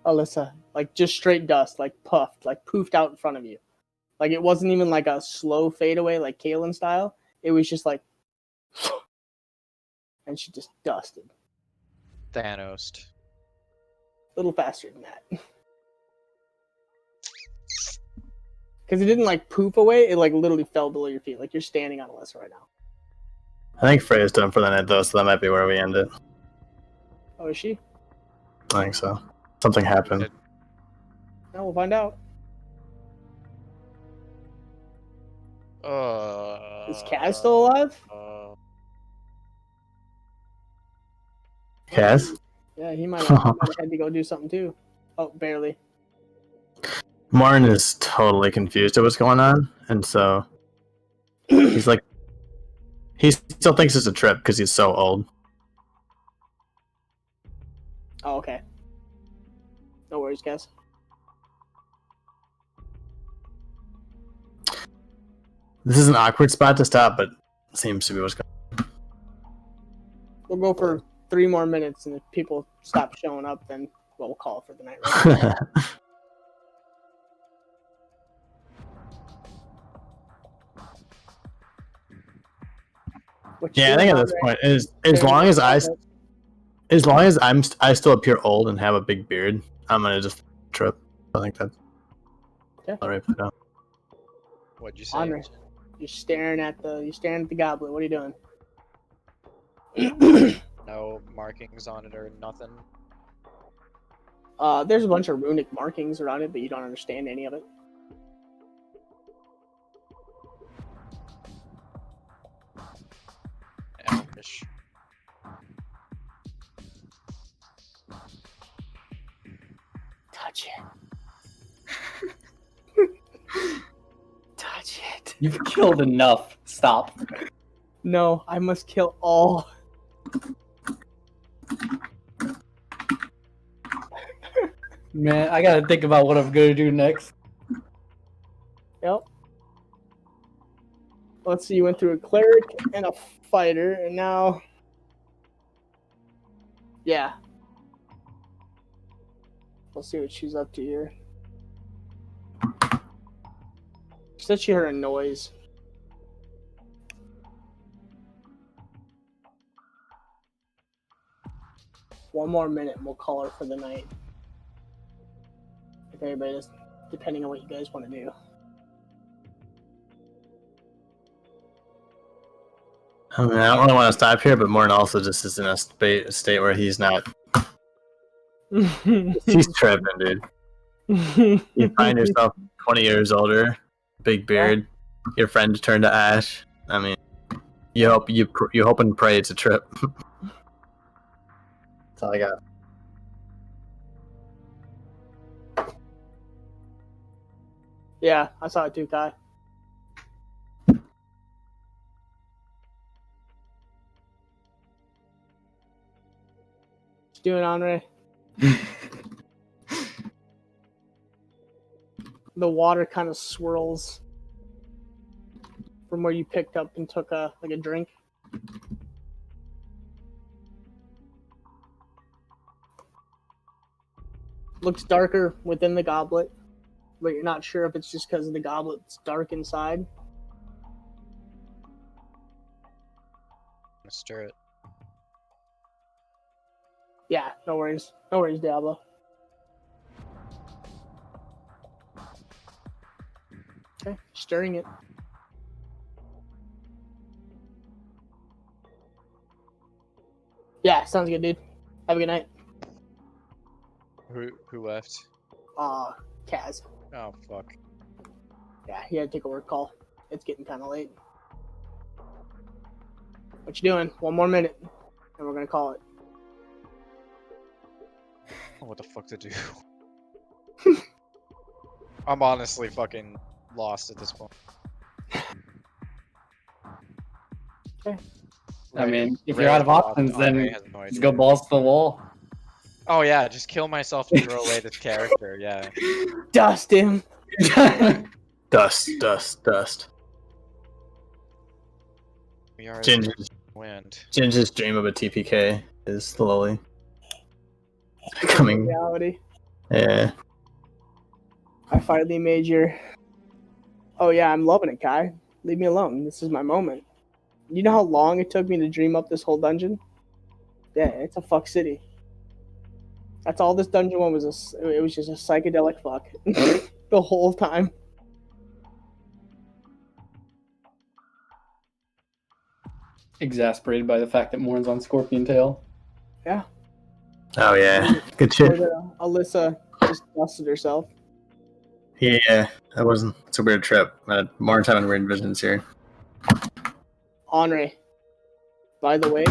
Alyssa, like just straight dust, like puffed, like poofed out in front of you. Like it wasn't even like a slow fade away like Kaylin style. It was just like, and she just dusted. Thanos. A little faster than that. Because it didn't like poof away, it like literally fell below your feet. Like you're standing on Alyssa right now. I think Freya's done for the night though, so that might be where we end it. Oh, is she? I think so. Something happened. No, we'll find out. Is Kaz still alive? Kaz? Yeah, he might have had to go do something too. Oh, barely. Martin is totally confused at what's going on, and so he's like He still thinks it's a trip because he's so old. Oh, okay. No worries, guys. This is an awkward spot to stop, but seems to be what's going We'll go for 3 more minutes, and if people stop showing up, then we'll call it for the night. Right? on. What you Yeah, I doing, think at this Andre? point, as long as I still appear old and have a big beard, I'm gonna just trip. I think that's Okay. all right for now. What'd you say? Andre, you're staring at the goblet. What are you doing? No markings on it or nothing. There's a bunch of runic markings around it, but you don't understand any of it. Elvish. Touch it. Touch it. You've killed enough. Stop. No, I must kill all. Man, I gotta think about what I'm gonna do next. Yep. Let's see, you went through a cleric and a fighter, and now... Yeah. Let's see what she's up to here. She said she heard a noise. One more minute and we'll call her for the night. If everybody is, depending on what you guys want to do. I mean, I don't really want to stop here, but Morton also just is in a state where he's not. He's tripping, dude. You find yourself 20 years older, big beard, your friend turned to ash. I mean, you hope you hope and pray it's a trip. That's all I got. Yeah, I saw it too, Kai. What's doing, Andre? The water kind of swirls from where you picked up and took a drink. Looks darker within the goblet, but you're not sure if it's just because the goblet's dark inside. Stir it. Yeah, no worries. No worries, Diablo. Okay, stirring it. Yeah, sounds good, dude. Have a good night. Who left? Kaz. Oh fuck. Yeah, he had to take a work call. It's getting kind of late. What you doing? One more minute, and we're gonna call it. What the fuck to do? I'm honestly fucking lost at this point. Okay. I mean, if Ray you're out of has no options, Andre then has no just idea. go balls to the wall. Oh yeah, just kill myself and throw away this character. Yeah. Dust him. Dust, dust, dust. We are Ginger's, wind. Ginger's dream of a TPK is slowly coming. Reality. Yeah. I finally made your. Oh yeah, I'm loving it, Kai. Leave me alone. This is my moment. You know how long it took me to dream up this whole dungeon? Yeah, it's a fuck city. That's all this dungeon one was. It was just a psychedelic fuck the whole time. Exasperated by the fact that Morn's on Scorpion Tail. Yeah. Oh yeah. Good Or shit. that Alyssa just dusted herself. Yeah, that wasn't. It's a weird trip. More time and weird visions here. Henri, by the way,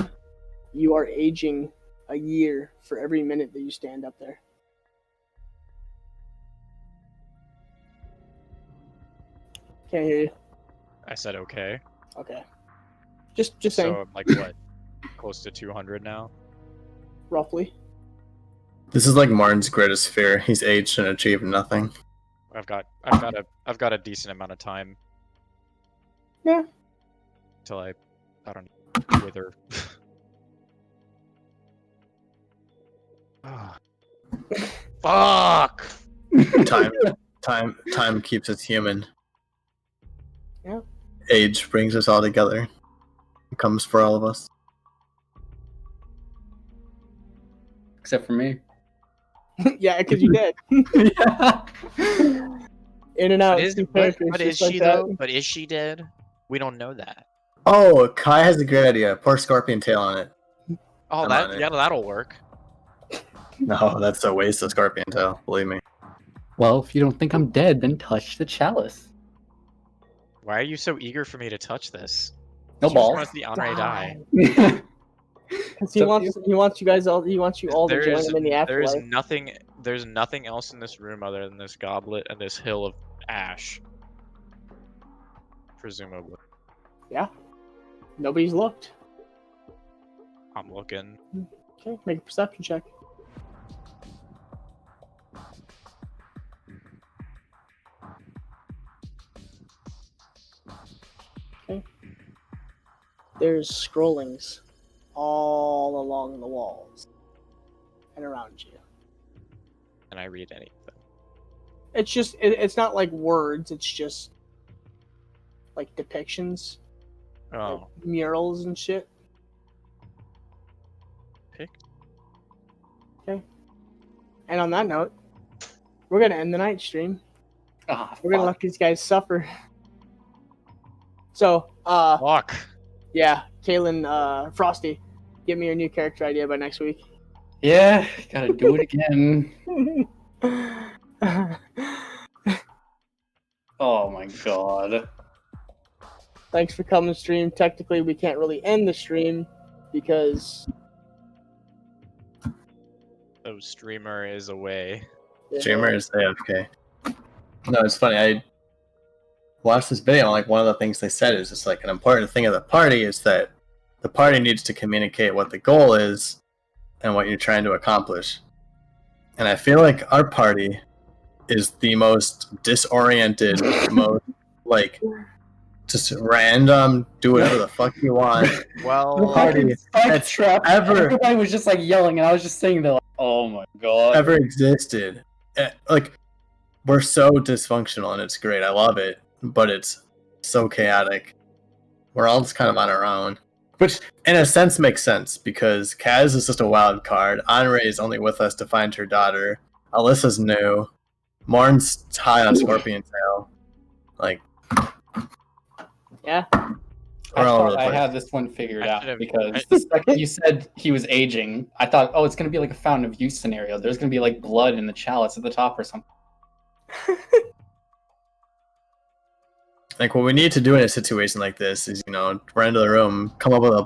you are aging a year for every minute that you stand up there. Can't hear you. I said okay. Okay. Just saying, So I'm like what? Close to 200 now. roughly. This is like Martin's greatest fear. He's aged and achieved nothing. I've got a decent amount of time. Yeah. Till I don't know, wither. Ah. Fuck. Time keeps us human. Yeah. Age brings us all together. It comes for all of us. Except for me. Yeah, because you did. Yeah. In and out. But is, two but, characters, but is just like she that. though? But is she dead? We don't know that. Oh, Kai has a great idea. Pour scorpion tail on it. Oh, I'm on it. that'll work. No, that's a waste of scorpion tail. Believe me. Well, if you don't think I'm dead, then touch the chalice. Why are you so eager for me to touch this? No She just balls. wants the Andre die. Because he wants you guys all. He wants you all to There join is him in the there's afterlife. nothing else in this room other than this goblet and this hill of ash. Presumably. Yeah. Nobody's looked. I'm looking. Okay, make a perception check. Okay. There's scrollings all along the walls and around you. Can I read anything? It's just, it's not like words, it's just like depictions, Oh, like murals and shit. picked. And on that note, we're gonna end the night stream. Ah, We're gonna let these guys suffer. So, Fuck. yeah, Kaylin, Frosty, give me your new character idea by next week. Yeah, gotta do it again. Oh my god. Thanks for coming, stream. Technically, we can't really end the stream because The streamer is away. Streamer is AFK. No, it's funny. I watched this video, and like one of the things they said is just like an important thing of the party is that the party needs to communicate what the goal is and what you're trying to accomplish. And I feel like our party is the most disoriented, most like just random, do whatever the fuck you want. Well, Party that's trap. ever Everybody was just like yelling, and I was just sitting there like, oh my god. ever existed. Like we're so dysfunctional, and it's great. I love it, but it's so chaotic. We're all just kind of on our own, which in a sense makes sense because Kaz is just a wild card. Anre is only with us to find her daughter. Alyssa's new. Marn's high on Scorpion Tail. Like, yeah. we're all over the I place. had this one figured I out should've- because the second you said he was aging, I thought, oh, it's gonna be like a fountain of youth scenario. There's gonna be like blood in the chalice at the top or something. Like, what we need to do in a situation like this is, run into the room, come up with a